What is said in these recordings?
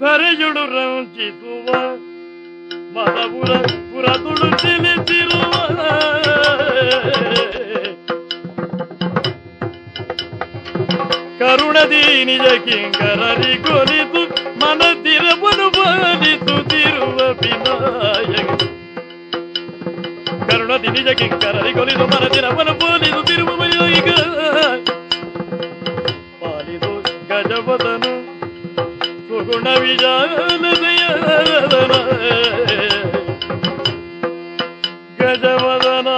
ಧರೆಯುಳು ರಂಜಿಸುವ ಮದಪುರ ಪುರದುಳು ತಿಳಿಸಿರುವ ಕರುಣದಿ ನಿಜ ಕಿಂಕರರಿಗೊಲಿದು ಮನದಿರವನು ಬಾಲಿಸುತ್ತಿರುವ ವಿನಾಯಕ ಕರುಣದಿ ನಿಜ ಕಿಂಕರರಿಗೊಲಿದು ಮನದಿರವನು ಬಾಲಿಸುತ್ತಿರುವ ವಿನಾಯಕ ಪಾಲಿದು ಗಜವದನು ಸುಗುಣ ವಿಜಾನದಯನ ಗಜವದನ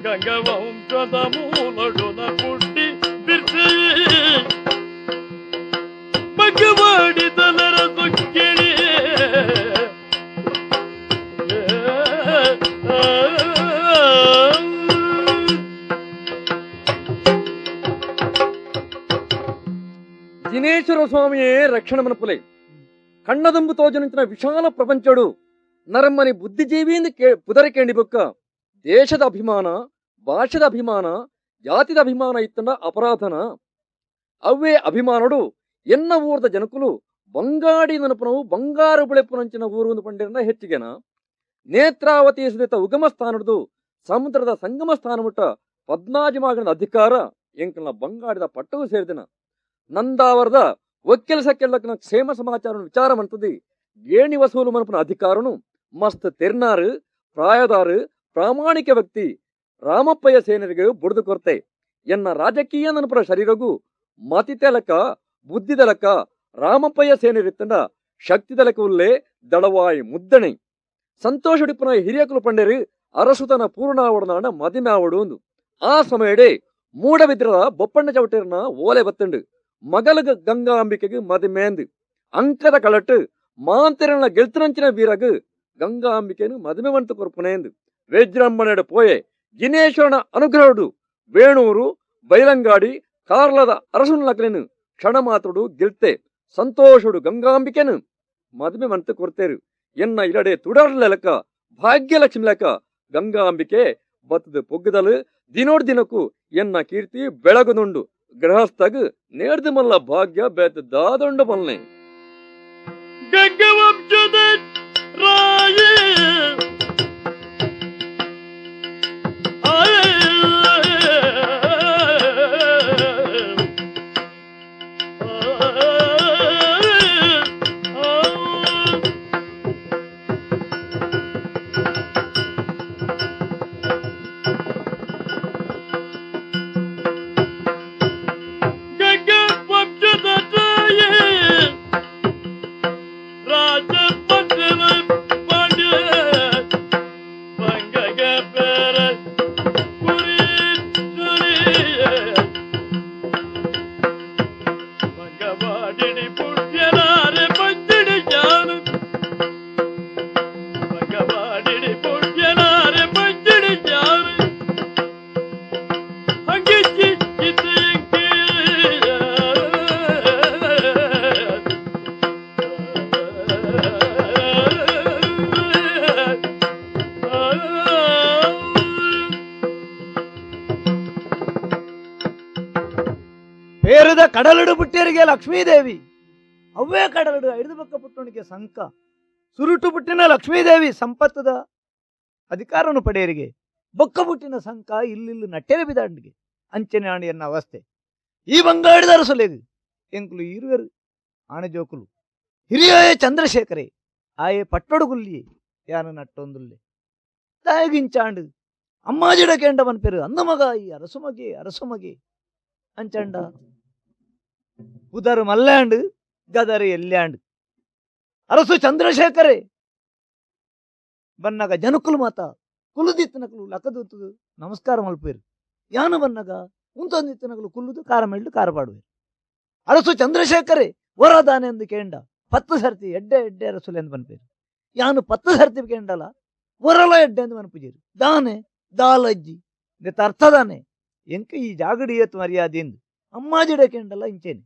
ಗಂಗವಂಶದ ಮೂಲಡುನ ಪುಟ್ಟಿ ಬಿರ್ಸಿ ಮಗವಾಡಿದಲರ ಸುಕ್ಕಿಣಿ జినేశ్వర స్వామియే రక్షణ మనపులే కన్నదంబు తోజనించిన విశాల ప్రపంచడు ನರಮ್ಮನಿ ಬುದ್ಧಿಜೀವಿಯಿಂದ ಪುದರಿಕೆಂಡಿ ಬೊಕ್ಕ ದೇಶದ ಅಭಿಮಾನ ಭಾಷೆದ ಅಭಿಮಾನ ಜಾತಿದ ಅಭಿಮಾನ ಇತ್ತಂಡ ಅಪರಾಧನ ಅವೇ ಅಭಿಮಾನಡು ಎನ್ನ ಊರದ ಜನಕುಲು ಬಂಗಾಡಿ ನೆನಪುನವು ಬಂಗಾರು ಬೆಳೆಪುನಂಚಿನ ಊರು ಪಂಡಿರನ ಹೆಚ್ಚಿಗೆನ ನೇತ್ರಾವತಿ ಸುದಿತ ಉಗಮ ಸ್ಥಾನದ್ದು ಸಮುದ್ರದ ಸಂಗಮ ಸ್ಥಾನಮುಟ್ಟ ಪದ್ನಾಜಿಮಾಗನ ಅಧಿಕಾರ ಎಂಕಲ್ನ ಬಂಗಾಡಿದ ಪಟ್ಟವು ಸೇರಿದಿನ ನಂದಾವರದ ಒಕ್ಕೆಲಸಕ್ಕೆಲ್ಲಕನ ಕ್ಷೇಮ ಸಮಾಚಾರ ವಿಚಾರ ಮಂತದಿ ಗೇಣಿ ವಸೂಲು ಮನಪನ ಅಧಿಕಾರನು ಮಸ್ತ್ ತೆರ್ನಾರು ಪ್ರಾಯದಾರು ಪ್ರಾಮಾಣಿಕ ವ್ಯಕ್ತಿ ರಾಮಪ್ಪಯ್ಯ ಸೇನರಿಗೆ ಬುಡ್ದು ಕೊರತೆ ಎನ್ನ ರಾಜಕೀಯ ನನಪರ ಶರೀರಗೂ ಮತಿತೆಲಕ ಬುದ್ಧಿದಲಕ ರಾಮಪ್ಪಯ್ಯ ಸೇನರಿತ್ತಂಡ ಶಕ್ತಿದಲಕ ಉಲ್ಲೇ ದಳವಾಯಿ ಮುದ್ದಣೆ ಸಂತೋಷಡಿಪುನ ಹಿರಿಯಕಲು ಪಂಡೇರು ಅರಸುತನ ಪೂರ್ಣಾವಡನಾಡ ಮದಿಮ್ಯಾವಡು ಒಂದು ಆ ಸಮಯಡೆ ಮೂಡಬಿದ್ರದ ಬೊಪ್ಪಣ್ಣ ಚವಟೇರನ ಓಲೆ ಬತ್ತಂಡು ಮಗಲಗ ಗಂಗಾಂಬಿಕೆಗೆ ಮದಿಮೇಂದು ಅಂಕದ ಕಳಟ್ಟು ಮಾಂತಿರನ ಗೆಲ್ತರಂಚಿನ ವೀರಗ ಗಂಗಾಂಬಿಕೆನು ಮದುವೆವಂತ ಕೊರ್ಪುನೇಂದು ವೇಜ್ರಂಬಣೆಡ ಪೋಯೆ ಜಿನೇಶ್ವರನ ಅನುಗ್ರಹಡು ವೇಣೂರು ಬೈಲಂಗಾಡಿ ಕಾರ್ಲದ ಅರಸುನಕಲೆನು ಕ್ಷಣ ಮಾತ್ರಡು ಗೆಲ್ತೆ ಸಂತೋಷಡು ಗಂಗಾಂಬಿಕೆನು ಮದುವೆವಂತ ಕೊರ್ತೇರು ಎನ್ನ ಇರಡೆ ತುಡರ್ಲೆಲಕ ಭಾಗ್ಯಲಕ್ಷ್ಮಿ ಲೆಕ್ಕ ಗಂಗಾಂಬಿಕೆ ಬತ್ತದ ಪೊಗ್ಗದಲು ದಿನೋಡ್ ದಿನಕ್ಕೂ ಎನ್ನ ಕೀರ್ತಿ ಬೆಳಗುದುಂಡು ಗೃಹಸ್ಥಗ ನೇರ್ದು ಮಲ್ಲ ಭಾಗ್ಯ ಬೇತ ದಾದೊಂಡು ಮಲ್ನೆ ಗಂಗವಂಶದ ರಾಯ ಕಡಲಡು ಪುಟ್ಟಿಯರಿಗೆ ಲಕ್ಷ್ಮೀದೇವಿ ಅವ್ವೇ ಕಡಲಡು ಐದು ಪಕ್ಕ ಪುಟ್ಟಣಿಗೆ ಸಂಕ ಸುರುಟು ಪುಟ್ಟಿನ ಲಕ್ಷ್ಮೀದೇವಿ ಸಂಪತ್ತದ ಅಧಿಕಾರನು ಪಡೆಯರಿಗೆ ಬೊಕ್ಕ ಪುಟ್ಟಿನ ಸಂಕ ಇಲ್ಲಿಲ್ಲು ನಟ್ಟೆರೆ ಬಿದಾಂಡಿಗೆ ಅಂಚನೆ ಆಣಿಯನ್ನ ಅವಸ್ಥೆ ಈ ಬಂಗಾಡಿದ ಅರಸಲೇದು ಎಂಕುಲು ಇರುವರು ಆಣೆ ಜೋಕುಲು ಹಿರಿಯೋಯೇ ಚಂದ್ರಶೇಖರೇ ಆಯೇ ಪಟ್ಟೊಡುಗುಲ್ಲಿಯೇ ಯಾನು ನಟ್ಟೊಂದುಲ್ಲೆ ತಾಯಗಿಂಚಾಂಡು ಅಮ್ಮಾಜಿಡ ಕೇಂಡವನ್ ಪೆರು ಅನ್ನಮಗಾಯಿ ಅರಸುಮಗೆ ಅಂಚಂಡ ಉದರು ಮಲ್ಯಾಂಡು ಗದರಿ ಎಲ್ಯಾಂಡು ಅರಸು ಚಂದ್ರಶೇಖರೇ ಬನ್ನಗ ಜನಕುಲು ಮಾತ ಕುಲುದಿತ್ತನಕಲು ಲಕ್ಕದೂತದು ನಮಸ್ಕಾರ ಮಲ್ಪೇರು ಯಾನು ಬನ್ನಗ ಉಂತೊಂದಿತ್ತನಕಲು ಕುಲ್ಲುದು ಕಾರ ಮೆಳ್ಳು ಕಾರಪಾಡುವೆ ಅರಸು ಚಂದ್ರಶೇಖರೇ ವರದಾನೆ ಎಂದು ಕೇಂಡ 10 ಸರ್ತಿ ಎಡ್ಡೆ ಅರಸುಲೆ ಎಂದು ಬನ್ಪೇರು ಯಾನು 10 ಸರ್ತಿ ಕೇಂಡಲ್ಲ ಒರಲ ಎಡ್ಡೆ ಅಂತ ಮನಪುಜೇರು ದಾನೆ ದಾಲಜ್ಜಿ ಇದಕ್ಕೆ ಅರ್ಥದಾನೆ ಎಂಕ ಈ ಜಾಗಡಿ ಏತು ಮರ್ಯಾದೆ ಎಂದು ಅಮ್ಮಾಜಿಡಕೆಂಡಲ್ಲ ಇಂಚೇನೆ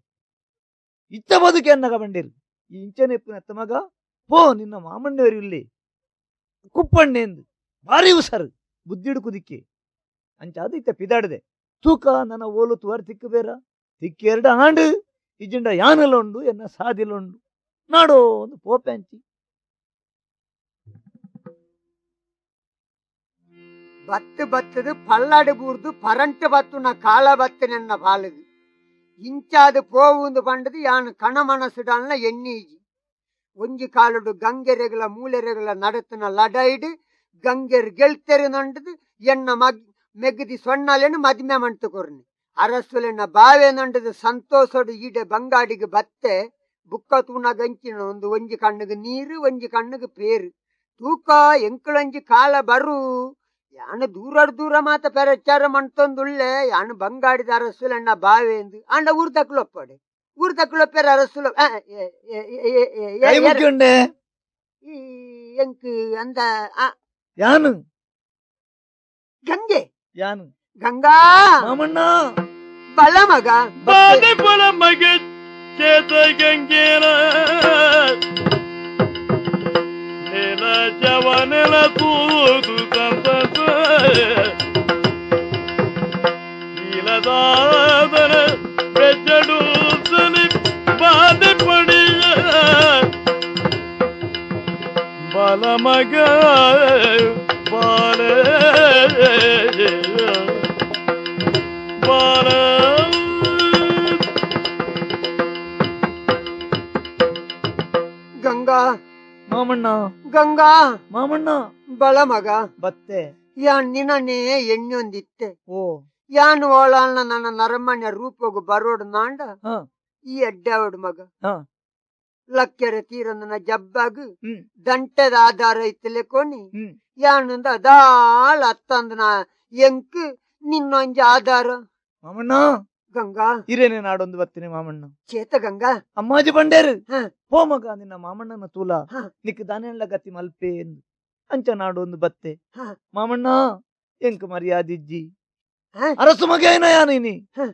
ಇತ್ತ ಬದುಕೆ ಅನ್ನಗ ಬಂಡೇರು ಈ ಇಂಚೆನೆ ಎತ್ತ ಮಗ ಪೋ ನಿನ್ನ ಮಾಮಣ್ಣವರು ಇಲ್ಲಿ ಕುಪ್ಪಣ್ಣೆ ಎಂದು ಭಾರಿ ಉಸರು ಬುದ್ಧಿಡು ಕುದಿಕ್ಕೆ ಅಂಚಾದ ಇತ್ತ ಪಿದಾಡದೆ ತೂಕ ನನ್ನ ಓಲು ತುವರ್ ತಿಕ್ಕು ಬೇರ ತಿಕ್ಕೆರಡು ಆಂಡು ಇಜಿಂಡ ಯಾನೆಲ್ಲ ಉಂಡು ಎನ್ನ ಸಾದಿಲ ಉಂಡು ನಾಡೋ ಒಂದು ಪೋಪೆ ಅಂಚಿ ಬತ್ತು ಬತ್ತದು ಪಲ್ಲಾಡು ಬೂರ್ದು ಪರಂಟು ಬತ್ತುನ ಕಾಲ ಬತ್ತನೆನ್ನ ಪಾಲದು ಇಂಚಾದು ಪೋವುಂದು ಪಂಡದು ಯಾನು ಕಣ ಮನಸುಡಲ್ನ ಎಣ್ಣೀಜಿ ಒಂಜಿ ಕಾಲುಡು ಗಂಗೆರೆಗಳ ಮೂಲೆರೆಗಳ ನಡತನ ಲಡೈಡು ಗಂಗೆರ್ ಗೆಳ್ತೆರು ನೊಂಡದು ಎಣ್ಣ ಮೆಗ್ಗದಿ ಸೊಣ್ಣಲೆನು ಮದ್ಮೆ ಮಂಟು ಕೊರ್ನಿ ಅರಸುಲೆನ ಬಾವೆ ನೊಂಡದು ಸಂತೋಷಡು ಈಡೆ ಬಂಗಾಡಿಗೆ ಬತ್ತೆ ಬುಕ್ಕ ತೂಣ ಗಂಚಿನ ಒಂದು ಒಂಜಿ ಕಣ್ಣಿಗೆ ನೀರು ಒಂಜಿ ಕಣ್ಣಿಗೆ ಪೇರು ತೂಕ ಎಂಕಳೊಂಜಿ ಕಾಲ ಬರು ಯಾನು ದೂರ ಮಾತ ಪೆರಚಾರ ಮಂಟೊಂದುಳ್ಳೆ ಯಾನು ಬಂಗಾಡಿದ ಅರಸುಲೆಣ್ಣ ಬಾವೆ ಎಂದು ಅಂಡ ಊರ್ ತಕ್ಲೊಪ್ಪಡೆ ಊರ್ ತಕ್ಲೊಪ್ಪೆರ ಅರಸುಲ ಎಂಕ್ ಅಂದ ಯಾನು ಗಂಗೆ ಯಾನು ಗಂಗಾ ಮಾಮಣ್ಣ ಬಲ ಮಗ ಬಲ ಮಗ ಚೇತ ಗಂಗೇನ ನೆಲ ಜವನೆಲ ತೂದು ಸಂತಸ ಇಲದಾದನ ಬೆಚ್ಚಡು ಸಲಿ ಬಾಧೆ ಪಡಿಯ ಬಲ ಮಗ ಬಾಲ ಬಾಲ ಗಂಗಾ ಮಾಮಣ್ಣ ಗಂಗಾ ಮಾಮಣ್ಣ ಬಲ ಮಗ ಬತ್ತೆ ಯಾನ್ ನಿನನೇ ಎಣ್ಣೊಂದಿತ್ತೆ ಓ ಯಾನು ಓಳಾಲ್ನ ನನ್ನ ನರಮಣ್ಯ ರೂಪಗು ಬರೋಡು ನಾಂಡ ಹ ಈ ಎಡ್ಡಾವಡು ಮಗ ಹ ಲಕ್ಕೆರೆ ತೀರ ನನ್ನ ಜಬ್ಬಾಗು ಹ್ಮ್ ದಂಟದ ಆಧಾರ ಇತ್ತಲೆ ಕೊನಿ ಹ್ಮ್ ಯಾನಂದ ದಾಳ ಅತ್ತಂದನ ಎಂಕ್ ನಿನ್ನೊಂಜಿ ಆಧಾರ ಮಾಮಣ್ಣ ಗಂಗಾ ಹಿರೇನೆ ನಾಡೊಂದು ಬರ್ತೀನಿ ಮಾಮಣ್ಣ ಚೇತ ಗಂಗಾ ಅಮ್ಮಾಜಿ ಬಂಡೇರು ಹ. ಪೋ ಮಗ ನಿನ್ನ ಮಾಮಣ್ಣನ ತೂಲ ಹ. ನಿಕ್ ದಾನೆಲ್ಲ ಗತಿ ಮಲ್ಪೆ ಎಂದು ಅಂಚ ನಾಡೊಂದು ಬತ್ತೆ ಹ. ಮಾಮಣ್ಣ ಎಂಕ್ ಮರ್ಯಾದಿಜ್ಜಿ ಹ. ಅರಸು ಮಗ ಏನ ಯಾನಿನಿ ಹ.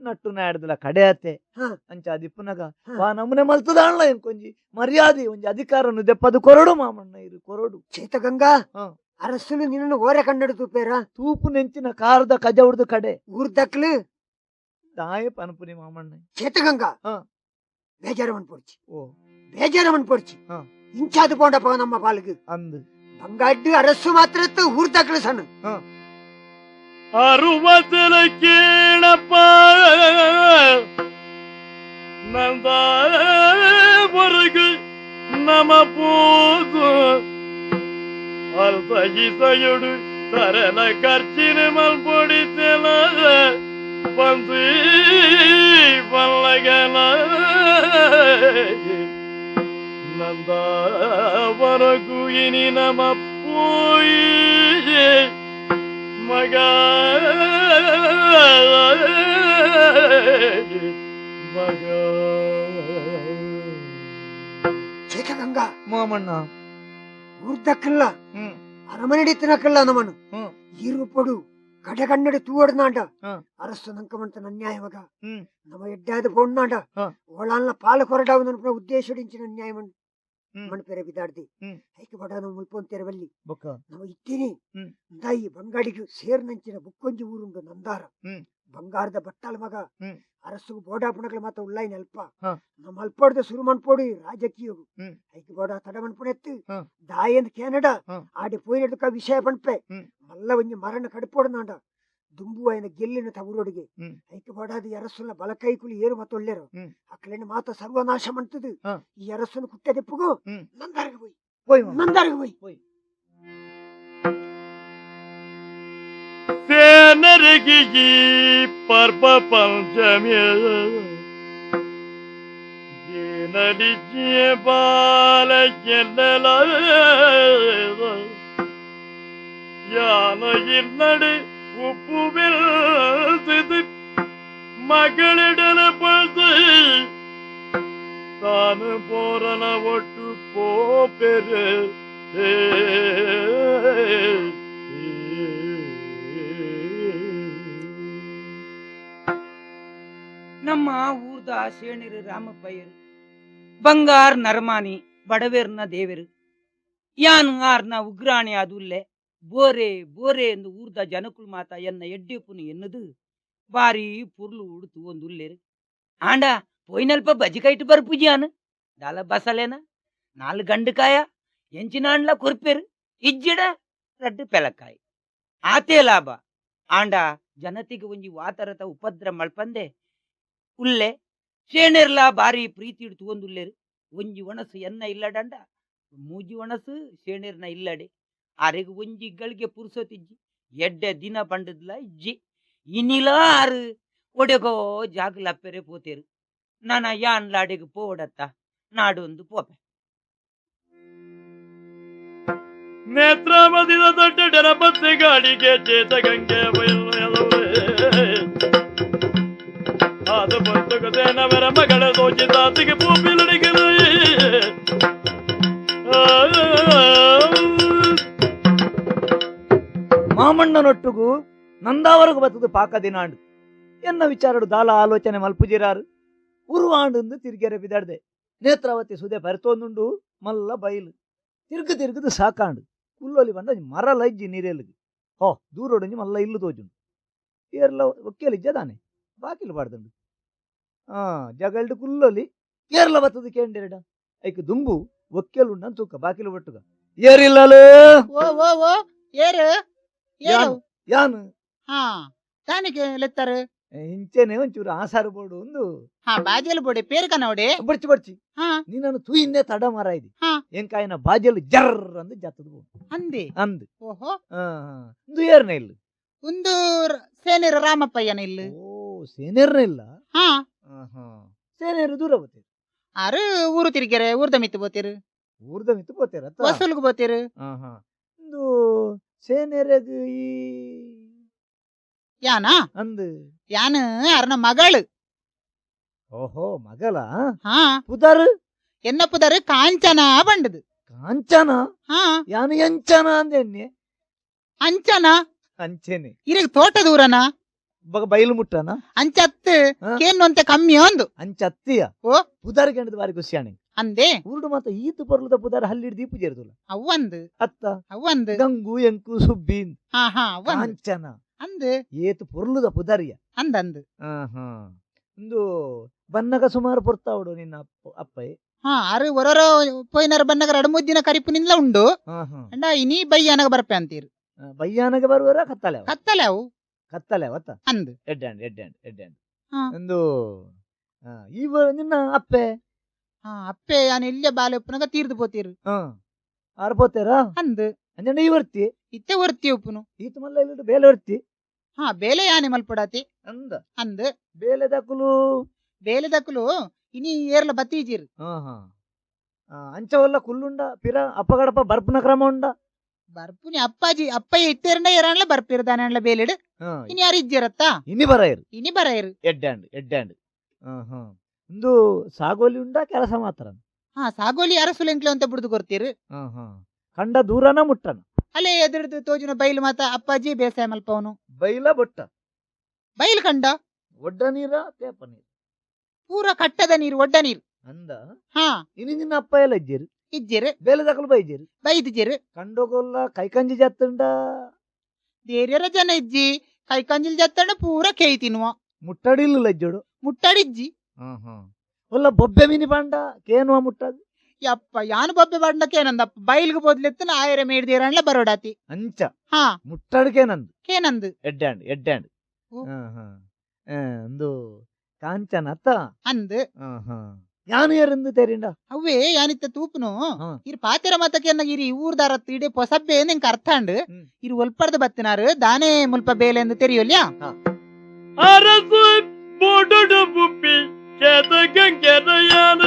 ನಟ್ಟು ನಾಡ್ದಲ ಕಡೆ ಆತೆ ಹ. ಅಂಚ ದಿಪ್ಪುನಗ ಹ. ವಾ ನಮ್ಮನೆ ಮಲ್ತದಾಣ್ಲ ಎಂಕೊಂಜಿ ಮರ್ಯಾದೆ ಒಂಜಿ ಅಧಿಕಾರನು ದೆಪ್ಪದು ಕೊರಡು ಮಾಮಣ್ಣ ಇರು ಕೊರಡು ಚೇತ ಗಂಗಾ ಹ. ಅರಸುಲು ನಿನ್ನನ್ನು ಓರೆ ಕಂಡಡು ತೂಪೇರ ತೂಪು ನೆಂಚಿನ ಕಾರದ ಕಜ ಉಡ್ದು ಕಡೆ ಊರ್ ದಕ್ಲು ದಾಯ ಪನ್ಪುನಿ ಮಾಮಣ್ಣ ಚೇತ ಗಂಗಾ ಹ. ಬೇಜಾರವನ್ ಪೊಡ್ಚಿ ಓ ಬೇಜಾರವನ್ ಪೊಡ್ಚಿ ಹ. ಇಂಚಾದು ಪೋಂಡಪ್ಪ ನಮ್ಮ ಪಾಲುಗು ಅಂದು ಬಂಗಾಡ್ಡು ಅರಸು ಮಾತ್ರ ಊರ್ ದಕ್ಲು ಸಣ್ಣ ಅರುವತ್ತಲ ಕೇಳಪ್ಪ ನಂದ ಹೊರಗು ನಮ ಪೋದು ಅಲ್ಪ ಇಸೆಯುಡು ಸರಳ ಖರ್ಚಿನ ಮಲ್ಪೊಡಿತೆಲ ಬಂದು ಬಲ್ಲಗಲ ನಂದ ಹೊರಗು ಇನಿ ನಮ ಪೋಯಿ ಮಗ ಮಗ ಚೇತ ಗಂಗಾ ಮಾಮಣ್ಣ ಊರ್ ದಕ್ಕಲ್ಲ ಹ್ಮ್ ಅರಮನೆಡಿ ತಿನ್ನಕಲ್ಲ ನಮ್ಮನು ಹ್ಮ್ ಈರು ಪೊಡು ಕಡೆ ಕನ್ನಡಿ ತೂವಡ್ ನಾಂಡ ಹ. ಅರಸು ನಂಕಮಂತ ಅನ್ಯಾಯ ಮಗ ಹ್ಮ್ ನಮ್ಮ ಎಡ್ಡಾದ ಪೋಂಡ್ ನಾಂಡ ಹ. ಓಳಾಲ್ನ ಪಾಲು ಕೊರಡಾವು ನನ್ನ ಉದ್ದೇಶಡಿಂಚಿನ ಅನ್ಯಾಯ ಹ್ಮ್. ಮಣ್ಪೆರೆ ಬಿದ್ದಾಡ್ದಿ ಹ್ಮ್. ಐಕೆ ಬಡ ನಾವು ಮುಲ್ಪೊಂತೆರವಲ್ಲಿ ಬೊಕ್ಕ ನಾವು ಇತ್ತೀನಿ ಹ್ಮ್. ದಾಯಿ ಬಂಗಾಡಿಗೂ ಸೇರ್ನಂಚಿನ ಬುಕ್ಕೊಂಜಿ ಊರುಂಡು ನಂದಾರ ಹ್ಮ್. ಬಂಗಾರದ ಬಟ್ಟಾಳ ಮಗ ಹ್ಮ್. ಅರಸುಗು ಬೋಡಾಪುಣಗಳು ಮಾತ ಉಳ್ಳಾಯಿನ ಅಲ್ಪ ಹ. ನಮ್ಮ ಅಲ್ಪಡ್ದ ಸುರು ಮನ್ಪೋಡಿ ರಾಜಕೀಯವು ಹ್ಮ್. ಐಕೆ ಬೋಡ ತಡ ಮನ್ಪುಣೆತ್ತು ಹ. ದಾಯಂದ್ ಕೇನಡ ಹ. ಆಡಿ ಪೋಯಿನಡ್ಕ ವಿಷಯ ಪಣ್ಪೆ ಹ್ಮ್. ಮಲ್ಲ ಒಂಜಿ ಮರಣ ಕಡಿಪೋಡು ನಾಂಡ ದುಂಬು ಆಯ್ನ ಗೆಲ್ಲಿನ ತವರೋಡಿಗೆ ಹ್ಮ್. ಐಕೆ ಬೋಡಾದ ಅರಸುನ ಬಲಕೈಕುಲಿ ಏರು ಮತ್ತು ಒಳ್ಳೆರು ಹ್ಮ್. ಅಕ್ಲೆನ ಮಾತ ಸರ್ವನಾಶ ಮಂಟದು ಹ. ಈ ಅರಸುನ ಕುಟ್ಟೆ ದೆಪ್ಪುಗು ಹ್ಮ್. ನಂದಾರ್ಗ ಹೋಯ್ ಹೋಯ್ ಮಾಮ. ನಂದಾರ್ಗ ಹೋಯ್ ಹೋಯ್ ಸೇನರಿಗೆ ಈ ಪರ್ವ ಪಂಚಮಿ ಏನಡಿಜಿಯ ಬಾಲ ಗೆಲ್ಲಲ ಯಾನ ಇರ್ನಡೆ ಉಪ್ಪು ಬೆಳೆದು ಮಗಳಿಡಲ ಪಳ್ದು ತಾನು ಬೋರನ ಒಟ್ಟು ಪೋಪೆರೆ ನಮ್ಮ ಊರ್ದ ಶೇಣಿರು ರಾಮಪ್ಪಯ್ಯರು ಬಂಗಾರ್ ನರಮಾನಿ ಬಡವೇರ್ನ ದೇವರು ಯಾನ್ ಆರ್ನ ಉಗ್ರಾಣಿ ಅದುಲ್ಲೆ ಬೋರೆ ಬೋರೆ ಎಂದು ಊರ್ದ ಜನಕುಲ್ ಮಾತ ಎನ್ನ ಎಡ್ಡೆಪುನು ಎನ್ನದು ಬಾರಿ ಪುರ್ಲು ಉಡುತು ಒಂದು ಉಲ್ಲೇರು ಆಂಡ పోయినల్ప బజ్జికైటు బరుపుజాను దాల బసలేనా 4 గండుకాయ ఎంచినాండ్ల కొరిపేరు ఇజ్జిడ రెడ్డు పెలకాయ ಆತೇ ಲಾಭ ಆಂಡ ಜನತಿಗೆ ಒಂಜಿ ವಾತರತ ಉಪದ್ರ ಮಲ್ಪಂದೆ ಉಲ್ಲೆ ಶೇಣೆರ್ಲ ಬಾರಿ ಪ್ರೀತಿ ಇಡ್ತು ಒಂದುಲ್ಲೇರು ಒಂಜಿ ಒಣಸು ಎನ್ನ ಇಲ್ಲಡಂಡ ಮೂಜಿ ಒಣಸು ಶೇಣೆರ್ನ ಇಲ್ಲಡೆ ಆರೆಗ್ ಒಂಜಿ ಗಳಿಗೆ ಪುರ್ಸೋತಿಜ್ಜಿ ಎಡ್ಡೆ ದಿನ ಬಂಡದ್ಲ ಇಜ್ಜಿ ಇನ್ನಿಲ ಆರು ಒಡೆಗೋ ಜಾಗಲಪ್ಪೆರೆ ಪೋತೇರು ನಾನ ಯಾನ್ಲಾಡೆಗೆ ಪೋಡತ್ತ ನಾಡೊಂದು ಪೋಪೆ ನೇತ್ರಾವತಿದ ದೊಡ್ಡ ಬಸ್ಸೆ ಗಾಡಿಗೆ ಚೇತ ಗಂಗೆ ಅದು ಬಂತುಕದೇನವರ ಮಗಳ ಸೋಚಿತಾತಿಗೆ ಪೂಪಿಲಡಿಗಲು ಮಾಮಣ್ಣನೊಟ್ಟುಗು ನಂದಾವರೆಗೂ ಬತ್ತದು ಪಾಕ ದಿನಾಂಡು ಎನ್ನ ವಿಚಾರಡು ದಾಲ ಆಲೋಚನೆ ಮಲ್ಪುಜಿರಾರು ಉರುವಾಂಡು ತಿರ್ಗೆರೆ ಬಿದಾಡ್ದೆ ನೇತ್ರಾವತಿ ಸುದೆ ಬರ್ತೋಂದುಂಡು ಮಲ್ಲ ಬೈಲು ತಿರುಗದು ಸಾಕಾಂಡು ಕುಲ್ಲೋಲಿ ಬಂಡ ಮರ ಲಜ್ಜಿ ನೀರೆಲ್ಲಿಗೆ ಹೋ ದೂರೋಡಂಜಿ ಮಲ್ಲ ಇಲ್ಲು ತೋಜುಂಡು ಏರ್ಲ ಒಕ್ಕೇಲಿಜ್ಜದಾನೆ ಬಾಕಿಲು ಬಾಡ್ದಂಡು ಜಗಲ್ಡು ಕುಲ್ಲೋಲಿ ಏರ್ಲ ಬತ್ತದು ಕೇಂಡೆರಡ ಐಕ್ ದುಂಬು ಒಕ್ಕೇಲುಂಡ ತೂಕ ಬಾಕಿಲು ಒಟ್ಟುಗ ಏರಿಲ್ಲಲು ಓ ಓ ಓ ಏರು ಏರು ಯಾನು ಹಾ ತಾನಿಗೆ ಲೆತ್ತಾರೆ ಇಂಚೆನೆ ಒಂಚೂರು ಆಸಾರು ಬೋಡು ಒಂದು ಹಾ ಬಾಜೆಲ್ ಬೋಡೆ ಪೇರು ಕನೋಡೆ ಬಡ್ಚಿ ಹಾ ನೀನನ್ನು ತೂಯಿಂದೆ ತಡ ಮರ ಇದೆ ಹಾ ಎಂಕಾಯಿನ ಬಾಜಲು ಜರ್ರ ಅಂದು ಜತ್ತದ ಬೋಡು ಅಂದೆ ಅಂದು ಓಹೋ ಇಂದು ಏರ್ನ ಇಲ್ಲ ಒಂದು ಸೇನೆರ ರಾಮಪ್ಪಯ್ಯನ ಇಲ್ಲಿ ಓ ಸೇನೇರ್ನ ಇಲ್ಲ ಹಾ ಸೇನೇರು ದೂರ ಬೋತೀರಿ ಆರು ಊರು ತಿರ್ಗೆರೆ ಊರ್ದ ಮಿತ್ತು ಬೋತಿರು ಊರ್ದ ಮಿತ್ತು ಬೋತೀರ ವಸೂಲ್ಗು ಬೋತಿರು ಇಂದು ಸೇನೇರಗ ಈ ಯಾನ ಅಂದು ಯಾನ ಅರ್ನ ಮಗಳು ಓಹೋ ಮಗಳ ಹಾ ಪುದರ್ ಎನ್ನ ಪುದರ್ ಕಾಂಚನ ಬಂಡದು ಕಾಂಚನ ಹಾ ಯಾನು ಎಂಚನ ಅಂದೆನ್ನೆ ಅಂಚನ ಅಂಚೆನೆ ಇರಗ್ ತೋಟ ದೂರನ ಬೈಲು ಮುಟ್ಟನ ಅಂಚತ್ತು ಹಾ? ಕೇನು ಅಂತ ಕಮ್ಮಿ ಒಂದು ಅಂಚತ್ತಿಯ ಓ ಪುದರ್ ಕೆಂಡದ ಬಾರಿ ಖುಷಿಯಾಣೆ ಅಂದೆ ಊರುಡು ಮಾತ ಈತು ಪರ್ಲದ ಪುದರ್ ಹಲ್ಲಿಡ್ ದೀಪು ಜೇರ್ದುಲ ಅವ್ವಂದು ಅತ್ತ ಅವ್ವಂದು ಗಂಗು ಎಂಕು ಸುಬ್ಬೀನ್ ಹಾ ಹಾ ಅವ್ವಂದು ಕಾಂಚನ ಅಂದು ಏತು ಪೊರ್ಲುದ ಪುದರಿಯ ಅಂದಂದು ಒಂದು ಬನ್ನಗ ಸುಮಾರು ಪೊರ್ತಾವಡು ನಿನ್ನ ಅಪ್ಪಯ್ ಹಾ ಆರು ಹೊರರೋ ಪೋಯಿನರ ಬನ್ನಗ 2-3 ದಿನ ಕರಿಪು ನಿಂದ್ಲ ಉಂಡು ಅಂಡ ಇನಿ ಬಯ್ಯಾನಗ ಬರ್ಪೆ ಅಂತೀರು ಬಯ್ಯಾನಗ ಬರುವರ ಕತ್ತಲೆ ಕತ್ತಲೆ ಅವು ಕತ್ತಲೆ ಅವತ್ತ ಅಂದು ಎಡ್ಡಾಂಡ್ ಹಾ. ಒಂದು ಇವ ನಿನ್ನ ಅಪ್ಪೆ ಹಾ ಅಪ್ಪೆ ಯಾನ್ ಇಲ್ಲೇ ಬಾಲೆ ಉಪ್ಪುನಗ ತೀರ್ದು ಪೋತೀರು ಆರ್ಬೋತೇರ ಅಂದು ಅಂಜಂಡ ಈ ವರ್ತಿ ಇತ್ತೆ ವರ್ತಿ ಉಪ್ಪುನು ಈತ ಮಲ್ಲ ಇಲ್ಲ ಬೇಲೆ ವರ್ತಿ ಹಾ ಬೇಲೆ ಯಾನೆ ಮಲ್ಪಡಾತಿ ಅಂದ ಅಂದು ಬೇಲೆ ದಕ್ಕಲು ಬೇಲೆ ದಕ್ಕಲು ಇನಿ ಏರ್ಲ ಬತ್ತೀಜಿರು ಅಂಚವಲ್ಲ ಕುಲ್ಲುಂಡ ಪಿರ ಅಪ್ಪಗಡಪ ಬರ್ಪನ ಕ್ರಮ ಉಂಡ ಬರ್ಪುನಿ ಅಪ್ಪಾಜಿ ಅಪ್ಪಯ್ಯ ಇತ್ತೇರಂಡ ಏರಾಣ್ಲ ಬರ್ಪಿರ್ದಾನೆ ಅಂಡ್ಲ ಬೇಲೆಡು ಇನಿ ಯಾರು ಇಜ್ಜಿರತ್ತ ಇನಿ ಬರಾಯರು ಇನಿ ಬರಾಯರು ಎಡ್ಡಾಂಡ್ ಒಂದು ಸಾಗೋಲಿ ಉಂಡ ಕೆಲಸ ಮಾತ್ರ ಹಾ ಸಾಗೋಲಿ ಅರಸುಲೆಂಕ್ಲೆ ಅಂತ ಬಿಡುದು ಕೊರ್ತೀರು ಕಂಡ ದೂರನ ಮುಟ್ಟನ ಅಲ್ಲೇ ಎದುರ್ದು ತೋಜಿನ ಬೈಲು ಮಾತ ಅಪ್ಪಾಜಿ ಬೇಸಾಯ ಮಲ್ಪವನು ಬೈಲ ಬೊಟ್ಟ ಬೈಲು ಕಂಡ ಒಡ್ಡ ನೀರ ತೇಪ ನೀರು ಪೂರ ಕಟ್ಟದ ನೀರು ಒಡ್ಡ ನೀರು ಅಂದ ಹಾ ಇನಿ ನಿನ್ನ ಅಪ್ಪ ಎಲ್ಲ ಇಜ್ಜೇರು ಇಜ್ಜಿರು ಬೇಲೆ ದಕ್ಕಲು ಬೈಜೇರು ಬೈದಿಜ್ಜಿರು ಕಂಡೋಗೊಲ್ಲ ಕೈಕಂಜಿ ಜತ್ತಂಡ ದೇರ್ಯರ ಜನ ಇಜ್ಜಿ ಕೈ ಕಂಜಿಲ್ ಜತ್ತಂಡ ಪೂರ ಕೇಯ್ ತಿನ್ನುವ ಮುಟ್ಟಡಿಲ್ಲ ಲಜ್ಜೋಡು ಮುಟ್ಟಾಡಿಜ್ಜಿ ಒಲ್ಲ ಬೊಬ್ಬೆ ಮಿನಿ ಪಾಂಡ ಕೇನುವ ಮುಟ್ಟದು ಯಪ್ಪ ಯಾನು ಬೊಬ್ಬೆ ಬಾಂಡಕ್ಕೆ ಏನಂದಪ್ಪ ಬೈಲ್ಗೆ ಬೋದ್ಲೆತ್ತನ ಆಯರ ಮೇಡ್ದಿರಣ್ಣ ಬರೋಡಾತಿ ಅಂಚ ಹಾ ಮುಟ್ಟಡಿಕೆ ನಂದು ಕೇನಂದು ಎಡ್ಡಾಂಡ್ ಓ. ಒಂದು ಕಾಂಚನ ಅತ್ತ ಅಂದು ಯಾನು ಯಾರಂದು ತೆರಿಂಡ ಅವೇ ಯಾನಿತ್ತ ತೂಪುನು ಹಾ. ಇರು ಪಾತೆರ ಮತಕ್ಕೆ ಇರಿ ಊರ್ದಾರ ಇಡೆ ಪೊಸಬ್ಬೆ ನಿಂಗೆ ಅರ್ಥ ಅಂಡು ಇರು ಒಲ್ಪರ್ದ ಬತ್ತಿನಾರು ದಾನೆ ಮುಲ್ಪ ಬೇಲೆ ಎಂದು ತೆರಿಯೋಲ್ಯಾ அரசு போட்டு புப்பி கேத கங்கையான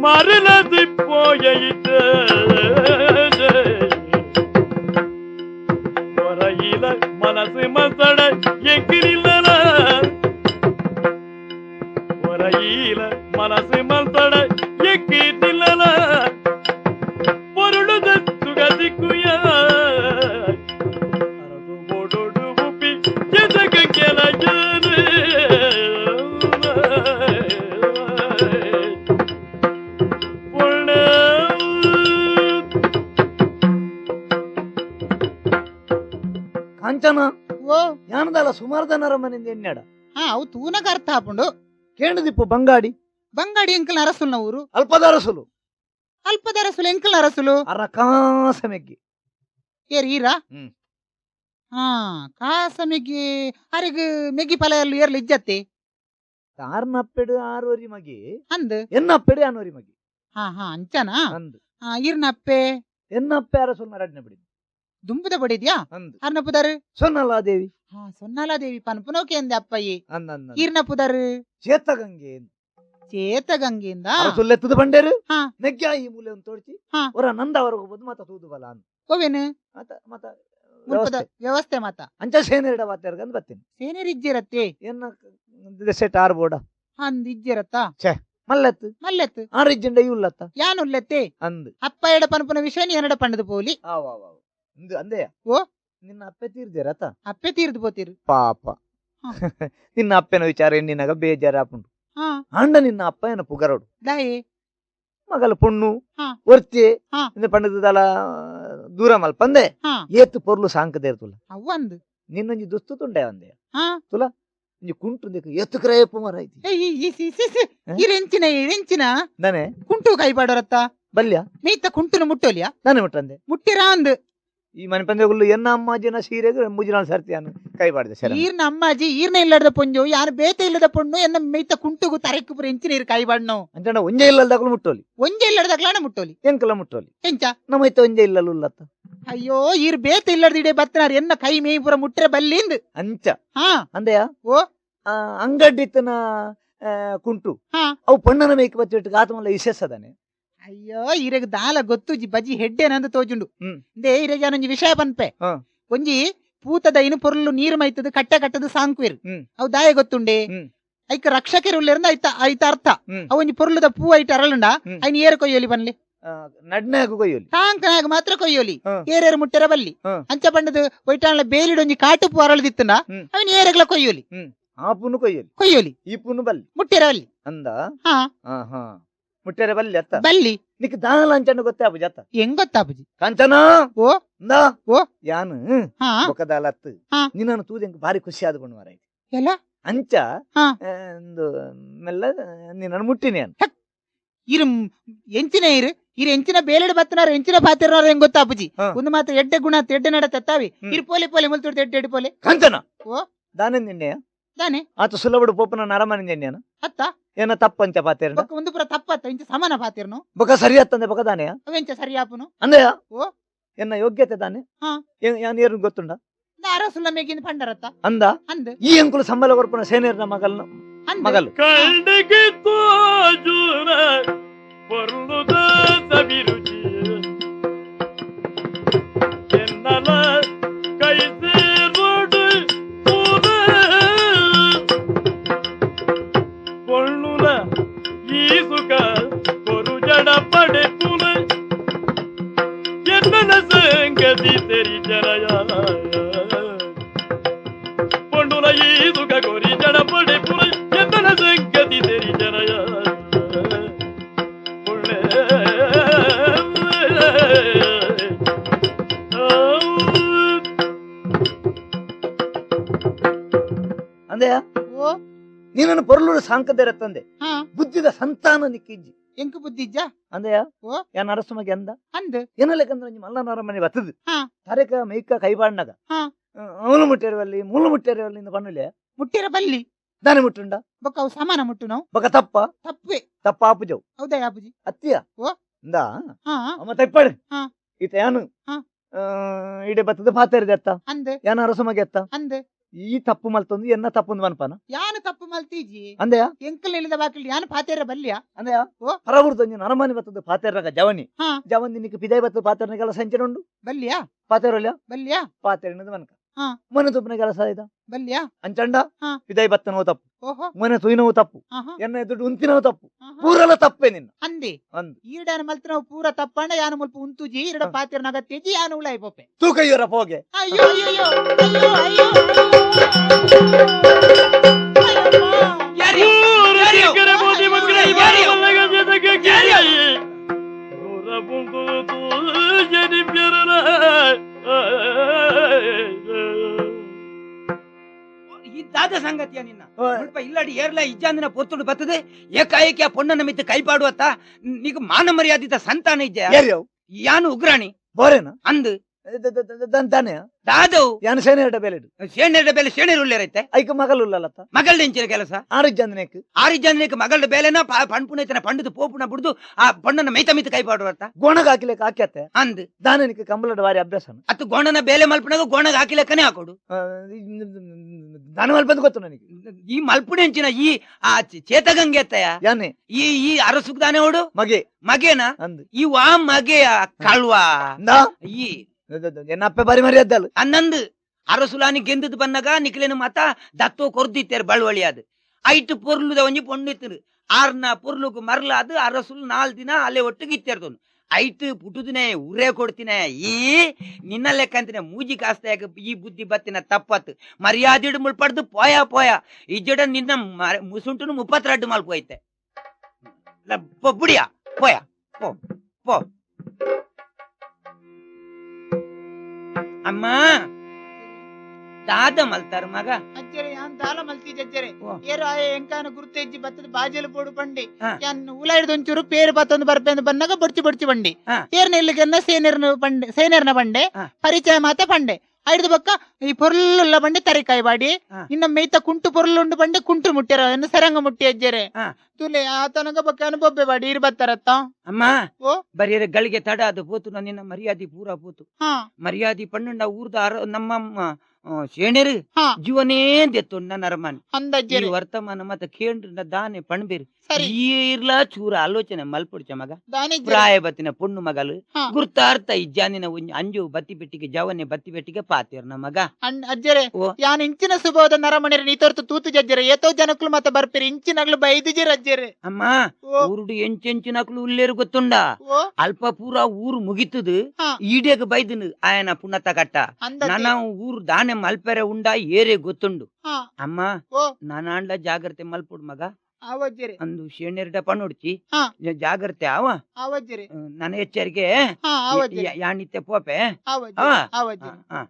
மரணது போயிட்டு முறையில மனசு மசட எங்கிரில்ல மறையில மனசு மல்தட எக்கிட்டில்லல பொருளுத சுகதிக்குய அரசு போடோடு உப்பி எதக்கு கேளாது ಕಾಂಚನ ಓ ಯಾನದಲ್ಲ ಸುಮಾರ್ದನರ ಮನೆಯಿಂದ ಎಣ್ಣಾಡ ಅವು ತೂನಕ ಅರ್ಥ ಹಾಪುಂಡು ಕೇಣದಿಪ್ಪು ಬಂಗಾಡಿ ಬಂಗಾಡಿ ಎಂಕಲ್ನ ಅರಸುಲ್ನ ಊರು ಅಲ್ಪದರಸುಲು ಅಲ್ಪದ ಅರಸುಲು ಎಂಕಲ್ನ ಅರಸುಲು ಅರ ಕಾಸ ಮೆಗ್ಗಿ ಏರ್ ಈರಾ ಹ್ಮ್. ಹಾ ಕಾಸ ಮೆಗ್ಗಿ ಅರಿಗ ಮೆಗ್ಗಿ ಪಲೆಯಲ್ಲು ಏರ್ಲು ಇಜ್ಜತ್ತೆ ಆರ್ನಪ್ಪೆಡು ಆರೋರಿ ಮಗಿ ಅಂದ್ ಎನ್ನಪ್ಪೆಡು ಆನೋರಿ ಮಗಿ ಹಾ ಅಂಚನಾ ಅಂದ್ ಈರ್ನಪ್ಪೆ ಎನ್ನಪ್ಪೆ ಅರಸುಲ್ ನರಡ್ನೆ ಬಿಡಿ ದುಂಬುದ ಬಡಿದ್ಯಾ ಅಂದ್ ಅರ್ನ ಪುದರ್ ಸೊನ್ನಲ್ಲ ದೇವಿ ಹಾ ಸೊನ್ನಾಲ ದೇವಿ ಪನ್ಪುನೋಕೆ ಅಂದೆ ಅಪ್ಪಯ್ಯಿ ಅಂದ್ ಅಂದ್ ಅಂದ್. ಈರ್ನ ಪುದರ್ ಚೇತಗಂಗೆ ಚೇತ ಗಂಗೆಯಿಂದ ಸುಲ್ಲೆತ್ತದ ಬಂಡೇರು ಹಾ. ನೆಗ್ಗ ಈ ಮೂಲೆ ಒಂದು ತೋಡ್ಸಿ ಹಾ. ಹೊರ ನಂದವರೆಗೂ ಹೋಗ್ಬೋದು ಮತ್ತ ತೂದು ಬಲ ಅಂತ ಓವೇನು ಮತ್ತ ಮುಲ್ಪದ ವ್ಯವಸ್ಥೆ ಮಾತ ಅಂಚ ಸೇನೆರಡ ಬಾತ್ಯಾರ್ಗಂದ್ ಬರ್ತೀನಿ ಸೇನೇರ್ ಇಜ್ಜಿರತ್ತೆ ಎನ್ನ ಸೆಟ್ ಆರ್ಬೋಡ ಅಂದ್ ಇಜ್ಜಿರತ್ತ ಮಲ್ಲೆತ್ತು ಮಲ್ಲೆತ್ ಆರು ಇಜ್ಜಂಡ ಇಲ್ಲತ್ತ ಯಾನ್ ಉಲ್ಲೆತ್ತೆ ಅಂದ್ ಅಪ್ಪ ಎಡ ಪನ್ಪುನ ವಿಷಯ ನೀ ಎರಡ ಪಂಡದ ಪೋಲಿ ಇಂದು ಅಂದೆಯ ಓ? ನಿನ್ನ ಅಪ್ಪೆ ತೀರ್ದೇರತ ಅಪ್ಪೆ ತೀರ್ದು ಪೋತಿರು ಪಾಪ ಹಾ. ನಿನ್ನ ಅಪ್ಪನ ವಿಚಾರ ಎಣ್ಣಿನಾಗ ಬೇಜಾರ ಆಪುಂಡು ಹಾ ಅಂಡ ನಿನ್ನ ಅಪ್ಪ ಏನ ಪುಗರಡು ದಾಯೆ ಮಗಲ ಪುಣ್ಣು ಹಾ. ಒರ್ತಿ ಹಾ. ಇಂದ ಪಂಡದಲ್ಲ ದೂರ ಮಲ್ಪಂದೆ ಹಾ ಏತು ಪೊರ್ಲು ಸಾಂಕದೇ ಇರ್ತುಲ್ಲ ಅವ್ವಂದ್ ನಿನ್ನೊಂಜಿ ದುಸ್ತು ತುಂಡೆ ಅಂದೆ ಹಾ ಇಂಜಿ ಕುಂಟು ದಿಕ್ಕು ಎತ್ತು ಕ್ರಯಪ್ಪು ಮರ ಐತಿ ಇರೆಂಚಿನ ಇರೆಂಚಿನ ದನೆ ಕುಂಟು ಕೈ ಬಾಡೋರತ್ತ ಬಲ್ಯ ಮೀತ ಕುಂಟುನು ಮುಟ್ಟೋಲಿಯಾ ನಾನೇ ಮುಟ್ಟಂದೆ ಮುಟ್ಟಿರಾ ಅಂದ್ ಈ ಮನೆ ಪಂದ್ಯಗಳು ಎನ್ನ ಅಮ್ಮಾಜಿನ ಸೀರೆಗೆ ಮುಜಿನಾಳ್ ಸರ್ತಿಯಾನು ಕೈ ಬಾಡಿದೆ ಸರ್ ಈರ್ನ ಅಮ್ಮಾಜಿ ಈರ್ನ ಇಲ್ಲದ ಪೊಂಜು ಯಾರು ಬೇತೆ ಇಲ್ಲದ ಪೊಣ್ಣು ಎನ್ನ ಮೀತ ಕುಂಟುಗು ತರೆಕ್ಕು ಪುರ ಎಂಚಿನ ಇರು ಕೈ ಬಾಡ್ನು ಅಂಚಣ್ಣ ಒಂಜೆ ಇಲ್ಲದಾಗಲು ಮುಟ್ಟೋಲಿ ಒಂಜೆ ಇಲ್ಲದಕ್ಲಾಣ ಮುಟ್ಟೋಲಿ ಎಂಕಲ ಮುಟ್ಟೋಲಿ ಎಂಚ ನಮ್ಮ ಐತೆ ಒಂಜೆ ಇಲ್ಲಲು ಉಲ್ಲತ್ತ ಅಯ್ಯೋ ಈರ್ ಬೇತೆ ಇಲ್ಲದ ಇಡೆ ಬತ್ತನಾರ ಎನ್ನ ಕೈ ಮೇಯಿ ಪುರ ಮುಟ್ರೆ ಬಲ್ಲಿಂದ್ ಅಂಚ ಹಾ ಅಂದೆಯ ಓ? ಅಂಗಡಿತನ ಕುಂಟು ಹಾ. ಅವು ಪಣ್ಣನ ಮೇಯ್ಕೆ ಬಚ್ಚಿಟ್ಟು ಆತಮಲ್ಲ ವಿಶೇಷದಾನೆ ಅಯ್ಯೋ ಇರೆಗ್ ದಾಲ ಗೊತ್ತು ಬಜಿ ಹೆಡ್ಡೆನಂದು ತೋಜುಂಡು ಹ್ಮ್. ದೇ ಇರೆಗ್ ಯಾನೊಂಜಿ ವಿಷಯ ಪನ್ಪೆ ಹಾ. ಒಂಜಿ ಪೂತದ ಇನು ಪೊರ್ಲು ನೀರು ಮೈತದ ಕಟ್ಟದು ಸಾಂಕ್ವಿರ್ ಹ್ಮ್. ಅವು ದಾಯ ಗೊತ್ತುಂಡೆ ಹ್ಮ್. ಐಕ ರಕ್ಷಕರು ಉಳ್ಳೇರಿಂದ ಐತ ಅರ್ಥ ಹ್ಮ್. ಅವೊಂಜಿ ಪೊರ್ಲುದ ಪೂ ಐಟ ಅರಳುಂಡ ಹ್ಮ್. ಐನ್ ಏರು ಕೊಯ್ಯೋಲಿ ಬನ್ಲಿ ನಡ್ನಾಗ ಕೊಯ್ಯೋಲಿ ಟಾಂಕನಾಗ ಮಾತ್ರ ಕೊಯ್ಯೋಲಿ ಹಾ. ಏರೇರು ಮುಟ್ಟೆರ ಬಲ್ಲಿ ಹಾ. ಅಂಚ ಪಂಡದು ಒಯ್ಟಾಳ ಬೇಲಿಡೊಂಜಿ ಕಾಟು ಪೂ ಅರಳದಿತ್ತಂಡ ಹ್ಮ್. ಅವನ್ ಏರೆಗ್ಲ ಕೊಯ್ಯೋಲಿ ಆ ಪುನು ಕೊಯ್ಯೋಲಿ ಕೊಯ್ಯೋಲಿ ಈ ಪುನು ಬಲ್ಲಿ ಮುಟ್ಟೆರ ಬಲ್ಲಿ ಅಂದ ಹಾ ಹಾ ಮುಟ್ಟೆರೆ ಬಲ್ಲಿ ಅತ್ತ ಬಲ್ಲಿ ನಿಕ್ ದಾನಲ ಅಂಚಣ್ಣ ಗೊತ್ತೇ ಅಪ್ಪು ಜತ್ತ ಹೆಂಗ್ ಗೊತ್ತಾಪುಜಿ ಕಾಂಚನ ಓ? ಅಂದ ಓ? ಯಾನು ಹಾ ಬೊಕದಾಲತ್ತು ಹಾ. ನಿನ್ನನ್ನು ತೂದೆಂಕ್ ಭಾರಿ ಖುಷಿ ಆದ್ಕೊಂಡು ಮಾರ ಎಲ್ಲ ಅಂಚ ಹಾ. ಒಂದು ಮೆಲ್ಲ ನಿನ್ನನ್ನು ಮುಟ್ಟಿನಿ ಅನ್ ಇರು ಎಂಚಿನ ಇರು ಎಂಚಿನ ಬೇಲೆಡ್ ಬತ್ತನಾರ ಎಂಚಿನ ಪಾತಿರನಾರ ಹೆಂಗ್ ಗೊತ್ತಾಪುಜಿ ಹಾ. ಒಂದು ಮಾತ್ರ ಎಡ್ಡೆ ಗುಣ ಎಡ್ಡೆ ನಡ ತತ್ತಾವಿ ಹ್ಮ್. ಇರು ಪೋಲೆ ಪೋಲೆ ಮುಲ್ತುಡ್ದು ಎಡ್ಡೆ ಪೋಲೆ ಕಾಂಚನ ಓ? ದಾನೆ ನಿನ್ನೆಯ ದಾನೆ ಆತ ಸುಲಭಡು ಪೋಪನ ನರಮನೆ ನಿನ್ನೆನ ಅತ್ತ ಏನ ತಪ್ಪಂಚ ಪಾತೇರ ಬೊಕ್ಕ ಒಂದು ಪುರ ತಪ್ಪತ್ತ ಇಂಚ ಸಮಾನ ಪಾತಿರ್ನು ಬೊಕ ಸರಿ ಅತ್ತಂದೆ ಬೊಕ ದಾನೆಯ ಅವೆಂಚ ಸರಿಯಾಪುನು ಅಂದೆಯ ಓ? ಎನ್ನ ಯೋಗ್ಯತೆ ತಾನೆ ಹಾ. ಯಾನ್ ಏರು ಗೊತ್ತುಂಡ ಅರಸುಲ್ಲ ಮೇಗಿನ ಪಂಡರತ್ತ ಅಂದ ಅಂದ್ ಈ ಅಂಕುಲು ಸಂಬಳ ಕೊರ್ಪನ ಸೇನೇರ್ನ ಮಗಲ್ನ ಅಂದ್ ಮಗಲು ಕಳ್ಳಿಗೆ ತೋಜುನ பொருளுத சபிருச்சி என்னல கைசேரோடு பூத பொள்ளுல ஈசுக ஒரு ஜட படைப்புல என்ன சங்கதி தெரிஞ்சலையா பொள்ளுல ஈசுக ஒரு ஜட படைப்புல என்ன சங்கதி தெரிஞ்சலையா ಅಂದೆಯ ಓ ನೀನನ್ನು ಪೊರ್ಲುಡು ಸಾಂಕದೇರ ತಂದೆ ಹಾ ಬುದ್ಧಿದ ಸಂತಾನ ನಿಕ್ಕಿಜ್ಜಿ ಎಂಕು ಬುದ್ಧಿಜ್ಜ ಅಂದೆಯ ಓ? ಯಾನ್ ಅರಸು ಮಗೆ ಅಂದ ಅಂದ್ ಏನಲೆಕಂದ್ರೆ ಮಲ್ಲನವರ ಮನೆ ಬತ್ತದು ಹಾ. ತರೆಕ ಮೈಕ ಕೈಬಾಡ್ನಾಗ ಹಾ. ಅವನು ಮುಟ್ಟೇರುವಲ್ಲಿ ಮೂಲು ಮುಟ್ಟೇರುವಲ್ಲಿ ಇಂದ ಪಣ್ಣುಲೆ ಮುಟ್ಟಿರ ಬಲ್ಲಿ ದಾನೆ ಮುಟ್ಟುಂಡ ಬೊಕ್ಕ ಅವು ಸಮಾನ ಮುಟ್ಟು ನಾವು ಬೊಕ ತಪ್ಪ ತಪ್ಪೆ ತಪ್ಪ ಆಪುಜವು ಹೌದಾ ಯಾಪುಜಿ ಅತ್ತಿಯ ಓ? ಇಂದ ಹಾ ಅಮ್ಮ ತಪ್ಪಡು ಹಾ. ಈತ ಯಾನು ಹಾ. ಇಡೆ ಬತ್ತದ ಪಾತೇರಿದೆ ಅತ್ತ ಅಂದ್ ಯಾನ ಅರಸು ಮಗೆ ಅತ್ತ ಅಂದ್ ಈ ತಪ್ಪು ಮಲ್ತೊಂದು ಎನ್ನ ತಪ್ಪೊಂದು ಮನ್ಪನ ಯಾನು ತಪ್ಪು ಮಲ್ತೀಜಿ ಅಂದೆಯ ಎಂಕಲ್ ಇಲ್ಲದ ಬಾಕಿಲ್ ಯಾನು ಪಾತೇರ ಬಲ್ಲಿಯ ಅಂದೆಯ ಓ? ಹೊರಗುಡ್ದು ಅರಮನೆ ಬತ್ತದ ಪಾತೇರಾಗ ಜವನಿ ಹಾ. ಜವನಿ ನಿಕ್ಕೆ ಪಿದಾಯಿ ಬತ್ತದ ಪಾತೇರನೆಗೆಲ್ಲ ಸಂಚನ ಉಂಡು ಬಲ್ಲಿಯಾ ಪಾತೇರಲ್ಲ ಬಲ್ಲಿಯಾ ಪಾತೇರಿನದು ಮನ್ಕ ಹಾ. ಮನೆ ತುಪ್ಪನ ಕೆಲಸ ಆಯ್ತಾ ಬಲ್ಲಿಯಾ ಅಂಚಂಡ ಹಾ. ಪಿದಾಯಿ ಬತ್ತನ ತಪ್ಪು ಓಹೋ ಮೊನೆ ತುಯ್ನವು ತಪ್ಪು ಆಹಾ, ಎನ್ನ ಎದುರು ಉಂತಿನವು ತಪ್ಪು ಆಹಾ. ಪೂರಲ ತಪ್ಪೇ ನಿನ್ನ ಅಂದಿ ಅಂದು ಈಡಾನ ಮಲ್ತ ನಾವು ಪೂರ ತಪ್ಪಂಡ ಯಾನು ಮುಲ್ಪ ಉಂತುಜಿ ಇರಡ ಪಾತ್ರ ನಗತ್ತೆಜಿ ಯಾನು ಉಳಾಯಿ ಪೊಪ್ಪೆ ತೂಕ ಇವರ ಹೋಗೆ ಅಯ್ಯೋ ಅಯ್ಯೋ ಅಯ್ಯೋ ಅಯ್ಯೋ ಅಯ್ಯೋ ಯಾರ್ಯೋ? ಊರ ಯಾರ್ಯೋ? ಸಿಕ್ಕರೆ ಮೋದಿ ಮಕ್ಕಳ ಯಾರ್ಯೋ? ಮಲ್ಲಗ ಜೊತೆಗೆ ಯಾರ್ಯೋ? ಊರ ಬಂದು ಜನಿ ಬೆರನ ಇದ್ದಾದ ಸಂಗತಿಯ ನಿನ್ನ ಸ್ವಲ್ಪ ಇಲ್ಲಡಿ ಏರ್ಲ ಇಜ್ಜಾಂದಿನ ಪೊತ್ತುಡು ಬರ್ತದೆ ಏಕಾಏಕಿ ಆ ಪೊಣ್ಣನ ಮಿತ್ತು ಕೈ ಪಾಡುವತ್ತ ನೀಗ ಮಾನ ಮರ್ಯಾದಿತ ಸಂತಾನ ಇಜ್ಜ ಯಾರ್ಯಾವ ಯಾನು ಉಗ್ರಾಣಿ ಬೋರೇನ ಅಂದು ದಾನೆ ದಾದವು ಯಾನು ಸೇನೆ ಇಡ ಬೇಲೆಡು ಶೇಣೆರ ಬೇಲೆ ಶೇಣೆರು ಉಳ್ಳೇರೈತೆ ಐಕ ಮಗಲು ಉಲ್ಲಲತ್ತ ಮಗಳ್ದೆಂಚಿನ ಕೆಲಸ ಆರಿಜ್ಜಂದನೇಕ್ ಆರಿಜ್ಜಾಂದಿನಕ್ಕೆ ಮಗಳ್ದ ಬೇಲೆನ ಪಣ್ಪುನೈತನ ಪಂಡದ ಪೋಪುನ ಬಿಡುದು ಆ ಪಣ್ಣನ ಮೈತ ಮಿತ್ತು ಕೈ ಪಾಡುವತ್ತ ಗೋಣಗ ಹಾಕಿಲೆಕ್ ಹಾಕ್ಯತ್ತೆ ಅಂದು ದಾನನಿಕ್ಕೆ ಕಂಬಳದ ಬಾರಿ ಅಭ್ಯಾಸನ ಅತ್ತು ಗೋಣನ ಬೇಲೆ ಮಲ್ಪನಾಗ ಗೋಣಗ ಹಾಕಿಲೆಕ್ಕನೆ ಹಾಕೋಡು ದಾನ ಮಲ್ಪಂದು ಗೊತ್ತು ನನಗೆ ಈ ಮಲ್ಪುಣೆಂಚಿನ ಈ ಆ ಚೇತಗಂಗೆ ಎತ್ತಯ ಯಾನೆ ಈ ಅರಸುಗ್ ದಾನೆ ಓಡು ಮಗೆ ಮಗೇನ ಅಂದು ಈ ವಾ ಮಗೆ ಕಳ್ವ ನಾ ಈ ಎನ್ನಪ್ಪೆ ಬಾರಿ ಮರ್ಯಾದಲ್ ಅನ್ನಂದು ಅರಸುಲಾನಿ ಗೆಂದದ್ ಬನ್ನಗ ನಿಕ್ಲೇನು ಮತ ದತ್ತೋ ಕೊರ್ದಿತ್ತೇರ್ ಬಳುವಳಿ ಅದು ಐಟ್ ಪೊರ್ಲುದ ಒಂಜಿ ಪೊಂಡಿತ್ತರು ಆರ್ನ ಪೊರ್ಲುಗು ಮರ್ಲ ಅದು ಅರಸುಲು 4 ದಿನ ಅಲ್ಲೇ ಒಟ್ಟಿಗೆ ಇತ್ತೇರ್ದೋನು ಐಟ್ ಪುಟುದಿನೇ ಉರೇ ಕೊಡ್ತಿನ ಈ ನಿನ್ನ ಲೆಕ್ಕಂತಿನ ಮೂಜಿ ಕಾಸ್ತಾಗ ಈ ಬುದ್ಧಿ ಬತ್ತಿನ ತಪ್ಪತ್ತು ಮರ್ಯಾದಿಡು ಮುಳ್ಪಡ್ದು ಪೋಯ ಇಜ್ಜಡ ನಿನ್ನ ಮುಸುಂಟುನು 32 ಮಲ್ಪೋಯ್ತೆ ಬುಡಿಯ ಪೋಯ ಪೋ ಪೋ ಅಮ್ಮ ದಾದ ಮಲ್ತಾರ ಮಗ ಅಜ್ಜರೆ ಯಾನ್ ದಾಲ ಮಲ್ತಿ ಜಜ್ಜರೆ ಓ. ಏರು ಆಯ ಎಂಕಾನ ಗುರುತ ಇಜ್ಜಿ ಬತ್ತದ ಬಾಜಲು ಪೋಡು ಬಂಡಿ ಹಾ. ಯಾನ್ ಉಲಾಯ್ದು ಒಂಚೂರು ಪೇರು ಬತ್ತೊಂದು ಬರ್ಪೆಂದು ಬನ್ನಾಗ ಬಡ್ಚಿ ಬಂಡಿ ಹಾ. ಪೇರ್ನ ಇಲ್ಲಿಗನ್ನ ಸೇನೇರ್ನ ಬಂಡೆ ಹಾ. ಪರಿಚಯ ಮಾತೆ ಪಂಡೆ ಐದು ಬಕ್ಕ ಈ ಪೊರ್ಲುಲ್ಲ ಬಂಡೆ ತರಿಕಾಯಿ ಬಾಡಿ ಹಾ. ಇನ್ನ ಮೇಯ್ತ ಕುಂಟು ಪೊರ್ಲುಂಡು ಬಂಡೆ ಕುಂಟು ಮುಟ್ಟ್ಯಾರ ಸರಂಗ ಮುಟ್ಟಿ ಅಜ್ಜರೆ ಹಾ. ತುಲೆ ಆತನಗ ಬಕ್ಕ ಅನುಭವ ಬಾಡಿ ಇರ್ ಬತ್ತಾರತ್ತ ಅಮ್ಮ ಓ. ಬರೀ ಗಳಿಗೆ ತಡ ಅದು ಪೋತು ನಿನ್ನ ಮರ್ಯಾದಿ ಪೂರ ಪೋತು ಹಾ ಮರ್ಯಾದಿ ಪಣ್ಣಂಡ ಊರ್ದ ನಮ್ಮ ಶೇಣೆರು ಹಾ ಜೀವನೇ ದೆತ್ತೊಂಡ ನರಮನ್ ಈ ಅಂದಜ್ಜರೆ ವರ್ತಮಾನ ಮತ್ತ ಕೇಂದ್ರ ದಾನೆ ಪಣ್ಬೇರು ಸರಿ ಇರ್ಲ ಚೂರ ಆಲೋಚನೆ ಮಲ್ಪುಡ್ಚ ಮಗ ದಾನಿಜ್ಜರೆ ಪ್ರಾಯ ಬತ್ತಿನ ಪೊಣ್ಣು ಮಗಲು ಹಾ. ಗುರ್ತಾರ್ಥ ಇಜ್ಜಾನಿನ ಅಂಜು ಬತ್ತಿ ಬೆಟ್ಟಿಗೆ ಜವನೆ ಬತ್ತಿ ಬೆಟ್ಟಿಗೆ ಪಾತಿರ್ನ ಮಗ ಅಜ್ಜರೆ ಓ. ಯಾನ್ ಇಂಚಿನ ಸುಬೋದ ನರಮಣಿರ ನೀತೋರ್ತು ತೂತು ಜಜ್ಜರೆ ಏತೋ ಜನಕ್ಲು ಮತ್ತೆ ಬರ್ಪಿರಿ ಇಂಚಿನಗ್ಲು ಬೈದಿಜಿರ ಅಜ್ಜರೆ ಅಮ್ಮ ಓ ಊರುಡು ಎಂಚೆಂಚಿನಕ್ಲು ಉಲ್ಲೇರು ಗೊತ್ತುಂಡ ಓ ಅಲ್ಪ ಪೂರ ಊರು ಮುಗಿತದು ಹಾ. ಈಡೇಗ ಬೈದನು ಆಯನ ಪುಣತ ಕಟ್ಟ ಅಂದಜ್ಜೆ. ನನ್ನ ಊರು ದಾನೆ ಮಲ್ಪೆರೆ ಉಂಡ ಏರೆ ಗೊತ್ತುಂಡು ಹಾ ಅಮ್ಮ ಓ ನಾನಾಂಡ್ಲ ಜಾಗ್ರತೆ ಮಲ್ಪುಡ್ ಮಗ ಅವಜ್ಜರೆ ಅಂದು ಶೇಣೆರಡ ಪಣ್ಣುಡ್ಚಿ ಹಾ. ಜಾಗ್ರತೆ ಅವ ಅವಜ್ಜರೆ ನನ್ನ ಎಚ್ಚರಿಕೆ ಹಾ ಅವಜ್ಜರೆ ಯಾಣಿತ್ತೆ ಪೋಪೆ ಅವಜ್ಜರೆ ಹಾ. ಅವಜ್ಜರೆ ಹಾ.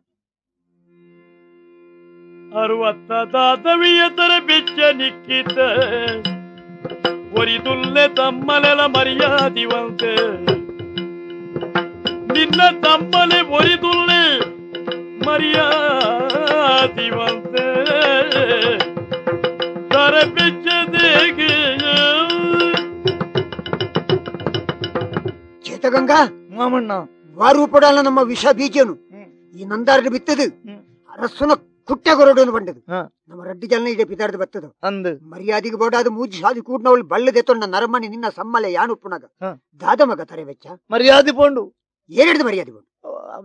60 ದಾತವಿಯ ತರ ಬೆಚ್ಚ ನಿಕ್ಕಿತ ಒರಿದುಲ್ಲೆ ತಮ್ಮಲೆಲ ಮರ್ಯಾದಿವಂತೆ ನಿನ್ನ ತಮ್ಮಲೆ ಒರಿದುಲ್ಲೆ ಮರ್ಯಾದಿವಂತೆ ತರ ಬೆಚ್ಚದೇಗೆ ಚೇತಗಂಗಾ ಮಾಮಣ್ಣ ವಾರೂಪಡಲ್ಲ ನಮ್ಮ ವಿಷ ಬೀಜನು ಹ್ಮ್. ಈ ನಂದಾರ್ಡ್ ಬಿತ್ತದು ಹ್ಮ್. ಅರಸುನ ಕುಟ್ಟೆ ಗೊರಡೋನು ಬಂಡದು ಹಾ. ನಮ್ಮ ರಡ್ಡಿ ಜನ ಇಡೆ ಪಿತಾರ್ದು ಬತ್ತದು ಅಂದು ಮರ್ಯಾದಿಗೆ ಬೋಡಾದ ಮೂಜಿ ಸಾದಿ ಕೂಡ್ನವಳು ಬಳ್ಳದೆತ್ತೊಂಡ ನರಮಣಿ ನಿನ್ನ ಸಮ್ಮಲೆ ಯಾನು ಪುಣಗ ಹಾ. ದಾದ ಮಗ ತರೆ ವೆಚ್ಚ ಮರ್ಯಾದೆ ಪೋಂಡು ಏನಿಡ್ದು ಮರ್ಯಾದೆ ಬೋಡು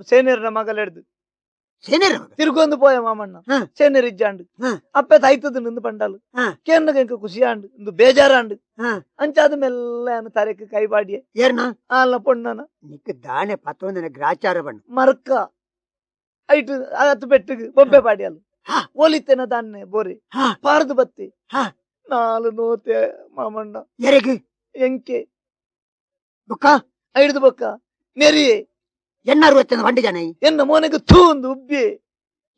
ಸೇನೇರ್ನ ಮಗಲೆಡ್ದು ಸೇನೇರ ಮಗ ತಿರುಗೊಂದು ಪೋಯ ಮಾಮಣ್ಣ ಹಾ. ಸೇನೇರ್ ಇಜ್ಜಾಂಡು ಹಾ. ಅಪ್ಪೆ ತಾಯ್ತದ ನಿಂದು ಪಂಡಾಲು ಹಾ. ಕೇನ್ನಗ ಎಂಕ ಖುಷಿಯಾಂಡು ಇಂದು ಬೇಜಾರಾಂಡು ಹಾ. ಅಂಚಾದ ಮೆಲ್ಲ ತರೆಕ್ ಕೈ ಬಾಡಿಯೆ ಏರ್ನ ಆಲ್ಲ ಪೊಣ್ಣನ ನಿಕ್ ದಾಣೆ ಪತ್ತೊಂದನ ಗ್ರಾಚಾರ ಬಣ್ಣ ಮರ್ಕ ಐಟು ಅತ್ತು ಬೆಟ್ಟಿಗೆ ಬೊಬ್ಬೆ ಪಾಡಿಯಲ್ಲ ಹಾ. ಒಲಿತೆನ ದಾನ್ನೆ ಬೋರಿ ಹಾ. ಪಾರ್ದು ಬತ್ತಿ ಹಾ. ನಾಲು ನೋತೆ ಮಾಮಣ್ಣ ಎರೆಗೆ ಎಂಕೆ ಬುಕ್ಕ ಐಡ್ದು ಬೊಕ್ಕ ನೆರಿಯೆ ಎಣ್ಣಾರು ಎತ್ತನ ಬಂಡಿ ಜನ ಎನ್ನ ಮೋನೆಗೆ ತೂಂದು ಉಬ್ಬಿ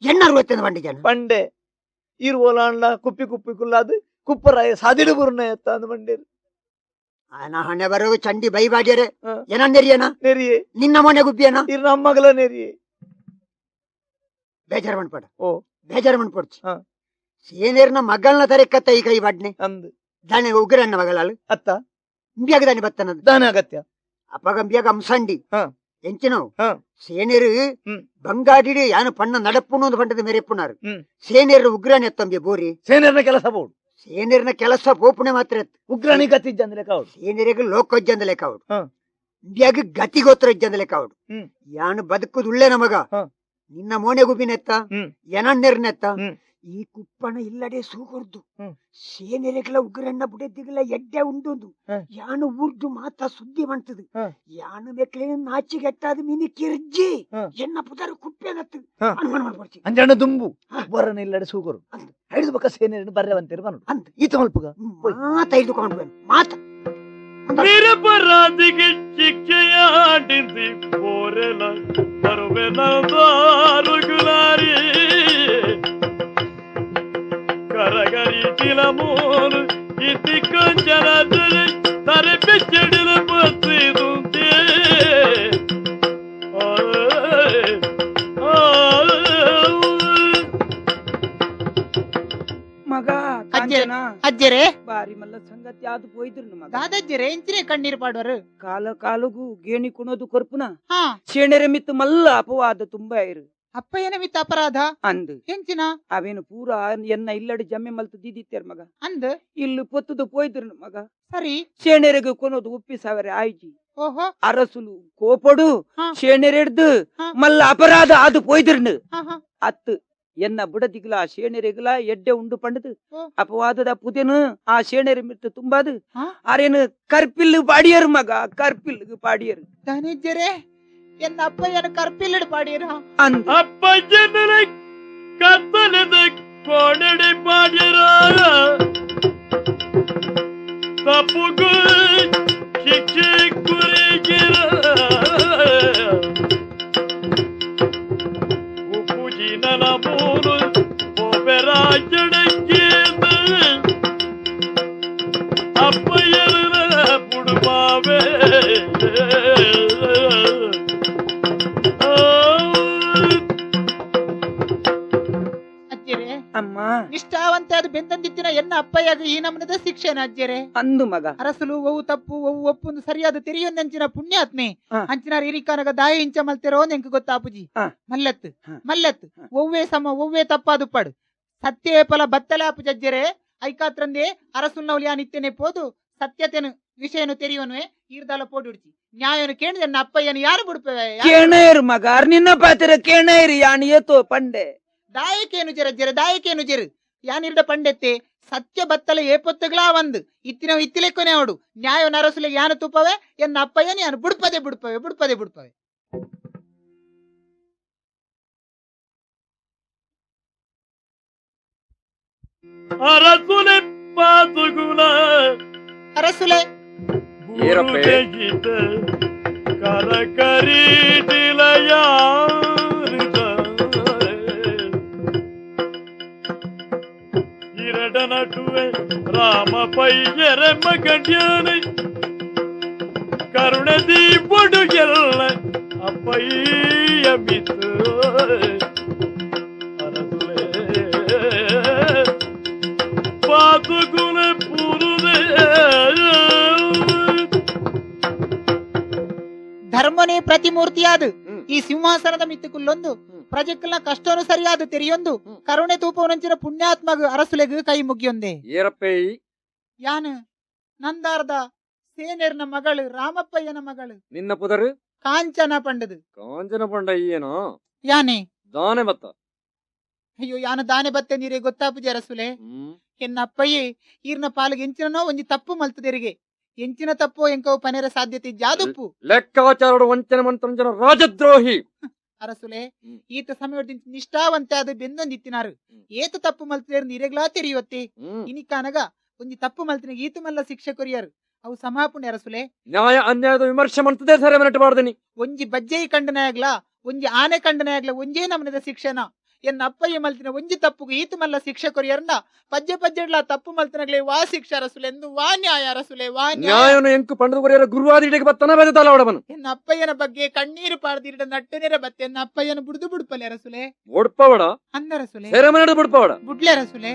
ಎಣ್ಣಾರು ಎತ್ತನ ಬಂಡಿ ಜನ ಪಂಡೆ ಇರುವೋಲಾಂಡ್ಲ ಕುಪ್ಪಿ ಕುಲ್ಲಾದು ಕುಪ್ಪರಾಯ ಸಾದಿಡು ಬುರ್ನ ಎತ್ತ ಅಂದ್ ಬಂಡೇರು ನಾ ಹಣೆ ಬರೋ ಚಂಡಿ ಬೈ ಬಾಡ್ಯರೆ ಹಾ. ಏನ ನೆರಿಯನ ನೆರಿಯೆ ನಿನ್ನ ಮನೆ ಗುಬ್ಬಿಯನ ಇರ್ ನಮ್ಮಗಲ ನೆರಿಯೆ ಬೇಜಾರು ಮಣ್ಪಡ ಓ ಬೇಜಾರು ಮಣ್ಪಡ್ಚಿ ಹಾ. ಸೇನೇರ್ನ ಮಗಳನ್ನ ತರೆಕತ್ತ ಈ ಕೈ ಬಾಡ್ನೆ ಅಂದು ದಾಣೆ ಉಗ್ರಣ್ಣ ಮಗಳಾಳು ಅತ್ತ ಇಂಬ್ಯಾಗ ದಾಣೆ ಬತ್ತನದು ದಾನ ಅಗತ್ಯ ಅಪ್ಪಗ ಇಂಬ್ಯಾಗ ಅಂಸಂಡಿ ಹಾ. ಎಂಚಿನವು ಹಾ. ಸೇನೇರು ಹ್ಮ್. ಬಂಗಾಡಿಡಿ ಯಾನು ಪಣ್ಣ ನಡಪ್ಪುನು ಬಂಡದ ಮೇರೆಪ್ಪುನಾರು ಹ್ಮ್. ಸೇನೇರು ಉಗ್ರಣ್ಣ ಎತ್ತಂಬಿ ಬೋರಿ ಸೇನೇರ್ನ ಕೆಲಸ ಬೋಡು ಸೇನೇರ್ನ ಕೆಲಸ ಪೋಪುಣೆ ಮಾತ್ರ ಎತ್ತು ಉಗ್ರಾಣಿ ಗತಿಜ್ಜ ಅಂದ್ರೆ ಕಾವಡು ಸೇನೇರಿಗೆ ಲೋಕೊಜ್ಜಂದ ಲೆಕ್ಕ ಅವಡು ಹಾ. ಇಂಬ್ಯಾಗ ಗತಿಗೋತ್ರ ಇಜ್ಜಂದ ಲೆಕ್ಕ ಅವಡು ಹ್ಮ್. ಯಾನು ಬದುಕುದು ಉಳ್ಳೆ ನಮಗ ಹಾ. ನಿನ್ನ ಮೋನೆ ಗುಬ್ಬಿನೆತ್ತ ಹ್ಮ್. ಎನಣ್ಣೆರ್ನೆತ್ತ ಹ್ಮ್. ಈ ಕುಪ್ಪಣ ಇಲ್ಲಡೆ ಸೂಗೊರ್ದು ಹ್ಮ್. ಸೇನೆರೆಗಳ ಉಗ್ರಣ್ಣ ಬುಡೆದ್ದಿಗಳ ಎಡ್ಡೆ ಉಂಡೊಂದು ಹ್ಮ್. ಯಾನು ಊರ್ದು ಮಾತ ಸುದ್ದಿ ಬಂತದು ಹ್ಮ್. ಯಾನು ಮೆಕ್ಲೆ ನಾಚಿಗೆಟ್ಟಾದ ಮೀನಿ ಕಿರ್ಜಿ ಹ್ಮ್. ಎನ್ನ ಪುದರ ಕುಪ್ಪೆಗತ್ತು ಹ್ಮ್. ಅನುಮಾನ ಮಾಡ್ಕೊಡ್ತಿ ಅಂಜಣ್ಣ ದುಂಬು ಹಾ. ಬರನ ಇಲ್ಲಡೆ ಸೂಗರು ಅಂದ್. ಹಿಡಿದು ಬಕ್ಕ ಸೇನೆ ಬರ್ರೆವಂತೇರು ಬನ್ನು ಅಂತ ಈತ ಮಲ್ಪುಗ ಮಾತ ಹಿಡಿದುಕೊಂಡು ಮಾತ ನಿರಪರಾಧಿಗೆ ಶಿಕ್ಷೆಯಾಡಿಸಿ ಪೋರೆಲ ಬರುವೆನಾರುಗುಲಾರಿ ಕರಗರಿ ಚಿಲಮೋನು ಇತಿ ಕೊಂಚನದಲ್ಲಿ ತರೆ ಬೆಚ್ಚಡಿಲ ಬಸಿದುಂತೆ ಮಗ ಕಾಂಚನ ಅಜ್ಜರೆ ಬಾರಿ ಮಲ್ಲ ಸಂಗತಿ ಆದು ಹೋಯ್ದ್ರು ಮಗ ದಾದಜ್ಜರೆ ಎಂಚಿನ ಕಣ್ಣೀರ್ ಪಾಡೋರು ಕಾಲ ಕಾಲಗೂ ಗೇಣಿ ಕುಣೋದು ಕೊರ್ಪುನ ಹಾ ಶೇಣೆರೆ ಮಿತ್ತು ಮಲ್ಲ ಅಪವಾದ ತುಂಬಾ ಇರು ಅಪ್ಪಯ್ಯನ ಮಿತ್ತ ಅಪರಾಧ ಅಂದ್ ಎಂಚಿನ ಅವೇನು ಪೂರ ಎನ್ನ ಇಲ್ಲಡಿ ಜಮ್ಮೆ ಮಲ್ತು ದಿದಿತ್ತೇರ್ ಮಗ ಅಂದ್ ಇಲ್ಲಿ ಪೊತ್ತದು ಪೋಯ್ದ್ರು ಮಗ ಸರಿ ಶೇಣೆರೆಗೆ ಕೊನೋದು ಉಪ್ಪಿ ಸಾವಿರ ಆಯ್ಜಿ ಓಹೋ ಅರಸುಲು ಕೋಪಡು ಹಾ. ಶೇಣೆರೆಡ್ದು ಹಾ. ಮಲ್ಲ ಅಪರಾಧ ಅದು ಪೋಯ್ದ್ರನು ಹಾ ಹಾ ಅತ್ತು ಎನ್ನ ಬುಡದಿಗ್ಲ ಶೇಣೆರೆಗ್ಲ ಎಡ್ಡೆ ಉಂಡು ಪಂಡದು ಓ. ಅಪವಾದದ ಪುದೆನು ಆ ಶೇಣೆರೆ ಮಿತ್ತು ತುಂಬಾದು ಹಾ? ಆರೇನು ಕರ್ಪಿಲ್ ಪಾಡಿಯರು ಮಗ ಕರ್ಪಿಲ್ ಪಾಡಿಯರು ದಾನಿಜ್ಜರೆ ಎನ್ನ ಅಪ್ಪಯ್ಯನ ಕರ್ಪಿಲ್ಲಿಡ್ ಪಾಡಿಯರು ಅಂತ ಅಪ್ಪ ಜನರ ಕತ್ತಲದ ಕೋಣೆಡೆ ಮಾಡಿರ ತಪ್ಪುಗೂ ಶಿಕ್ಷೆ ಕುರಿಗಿರ ಉಪ್ಪು ಜೀನನ ಮೂರು ಒಬ್ಬರಾಜಡಕ್ಕಿಂದ ಅಪ್ಪಯ್ಯರ ಬುಡುಮಾವೆ ಅಜ್ಜರೆ ಅಮ್ಮ ನಿಷ್ಠಾವಂತೆ ಅದು ಬೆಂದಂದಿತ್ತಿನ ಎನ್ನ ಅಪ್ಪಯ್ಯಗ ಈ ನಮನದ ಶಿಕ್ಷೆನ ಅಜ್ಜರೆ ಅಂದು ಮಗ ಅರಸಲು ಒವು ತಪ್ಪು ಒವು ಒಪ್ಪುಂದು ಸರಿಯಾದ ತೆರಿಯೊಂದಂಚಿನ ಪುಣ್ಯಾತ್ಮೆ ಹಾ. ಅಂಚಿನ ಇರಿಕಾನಗ ದಾಯ ಇಂಚ ಮಲ್ತೆರೋ ನೆಂಕ್ ಗೊತ್ತಾಪುಜಿ ಹಾ. ಮಲ್ಲತ್ ಹಾ. ಮಲ್ಲತ್ ಹಾ. ಒವ್ವೇ ಸಮ ಒವ್ವೇ ತಪ್ಪಾದು ಪಡು ಸತ್ಯೇ ಫಲ ಬತ್ತಲೆ ಆಪು ಜಜ್ಜರೆ ಐಕಾತ್ರಂದೆ ಅರಸುಲ್ನವ್ಲಿ ಆ ನಿತ್ಯನೆ ಪೋದು ಸತ್ಯತೆನು ವಿಷಯನು ತೆರಿಯೋನುವೆ ಈರ್ದಾಲ ಪೋಡುಡ್ಚಿ ನ್ಯಾಯನು ಕೇಳಿದ ನನ್ನ ಅಪ್ಪಯ್ಯನು ಯಾರು ಬಿಡ್ಪವೆ ಕೇಣೇರು ಮಗ ನಿನ್ನ ಪಾತ್ರ ಕೇಣೇರು ಯಾನ್ ಏತೋ ಪಂಡೆ ದಾಯಕೇನು ಜರ ದಾಯಕೇನು ಜರು ಯಾನಿರ್ದ ಪಂಡೆತ್ತೆ ಸತ್ಯ ಬತ್ತಲೆ ಏಪೊತ್ತುಗಳ ಒಂದು ಇತ್ತಿನ ಇತ್ತಿಲೆಕ್ಕೊನೆ ಅವಡು ನ್ಯಾಯ ನರಸುಲೆ ಯಾನು ತುಪ್ಪವೆ ಎನ್ನ ಅಪ್ಪಯ್ಯನ ಯಾನು ಬುಡ್ಪದೆ ಅರಸುಲೆ ಪಾಸುಗುಲ ಅರಸುಲೆ ಏರಪ್ಪೆ? ಗುರುತೆಗಿದ ಕರಕರೀಟಿಲಯಾರಿದ ಇರಡ ನಟುವೆ ರಾಮ ಪೈಯರ ಮಗಡ್ಯಾನೆ ಕರುಣದಿ ಬಡುಗೆಲ್ಲ ಅಪ್ಪಯ್ಯ ಮಿತ್ತು ಅರಸುಲೆ ಪಾಸುಗುಲ ಪುರುದೆ ಧರ್ಮನೇ ಪ್ರತಿಮೂರ್ತಿಯಾದು ಹ್ಮ್. ಈ ಸಿಂಹಾಸನದ ಮಿತ್ತುಕುಲ್ಲೊಂದು ಪ್ರಜೆಕ್ಕಲ್ನ ಕಷ್ಟನು ಸರಿಯಾದ ತೆರಿಯೊಂದು ಕರುಣೆ ತೂಪವನಂಚಿನ ಪುಣ್ಯಾತ್ಮಗ ಅರಸುಲೆಗು ಕೈ ಮುಗಿಯೊಂದೆ ಏರಪ್ಪೆ ಯಾನು ನಂದಾರ್ದ ಸೇನೆರ್ನ ಮಗಳು ರಾಮಪ್ಪಯ್ಯನ ಮಗಳು ನಿನ್ನ ಪುದರು ಕಾಂಚನ ಪಂಡದು ಕಾಂಜನ ಪಂಡ ಏನೋ ಯಾನೆ ದಾನೆ ಬತ್ತ ಅಯ್ಯೋ ಯಾನು ದಾನೆ ಬತ್ತೆ ನೀರೇ ಗೊತ್ತಾಪುಜಿ ಅರಸುಲೆ ಎನ್ನ ಅಪ್ಪಯ್ಯೆ ಈರ್ನ ಪಾಲಿಗೆ ಎಂಚಿನೋ ಒಂಜಿ ತಪ್ಪು ಮಲ್ತದೆರಿಗೆ ಎಂಚಿನ ತಪ್ಪು ಎಂಕವು ಪನೆರ ಸಾಧ್ಯತೆ ಜಾದುಪ್ಪು ಲೆಕ್ಕಾಚಾರ ವಂಚನೆ ಮಂತ್ರಂಜನ ರಾಜದ್ರೋಹಿ ಅರಸುಲೆ ಹ್ಮ್. ಈತ ಸಮಯದ ನಿಷ್ಠಾವಂತೆ ಅದು ಬೆಂದೊಂದಿತ್ತಿನಾರು ಏತ ತಪ್ಪು ಮಲ್ತದೇರ್ ನೀರೆಗ್ಲಾ ತೆರಿಯುವತ್ತೆ ಇನಿಕಾನಗ ಒಂಜಿ ತಪ್ಪು ಮಲ್ತಿನ ಈತ ಮಲ್ಲ ಶಿಕ್ಷೆ ಕೊರಿಯರು ಅವು ಸಮಾಪುಣ್ಯ ಅರಸುಲೆ ನ್ಯಾಯ ಅನ್ಯಾಯದ ವಿಮರ್ಶೆ ಮಂತದೆ ಸರಿ ಮನೆಟ್ಟು ಮಾಡ್ದೇನಿ ಒಂಜಿ ಬಜ್ಜೈ ಖಂಡನೆ ಒಂಜಿ ಆನೆ ಖಂಡನೆ ಒಂಜೇ ನಮನದ ಶಿಕ್ಷಣ ಎನ್ನ ಅಪ್ಪಯ್ಯ ಮಲ್ತಿನ ಒಂಜಿ ತಪ್ಪುಗು ಈತ ಮಲ್ಲ ಶಿಕ್ಷೆ ಕೊರಿಯರ್ನ ಪಜ್ಜೆಡ್ಲ ತಪ್ಪು ಮಲ್ತಿನಗ್ಲೆ ವಾ ಶಿಕ್ಷೆ ಅರಸುಲೆ ಎಂದು ವಾ ನ್ಯಾಯ ಅರಸುಲೆ ವಾ ನ್ಯಾಯ ನ್ಯಾಯನು ಎಂಕು ಪಂಡದ ಕೊರಿಯರ ಗುರುವಾದಿಡೆಗೆ ಬತ್ತನ ಬೆದತಾಲ ಅವಡವನು ಎನ್ನ ಅಪ್ಪಯ್ಯನ ಬಗ್ಗೆ ಕಣ್ಣೀರು ಪಾಡ್ದಿರ ನಟ್ಟನೆರ ಬತ್ತೆ ಎನ್ನ ಅಪ್ಪಯ್ಯನ ಬುಡ್ದು ಬುಡ್ಪಲೆ ಅರಸುಲೆ ಒಡ್ಪವಡ ಅಂದರಸುಲೆ ಸೆರೆ ಮನೆಡು ಬಿಡ್ಪವಡ ಬುಡ್ಲೆ ಅರಸುಲೆ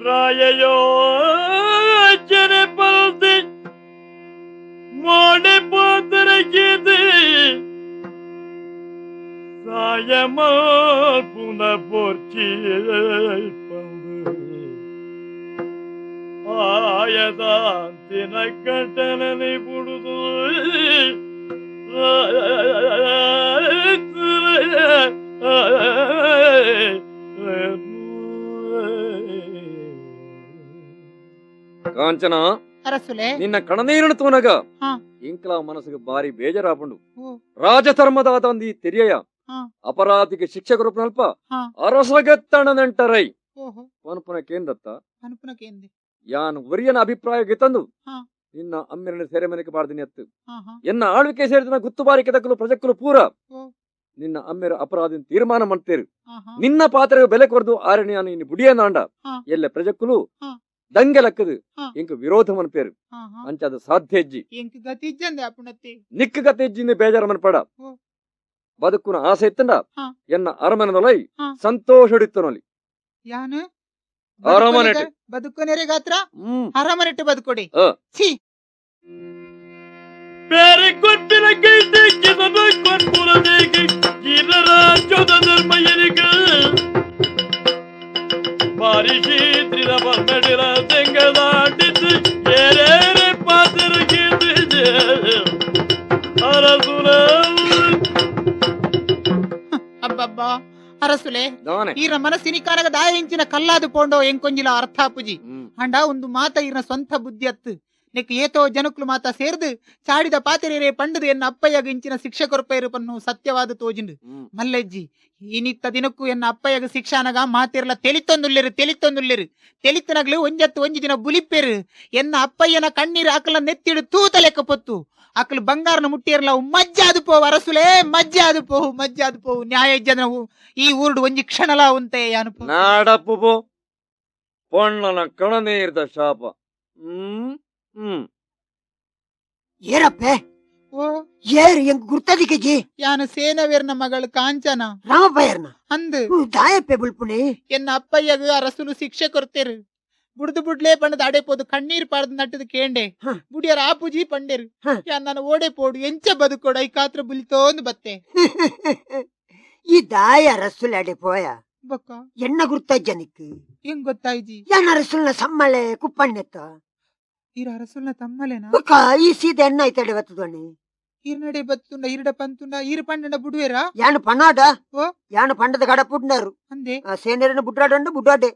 ರಾಯಯೋ ಜನೆ ಪಲ್ದೆ ಮೋಡೆ ಪಾತ್ರಗಿದೆ ಸಾಯಮ ಪುನ ಪೋರ್ಚಿ ಆಯದಾಂತಿನ ಕಟನನೆ ಬುಡುದು ಕಾಂಚನ ಅರಸುಲೆ ನಿನ್ನ ಕಣನೀರನ್ನು ತೂನಗ ಹಾ. ಇಂಕ್ಲ ಮನಸ್ಸಿಗೆ ಬಾರಿ ಬೇಜಾರಾಪುಂಡು ಓ. ರಾಜಧರ್ಮದಾದ ಈ ತೆರಿಯ ಹಾ. ಅಪರಾಧಿಗೆ ಶಿಕ್ಷಕರು ನಲ್ಪ ಹಾ. ಅರಸಗೆತ್ತಣ ನೆಂಟರೈ ಓಹೋ ಪನ್ಪನ ಕೇಂದತ್ತ ಅನುಪನಕೇಂದೆ ಯಾನ್ ಒರಿಯನ ಅಭಿಪ್ರಾಯಕ್ಕೆ ತಂದು ಹಾ. ನಿನ್ನ ಅಮ್ಮಿನ ಸೆರೆಮನೆಗೆ ಬಾರ್ದಿನಿ ಅತ್ತು ಹಾ ಹಾ ಎನ್ನ ಆಳ್ವಿಕೆ ಸೇರಿದ ಗುತ್ತು ಬಾರಿಕೆ ತಕ್ಕಲು ಪ್ರಜಕ್ಕಲು ಪೂರ ಓ. ನಿನ್ನ ಅಮ್ಮೆರ ಅಪರಾಧಿನ ತೀರ್ಮಾನ ಮಾಡ್ತೇರು ಹಾ ಹಾ ನಿನ್ನ ಪಾತ್ರೆಗೆ ಬೆಲೆ ಕೊರದು ಆರಣ್ಯಾನು ಇನ್ನು ಬುಡಿಯನಾಂಡ ಹಾ. ಎಲ್ಲ ಪ್ರಜಕ್ಕಲು ಹಾ. ದಂಗೆ ಲೆಕ್ಕದು ಹಾ. ಇಂಕ ವಿರೋಧ ಮನ್ಪೇರು ಹಾ ಹಾ ಅಂಚದ ಸಾಧ್ಯ ಹೆಜ್ಜಿ ಎಂಕ್ ಗತಿ ಇಜ್ಜಂದೆ ಅಪುಣತ್ತಿ ನಿಕ್ಕ ಗತೆ ಹೆಜ್ಜಿಂದ ಬೇಜಾರ ಮನ್ಪಡ ಓ. ಬದುಕುನ ಆಸೆ ಇತ್ತಂಡ ಹಾ. ಎನ್ನ ಅರಮನೆದೊಲೈ ಹಾ. ಸಂತೋಷ ಹೊಡಿತನೊಲಿ ಯಾನು ಅರಮನೆಟ್. ಬದುಕೊನೆರೆಗಾತ್ರ ಅರಮನೆಟ್ಟು ಬದುಕೊಡಿ ಆ. ಛೀ ಬೇರೆ ಕೊಟ್ಟಿನ ಕೈಸಿಕ್ಕಿದನು ಕೊಟ್ಪುರದೇಗೆ ಗಿರರಾಜ್ಯದ ಧರ್ಮಯನಿಗ ಬಾರಿಶೀತ್ರಿದ ಬನ್ನಡಿರ ತೆಂಗದಾಟಿದ್ದು ಏರೇರೆ ಪಾತ್ರಗಿದ್ದಿದೆ ಅರಸುರ ಅಬ್ಬಬ್ಬಾ ಅರಸುಲೆ ದಾನೆ ಈರ ಮನಸ್ಸಿನಿಕಾನಗ ದಾಯ ಇಂಚಿನ ಕಲ್ಲಾದು ಪೋಂಡೋ ಎಂಕೊಂಜಿಲ ಅರ್ಥಾಪುಜಿ ಅಂಡ ಒಂದು ಮಾತ ಈರ್ನ ಸ್ವಂತ ಬುದ್ಧಿ ಅತ್ತು ನೆಕ್ ಏತೋ ಜನಕ್ಲು ಮಾತ ಸೇರ್ದು ಚಾಡಿದ ಪಾತೆರೇರೆ ಪಂಡದು ಎನ್ನ ಅಪ್ಪಯ್ಯಗ ಇಂಚಿನ ಶಿಕ್ಷಕರು ಪನ್ನು ಸತ್ಯವಾದ ತೋಜಿಂಡು ಮಲ್ಲೆಜ್ಜಿ ಈನಿತ್ತ ದಿನಕ್ಕೂ ಎನ್ನ ಅಪ್ಪಯ್ಯಗ ಶಿಕ್ಷಾನಗ ಮಾತಿರ್ಲ ತೆಲಿತೊಂದುಲ್ಲೆರು ತೆಲಿತನಗ್ಲು ಒಂಜತ್ತು ಒಂಜಿ ದಿನ ಬುಲಿಪ್ಪೆರು ಎನ್ನ ಅಪ್ಪಯ್ಯನ ಕಣ್ಣೀರು ಅಕಲ ನೆತ್ತಿಡು ತೂತ ಲೆಕ್ಕ ಪೊತ್ತು ಅಕಲು ಬಂಗಾರನ ಮುಟ್ಟಿರ್ಲ ಮಜ್ಜಾದು ಪೋವು ಅರಸುಲೇ ಮಜ್ಜಾದು ಪೋವು ನ್ಯಾಯ ಜನವು ಈ ಊರ್ಡು ಒಂಜಿ ಕ್ಷಣಲ ಉಂತೆ ಅನುಭವ ನಾಡಪ್ಪು ಪೊಣ್ಣನ ಕಣನೀರ್ದ ಶಾಪ ಏರಪ್ಪೆ ಓ ಏರು ಎಂಕ್ ಗುರ್ತದಿಕ್ಕೆ ಜಿ ಯಾನು ಸೇನವೇರ್ನ ಮಗಳು ಕಾಂಚನ ರಾಮಪ್ಪಯ್ಯರ್ನ ಅಂದು ದಾಯಪ್ಪೆ ಬುಲ್ಪುಣಿ ಎನ್ನ ಅಪ್ಪಯ್ಯಗ ಅರಸುಲು ಶಿಕ್ಷೆ ಕೊಡ್ತೇರು ಬುಡ್ದು ಬುಡ್ಲೆ ಪಂಡದ ಅಡೆಪೋದು ಕಣ್ಣೀರ್ ಪಾಡ್ದು ನಟ್ಟದು ಕೇಂಡೆ ಹ. ಬುಡಿಯರ ಆಪುಜಿ ಪಂಡೇರು ಹ. ಯಾನ್ ನಾನು ಓಡೆ ಪೋಡು ಎಂಚ ಬದುಕೋಡ ಈ ಕಾತ್ರ ಬುಲಿತೋಂದು ಬತ್ತೆ ಈ ದಾಯ ರಸುಲ್ ಅಡೆ ಪೋಯ ಬೊಕ್ಕ ಎಣ್ಣ ಗುರ್ತಜ್ಜನಿಕ್ ಹೆಂಗ್ ಗೊತ್ತಾಯ್ಜಿ ಯಾನ ರಸುಲ್ನ ಸಮ್ಮಳೆ ಕುಪ್ಪಣ್ಣೆತ್ತ ಈರ ಅರಸುಲ್ನ ತಮ್ಮಲೇನಾ ಬೊಕ್ಕ ಈ ಸೀದೆ ಎಣ್ಣ ಐತಡೆ ಬತ್ತದೋಣಿ ಈರ್ನಡೆ ಬತ್ತುಂಡ ಈರಡ ಪಂತುಂಡ ಈರ್ ಪಂಡನ ಬುಡುವೇರಾ ಯಾನು ಪನಾಡ ಓ. ಯಾನು ಪಂಡದ ಗಡ ಪುಡ್ನಾರು ಅಂದೆ ಸೇನೇರನ ಬುಡ್ರಾಡಂಡು ಬುಡ್ಡಾಡೆ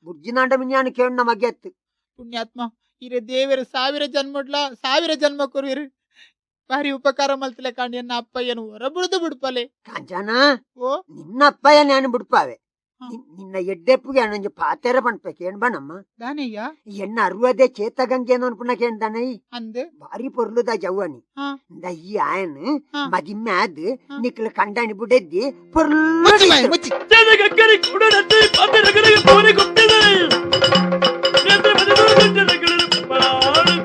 ಬುರ್ಜಿನಾಂಡ ಮಿನ್ಯಾನು ಕೇಳಣ್ಣ ಮಗ್ಯತ್ತು ಪುಣ್ಯಾತ್ಮ ಈರೆ ದೇವರು ಸಾವಿರ ಜನ್ಮ ಕೊರುವಿರು ಭಾರಿ ಉಪಕಾರ ಮಲ್ತಲೆ ಕಾಣಿ ಎನ್ನ ಅಪ್ಪಯ್ಯನು ಹೊರ ಬುಡ್ದು ಬಿಡ್ಪಲೆ ಕಾಂಚಾನ ಓ ನಿನ್ನ ಅಪ್ಪಯ್ಯ ನಾನು ಬಿಡ್ಪಾವೆ ಹ. ನಿನ್ನ ಎಡ್ಡೆಪ್ಪುಗೆ ಅಣ್ಣಂಜ ಪಾತೆರ ಪಣ್ಪೆ ಏನ್ ಬಣ್ಣಮ್ಮ ದಾನಯ್ಯ ಎಣ್ಣ ಅರುವದೆ ಚೇತಗಂಗೆ ಅನ್ಪುಣ ಕೇಳ್ದಾನೈ ಅಂದು ಬಾರಿ ಪೊರ್ಲುದ ಜವ್ವನಿ ಹಾ. ಈ ಆಯನ್ ಹಾ. ಮದಿಮ್ಮೆ ಆದ್ ಹಾ. ನಿಕ್ಲ ಕಂಡಾಣಿ ಬುಡೆದ್ದಿ ಪೊರ್ಲು ಮುಚ್ಚಿ ಬಾಯಿ, ಮುಚ್ಚಿ ಜನಗಕ್ಕರಿ ಕುಡನತ್ತಿ ಪತ್ತಿರಗಳಿಗೆ ಪೋರಿ ಕೊಟ್ಟಿದ್ದಾರೆ ನೆತ್ರ ಬದಿದೂರು ಜನಗಳಿಗೆ ಪರಾಡು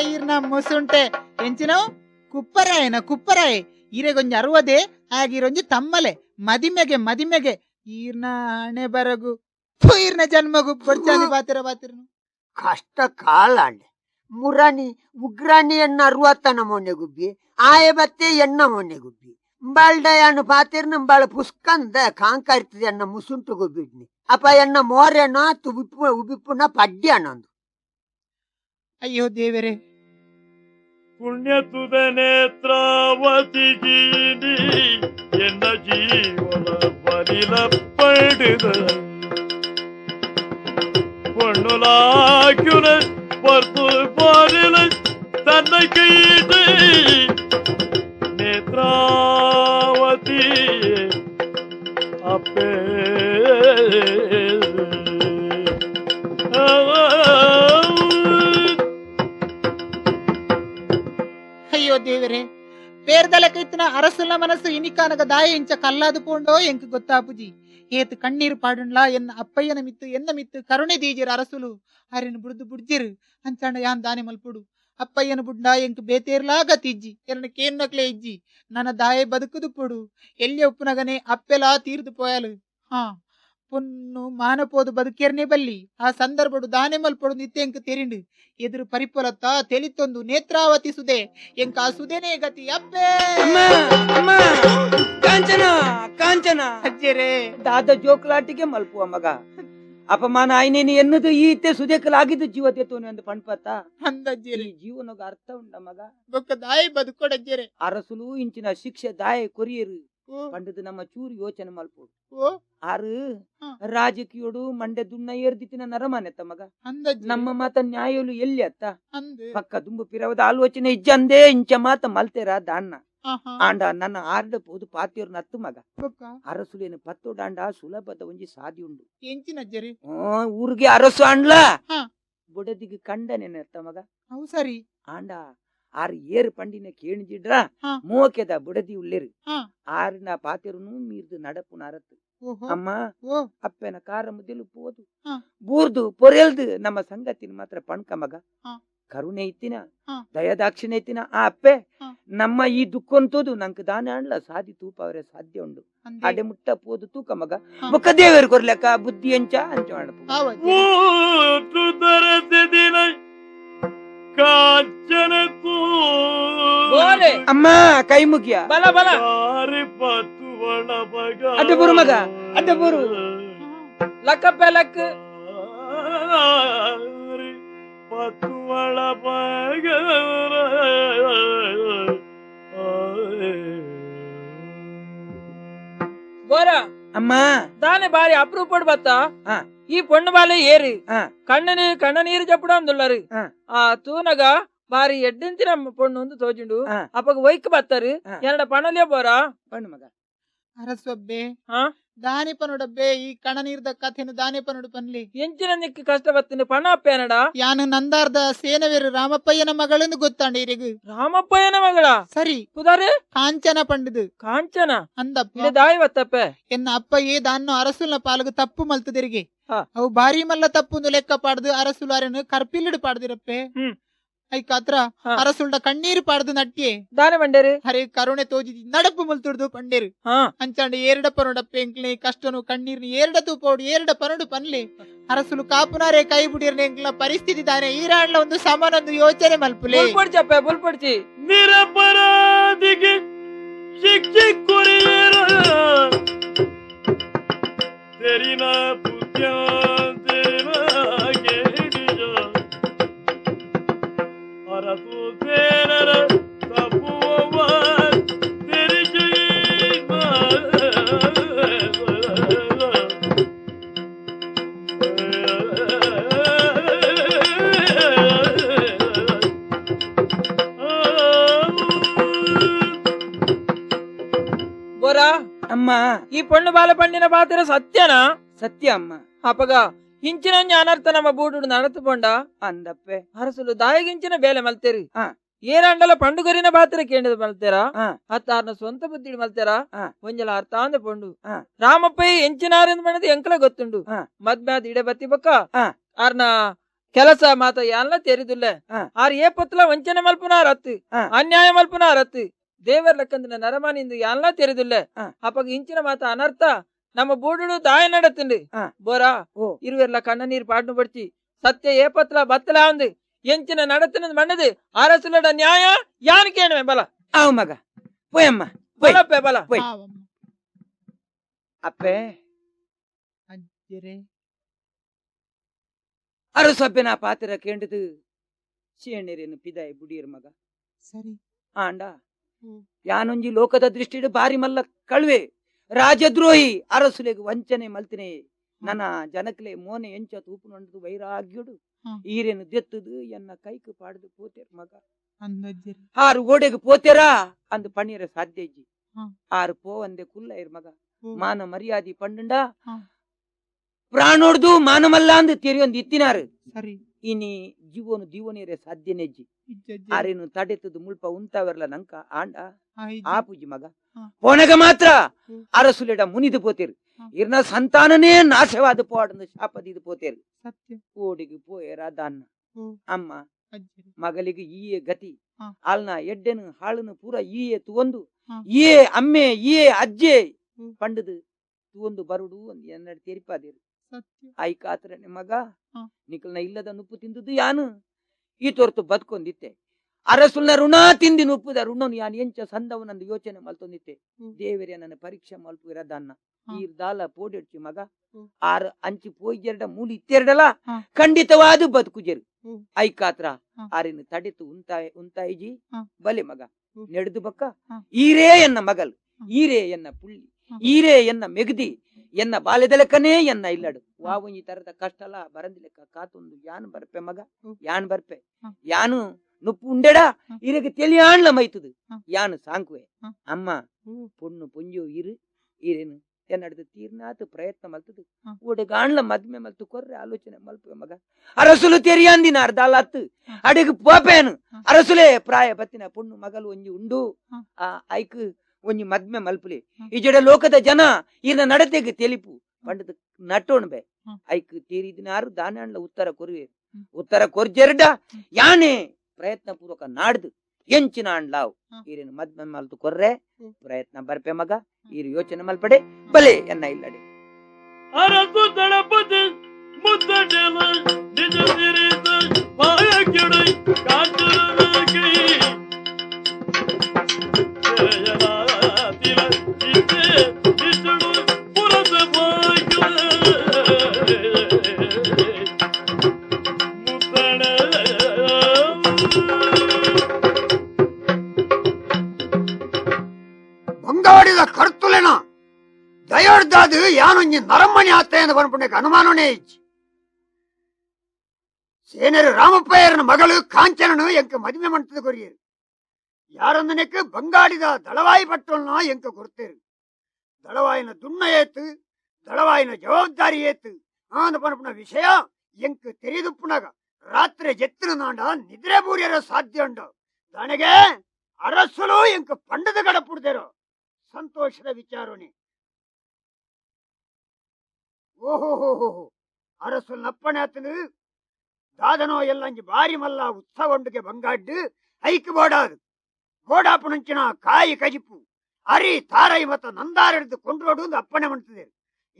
ಈರ್ನ ಮುಸುಂಟೆ ಎಂಚಿನವು ಕುಪ್ಪರಾಯ ಈರೆಗೊಂಜಿ ಅರುವದೆ ಆಗಿರೊಂಜಿ ತಮ್ಮಲೆ ಮದಿಮೆಗೆ ಈರ್ನ ಹಣೆ ಬರಗು ಥು, ಈರ್ನ ಜನ್ಮಗು ಬಡ್ಚಾದಿ ಬಾತಿರನು ಕಷ್ಟ ಕಾಲಾಂಡೆ ಮುರಾಣಿ ಉಗ್ರಾಣಿ ಎಣ್ಣ ಅರುವತ್ತನ ಮೊನ್ನೆ ಗುಬ್ಬಿ ಆಯ ಬತ್ತೆ ಎಣ್ಣ ಮೊನ್ನೆ ಗುಬ್ಬಿ ಬಾಳ್ಡ ಎಣ್ಣು ಪಾತಿರ್ನ ಬಾಳ ಪುಸ್ಕಂದ ಕಾಂಕ ಇರ್ತದೆ ಎಣ್ಣ ಮುಸುಂಟು ಗುಬ್ಬಿಡ್ನಿ ಅಪ್ಪ ಎಣ್ಣ ಮೋರೆಣ್ಣ ಉಬಿಪ್ಪುನ ಪಡ್ಡಿ ಅಣ್ಣಂದು ಅಯ್ಯೋ ದೇವರೇ ಪುಣ್ಯ ತುದ ನೇತ್ರಾವತಿಗೀನಿ ಎನ್ನ ಜೀವನ ಬಲಿಲ ಪಡೆದ பொண்ணுலாக்குன பொறுப்பு போரில தன்னை கையிட்டு நேத்ராவதி அப்பே ಅಯ್ಯೋ ದೇವರೇ పేర్దలకైతున అరసుల మనసు ఇనికానగ దాయ ఇంచ కల్లాదు పోండో ఎంకు గొత్తాపుజి ఏతు కಣ್ಣీరు పాడుండ్లా ఎన్న అప్పయ్యన మిత్తు ఎన్న మిత్తు కరుణೆ ದೀಜಿರು ಅರಸುಲು ಹರಿನ ಬುಡ್ದು ಬುಡ್ಜಿರು ಅಂಚಾಂಡ ಯಾನ್ ದಾನೆ ಮಲ್ಪುಡು ಅಪ್ಪಯ್ಯನ ಬುಡ್ಡ ಎಂಕು ಬೇತೇರ್ಲಾಗ ತಿಜ್ಜಿ ಎನ್ನ ಕೇನ್ನಕ್ಲೆ ಇಜ್ಜಿ ನನ್ನ ದಾಯೆ ಬದುಕುದು ಪುಡು ಎಲ್ಲಿ ಒಪ್ಪುನಗನೆ ಅಪ್ಪೆಲಾ ತೀರ್ದು ಪೋಯಲು ಹಾ பொண்ணு மானப்போது ಬದುಕೇರ್ನೆ ಬಲ್ಲಿ ಆ ಸಂದರ್ಭಡು ದಾನೆ ಮಲ್ಪಡು ನಿತ್ಯ ಎಂಕ ತೆರಿಂಡು ಎದುರು ಪರಿಪಲತ್ತ ತೆಲಿತೊಂದು ನೇತ್ರಾವತಿ ಸುದೆ ಎಂಕ ಆ ಸುದೇನೆ ಗತಿ ಅಪ್ಪೇ ಕಾಂಚನ ಅಜ್ಜರೇ ದಾದ ಜೋಕ್ಲಾಟಿಗೆ ಮಲ್ಪುವ ಮಗ ಅಪಮಾನ ಆಯ್ನೇನಿ ಎನ್ನದು ಈತೆ ಸುದೇಕಲಾಗಿದ್ದು ಜೀವತೆತ್ತೋನಿ ಒಂದು ಪಣ್ಪತ್ತ ಅಂದಜ್ಜರೇ ಈ ಜೀವನಗ ಅರ್ಥ ಉಂಡ ಮಗ ಬೊಕ್ಕ ದಾಯಿ ಬದುಕೊಡಜ್ಜರೇ ಅರಸುಲು ಇಂಚಿನ ಶಿಕ್ಷೆ ದಾಯ ಕೊರಿಯರು ಓ ಪಂಡದು ನಮ್ಮ ಚೂರು ಯೋಚನೆ ಮಲ್ಪೋಡು ಓ ಆರು ಹ. ರಾಜಕೀಯೋಡು ಮಂಡೆ ದುನ್ನ ಏರ್ದಿತ್ತಿನ ನರಮಾನೆತ್ತ ಮಗ ಅಂದಜ್ಜಿ ನಮ್ಮ ಮಾತ ನ್ಯಾಯಲು ಎಲ್ಲಿ ಅತ್ತ ಅಂದೆ ಪಕ್ಕ ದುಂಬು ಪಿರವದ ಆಲೋಚನೆ ಇಜ್ಜಂದೇ ಇಂಚ ಮಾತ ಮಲ್ತೇರ ದಾಣ್ಣ ಆಹಾ ಆಂಡ ನನ್ನ ಆರ್ಡ ಪೋದು ಪಾತಿಯವ್ರ ನತ್ತು ಮಗ ಬೊಕ್ಕ ಅರಸುಲೇನು ಪತ್ತು ಡಾಂಡ ಸುಲಭದ ಒಂಜಿ ಸಾದಿ ಉಂಡು ಎಂಚಿನಜ್ಜರಿ ಊರಿಗೆ ಅರಸು ಅಂಡ್ಲ ಹ. ಬುಡದಿಗೆ ಕಂಡನೆತ್ತ ಮಗ ಅವು ಸರಿ ಆಂಡ ಆರು ಏರು ಪಂಡಿನ ಕೇಣಿಜಿಡ್ರ ಹ. ಮೋಕೆದ ಬುಡದಿ ಉಳ್ಳೇರು ಹ. ಆರಿನ ಪಾತಿರನು ಮೀರ್ದು ನಡಪು ನರತ್ತು ಓಹೋ ಅಮ್ಮ ಓ ಅಪ್ಪನ ಕಾರ ಮುದ್ದೆಲು ಪೋದು ಹ. ಬೂರ್ದು ಪೊರೆಲ್ದು ನಮ್ಮ ಸಂಗತಿನ ಮಾತ್ರ ಪಣ್ಕ ಮಗ ಹ. ಕರುಣೆ ಇತ್ತಿನ ಹ. ದಯದಾಕ್ಷಿಣೆ ಇತ್ತಿನ ಆ ಅಪ್ಪೆ ಹ. ನಮ್ಮ ಈ ದುಃಖ ಅಂತೋದು ನಂಗೆ ದಾನ ಅಣ್ಣ ಸಾದಿ ತೂಪ ಅವರೇ ಸಾಧ್ಯ ಉಂಡು ಅಂದೆ ಅಡೆ ಮುಟ್ಟ ಪೋದು ತೂಕ ಮಗ ಹ. ಮುಖ ದೇವರು ಕೊರ್ಲೆಕ್ಕ ಬುದ್ಧಿ ಎಂಚ ಅಂಚ ಮಾಡಪು ಆವಜ್ಜಿ ಮೂತು ತರಸಿದಿನ ಕಾಂಚನ ಬೋರೆ. ಅಮ್ಮ ಕೈ ಮುಗಿಯ ಬಲ ಬಲ ಕಾರಿ ಪತ್ತುವಳ ಮಗ ಅಡ್ಡ ಬರು ಮಗ, ಅಡ್ಡ ಬರು. ಲಕ್ಕಪ್ಪೆ ಲಕ್ ಪತ್ತುವಳ ಮಗ ಬೋರ ಅಮ್ಮ దాని భార్య అప్రూపడు బత్త ఆ. ఈ పొన్ను బాలే ఏరి ఆ. కಣ್ణ నీరు చెప్పడం అందున్నారు ఆ. ఆ తూనగా వారి ఎడ్డించిన పొన్ను ఉంది తోచిండు ఆ. అప్పకు వైక్ బత్తారు ఆ. ఎన్నడ పనులే పోరా ಪಣ್ಣು ಮಗ ಅರಸೊಬ್ಬೆ ఆ? ದಾನಿ ಪನುಡಬ್ಬೆ ಈ ಕಣ ನೀರ್ದ ಕಥೆನು ದಾನಿ ಪನುಡು ಪನ್ಲಿ ಎಂಚಿನ ನಿಕ್ಕಿ ಕಷ್ಟ ಬತ್ತಿನ ಪಣ ಅಪ್ಪೇನಡ ಯಾನು ನಂದಾರ್ದ ಸೇನವೇರು ರಾಮಪ್ಪಯ್ಯನ ಮಗಳೆಂದು ಗೊತ್ತಾಂಡ ಇರಿಗು ರಾಮಪ್ಪಯ್ಯನ ಮಗಳ ಸರಿ ಕುದಾರೆ ಕಾಂಚನ ಪಂಡಿದು ಕಾಂಚನ ಅಂದಪ್ಪ ಇಲ್ಲಿ ದಾಯಿ ಬತ್ತಪ್ಪೆ ಎನ್ನ ಅಪ್ಪಯ್ಯೇ ದಾನ್ನು ಅರಸುಲ್ನ ಪಾಲಗು ತಪ್ಪು ಮಲ್ತದಿರಿಗೆ ಹಾ. ಅವು ಬಾರಿ ಮಲ್ಲ ತಪ್ಪು ಲೆಕ್ಕ ಪಾಡ್ದು ಅರಸುಲು ಅರೆನು ಕರ್ಪಿಲ್ಲಿಡು ಪಾಡ್ದಿರಪ್ಪೆ ಹ್ಮ್. ಐಕಾತ್ರ ಹಾ. ಅರಸುಲ್ಡ ಕಣ್ಣೀರು ಪಾಡ್ದು ನಟ್ಯೆ ದಾನೆ ಬಂಡೇರಿ ಹರೇ ಕರುಣೆ ತೋಜಿ ನಡಪು ಮುಲ್ತುಡ್ದು ಪಂಡೇರು ಹಾ ಅಂಚಾಂಡ ಏರಡ ಪನುಡಪ್ಪೆ ಎಂಕ್ಲೆ ಕಷ್ಟನು ಕಣ್ಣೀರ್ನು ಏರಡ ತೂಪೋಡು ಏರಡ ಪನುಡು ಪನ್ಲೆ ಅರಸುಲು ಕಾಪುನಾರೆ ಕೈ ಬುಡಿರ್ನ ಎಂಕ್ಲ ಪರಿಸ್ಥಿತಿ ದಾನೆ ಈರಾಣ್ಲ ಒಂದು ಸಮಾನೊಂದು ಯೋಚನೆ ಮಲ್ಪುಲೆ ಬುಲ್ಪಡ್ಚಪ್ಪೆ ಬುಲ್ಪಡ್ಚಿ ನಿರಪರಾಧಿಗೆ ಶಿಕ್ಷೆ ಕೊರಿಯರ ತೆರಿನ ಪುತ್ಯ ತೆರಿನ ಕೇಳಿಜ ಅರಸು ಸೇನರ ತಪ್ಪುವ ತೆರಿಜಿ ಬೋರಾ ಅಮ್ಮ ಈ పొన్ను బాల పండిన పాత్ర సత్యనా ಸತ್ಯ ಅಮ್ಮ అప్పగా హించిన అనర్థ నమ్మ బూడు నడతుపొండ ಅಂದಪ್ಪೆ అరసులు దాయగించిన ಬೇಲೆ మల్తేరి ఆ. ಏರಂಡಲ పండుగరిన పాత్ర కేంద్ర మల్తేరా ఆ. ಅತ್ತಾರ್ನ ಸ್ವಂತ ಬುದ್ಧಿಡ್ ಮಲ್ತೇರಾ ಆ. ಒಂಜಲ ಅರ್ಥಾಂದ ಪೊಂಡು ಆ. ರಾಮಪ್ಪಯ್ಯ ಎಂಚಿನಾರೆಂದು ಮನದು ಎಂಕಲ ಗೊತ್ತುಂಡು ಆ. ಮದ್ಮ್ಯಾದ ಇಡೆ ಬತ್ತಿ ಬೊಕ್ಕ ಆ. ಆರ್ನ ಕೆಲಸ ಮಾತ ಯಾನ್ಲ ತೆರಿದುಲ್ಲೆ ಆ. ಆರ್ ಏ ಪತ್ಲ ವಂಚನೆ ಮಲ್ಪುನಾರ್ ಅತ್ತು ಆ. ಅನ್ಯಾಯ ಮಲ್ಪುನಾರ್ ಅತ್ತು ದೇವರ ಲೆಕ್ಕಂದಿನ ನರಮಾನಿಂದು ಯಾನ್ಲ ತೆರಿದುಲ್ಲೆ ಆ. ಅಪ್ಪಗ ಇಂಚಿನ ಮಾತ ಅನರ್ಥ ನಮ್ಮ ಬೂಡು ದಾಯ ನಡತ್ತುಂಡು ಆ. ಬೋರಾ ಓ. ಇರುವೆರ್ಲ ಕಣ್ಣ ನೀರು ಪಾಡ್ನು ಪಡ್ಚಿ ಸತ್ಯ ಏ ಪತ್ಲ ಬತ್ತಲ ಅಂದು ಎಂಚಿನ ನಡತ್ತಿನ ಮಣ್ಣದು ಅರಸುಲಡ ನ್ಯಾಯ ಯಾನ್ ಕೇಳುವೆ ಬಲ ಅವ್ ಮಗ ಪೋಯಮ್ಮ ಪೋಯ್ ಬಲಪ್ಪೆ ಬಲ ಪೋಯ್ ಆವಮ್ಮ. ಅಪ್ಪೆ ಅಜ್ಜರೆ ಅರಸೊಬ್ಬೆ ನಾ ಪಾತ್ರ ಕೇಂಡದು ಶೇಣೆರೇನು ಪಿದಾಯಿ ಬುಡಿಯರ್ ಮಗ ಸರಿ ಆಂಡ ಹ್ಮ್. ಯಾನೊಂಜಿ ಲೋಕದ ದೃಷ್ಟಿಡು ಬಾರಿ ಮಲ್ಲ ಕಳ್ವೆ ರಾಜದ್ರೋಹಿ ಅರಸುಲೆಗೆ ವಂಚನೆ ಮಲ್ತಿನೆ ನನ್ನ ಜನಕ್ಲೆ ಮೋನೆ ಎಂಚ ತೂಪು ನೊಂದು ವೈರಾಗ್ಯುಡು ಹ್ಮ್. ಈರೇನು ದೆತ್ತದು ಎನ್ನ ಕೈಕು ಪಾಡ್ದು ಪೋತೇರ್ ಮಗ ಅಂದಜ್ಜರೆ ಆರು ಗೋಡೆಗೆ ಪೋತೇರಾ ಅಂದು ಪಣ್ಣೀರ ಸಾಧ್ಯ ಇಜ್ಜಿ ಹ್ಮ್. ಆರು ಪೋ ಅಂದೆ ಕುಲ್ಲ ಇರ್ ಮಗ ಹ್ಮ್. ಮಾನ ಮರ್ಯಾದಿ ಪಂಡುಂಡ ಹ್ಮ್. ಪ್ರಾಣೋಡ್ದು ಮಾನಮಲ್ಲ ಅಂದು ತೆರಿಯೊಂದು ಇತ್ತಿನಾರು ಸರಿ ಇನಿ ಜೀವನು ದೀವನೇರೆ ಸಾಧ್ಯನೆಜ್ಜಿ ಇಜ್ಜಜ್ಜೆ ಆರೇನು ತಡೆತದು ಮುಲ್ಪ ಉಂತಾವೆರ್ಲ ನಂಕ ಆಂಡ ಆ ಇಜ್ಜಿ. ಆಪುಜಿ ಮಗ ಹ್ಮ್. ಪೋನಗ ಮಾತ್ರ ಹ್ಮ್. ಅರಸುಲೆಡ ಮುನಿದು ಪೋತೇರು ಹ್ಮ್. ಇರ್ನ ಸಂತಾನನೇ ನಾಶವಾದ ಪೋಡಂದು ಶಾಪದಿದು ಪೋತೇರು ಸತ್ಯ ಓಡಿಗೆ ಪೋಯರ ದಾನ್ನ ಹ್ಮ್. ಅಮ್ಮ ಅಜ್ಜರೆ ಮಗಳಿಗೆ ಈಯೆ ಗತಿ ಹ್ಮ್. ಅಲ್ನ ಎಡ್ಡೆನು ಹಾಳುನು ಪೂರ ಈಯೆ ತುವೊಂದು ಹ್ಮ್. ಈಯೆ ಅಮ್ಮೆ ಈಯೆ ಅಜ್ಜೆ ಹ್ಮ್. ಪಂಡದು ತುವೊಂದು ಬರುಡು ಒಂದು ಎನ್ನಡ ತೆರಿಪಾದೇರು ಸತ್ಯ ಐಕಾತ್ರ ಮಗ ಹ್ಮ್. ನಿಕಲ್ನ ಇಲ್ಲದ ನುಪ್ಪು ತಿಂದುದು ಯಾನು ಈ ತೋರ್ತು ಬದುಕೊಂದಿತ್ತೆ ಅರಸುಲ್ನ ಋಣ ತಿಂದಿ ನುಪ್ಪುದ ಋಣನು ಯಾನ್ ಎಂಚ ಸಂದವನಂದು ಯೋಚನೆ ಮಲ್ತೊಂದಿತ್ತೆ ಹ್ಮ್. ದೇವರೇ ನನ್ನ ಪರೀಕ್ಷೆ ಮಲ್ಪುವಿರದನ್ನ ಹ್ಮ್. ಈ ದಾಲ ಪೋಡೆಡ್ಚಿ ಮಗ ಹ್ಮ್. ಆರು ಅಂಚಿ ಪೋಯ್ಜೆರಡ ಮೂಲಿ ಇತ್ತೆರಡಲ ಹ್ಮ್. ಖಂಡಿತವಾದ ಬದುಕುಜೆರು ಹ್ಮ್. ಐಕಾತ್ರ ಹ್ಮ್. ಆರಿನ ತಡೆತು ಉಂತಾಯಿಜಿ ಹ್ಮ್. ಬಲೆ ಮಗ ಹ್ಮ್. ನೆಡೆದು ಬಕ್ಕ ಹ್ಮ್. ಈರೇ ಎನ್ನ ಮಗಲ್ ಈರೇ ಎನ್ನ ಪುಳ್ಳಿ ಈರೇ ಎನ್ನ ಮೆಗದಿ ಎನ್ನ ಬಾಲ್ಯದಲೆಕ್ಕನೇ ಎನ್ನ ಇಲ್ಲಡು ವಾವಂಜಿ ತರದ ಕಷ್ಟಲ ಬರಂದಿಲೆಕ್ಕ ಕಾತೊಂದು ಯಾನ್ ಬರ್ಪೆ ಮಗ ಯಾನ್ ಬರ್ಪೆ ಯಾನು ನುಪ್ಪು ಉಂಡೆಡ ಇರಗೆ ತಿಳಿಯಾಣ್ಲ ಮೈತದು ಯಾನು ಸಾಂಕುವೆ ಅಮ್ಮ ಪೊಣ್ಣು ಪುಂಜು ಇರು ಇರೇನು ಎನ್ನಡದು ತೀರ್ನಾತು ಪ್ರಯತ್ನ ಮಲ್ತದು ಒಡೆಗಾಣ್ಲ ಮದ್ಮೆ ಮಲ್ತು ಕೊರ್ರೆ ಆಲೋಚನೆ ಮಲ್ಪೆ ಮಗ ಅರಸುಲು ತೆರಿಯಂದಿನ ಅರ್ಧಾಲತ್ತು ಅಡಿಗೆ ಪೋಪೇನು ಅರಸುಲೇ ಪ್ರಾಯ ಬತ್ತಿನ ಪೊಣ್ಣು ಮಗಲು ಒಂಜಿ ಉಂಡು ಆ ಐಕ್ ಒಂಜಿ ಮದ್ಮೆ ಮಲ್ಪುಲೆ ಈ ಜಡ ಲೋಕದ ಜನ ಇನ್ನ ನಡತೆಗೆ ತೆಲಿಪು ಪಂಡದ ನಟ್ಟೋಣ್ಬೆ ಐಕ್ ತೀರಿದಿನಾರು ದಾನಂಡ್ಲ ಉತ್ತರ ಕೊರುವೆ ಉತ್ತರ ಕೊರ್ಜೆರ್ಡ ಯಾನೆ ಪ್ರಯತ್ನ ಪೂರ್ವಕ ನಾಡ್ದು ಎಂಚಿನ ಅಂಡ್ಲಾವ್ ಈರೇನು ಮದ್ಮೆ ಮಲ್ತು ಕೊರ್ರೆ ಪ್ರಯತ್ನ ಬರ್ಪೆ ಮಗ ಈರು ಯೋಚನೆ ಮಲ್ಪಡೆ ಬಲೆ ಎನ್ನ ಇಲ್ಲಡೆ ಅರಸು ದಳಪತಿ ಮುದ್ದಡೆಲ ನಿಜ ಸಿರಿತ ಮಾಯ ಕೆಡೈ ಕಾಂಚನಕ್ಕೆ ಜಯನಾತಿಲ ಇತ್ತೆ ನಿಜಡು ಪುರಸ ಭಾಗ್ಯ ಮುದ್ದಡ ಬಂಗಾಡಿದ ಕರ್ತುಲೆನ ದಯಡ್ದಾದು ಯಾನೊಂಜಿ ನರಮ್ಮನಿ ಆತ ಎಂದು ಬಂದ್ಬಿಟ್ಟೆ ಅನುಮಾನನೇ ಇಚ್ಚಿ ಸೇನರು ರಾಮಪ್ಪಯ್ಯರನ ಮಗಳು ಕಾಂಚನನು ಎಂಕ ಮದುವೆ ಮಾಡ್ತದ ಕೊರಿಯರು ಯಾರೊಂದನೆಕ್ಕೆ ಬಂಗಾಡಿದ ದಳವಾಯಿ ಪಟ್ಟೋಲ್ನ ಎಂಕ ಕೊಡ್ತೇರು ದಳವಾಯಿನ ದುಣ್ಣ ಏತು ದಳವಾಯಿನ ಜವಾಬ್ದಾರಿ ಏತು ಆಂದ ಪನ್ಪುನ ವಿಷಯ ಎಂಕ ತೆರೆದುಪ್ಪುನಾಗ ರಾತ್ರಿ ಜೆತ್ತಿನ ನಾಂಡ ನಿದ್ರೆ ಬೂರ್ಯರ ಸಾಧ್ಯ ಉಂಡು ದಣಗೆ ಅರಸುಲು ಎಂಕ ಪಂಡದ ಗಡಪುಡ್ದೇರೋ ಸಂತೋಷದ ವಿಚಾರಣೆ ಓಹೋ ಅರಸುಲ್ ನಪ್ಪಣೆ ಆತನು ದಾದನೋ ಎಲ್ಲಂಜಿ ಬಾರಿ ಮಲ್ಲ ಉತ್ಸವಂಡುಗೆ ಬಂಗಾಡ್ಡು ಐಕ್ ಬೋಡಾದು ಬೋಡಾಪುಣಂಚಿನ ಕಾಯಿ ಕಜಿಪು ಅರಿ ತಾರೈ ಮತ್ತ ನಂದಾರ ಹಿಡಿದು ಕೊಂಡ್ರೋಡು ಅಪ್ಪಣೆ ಮಾಡ್ತಿದೆ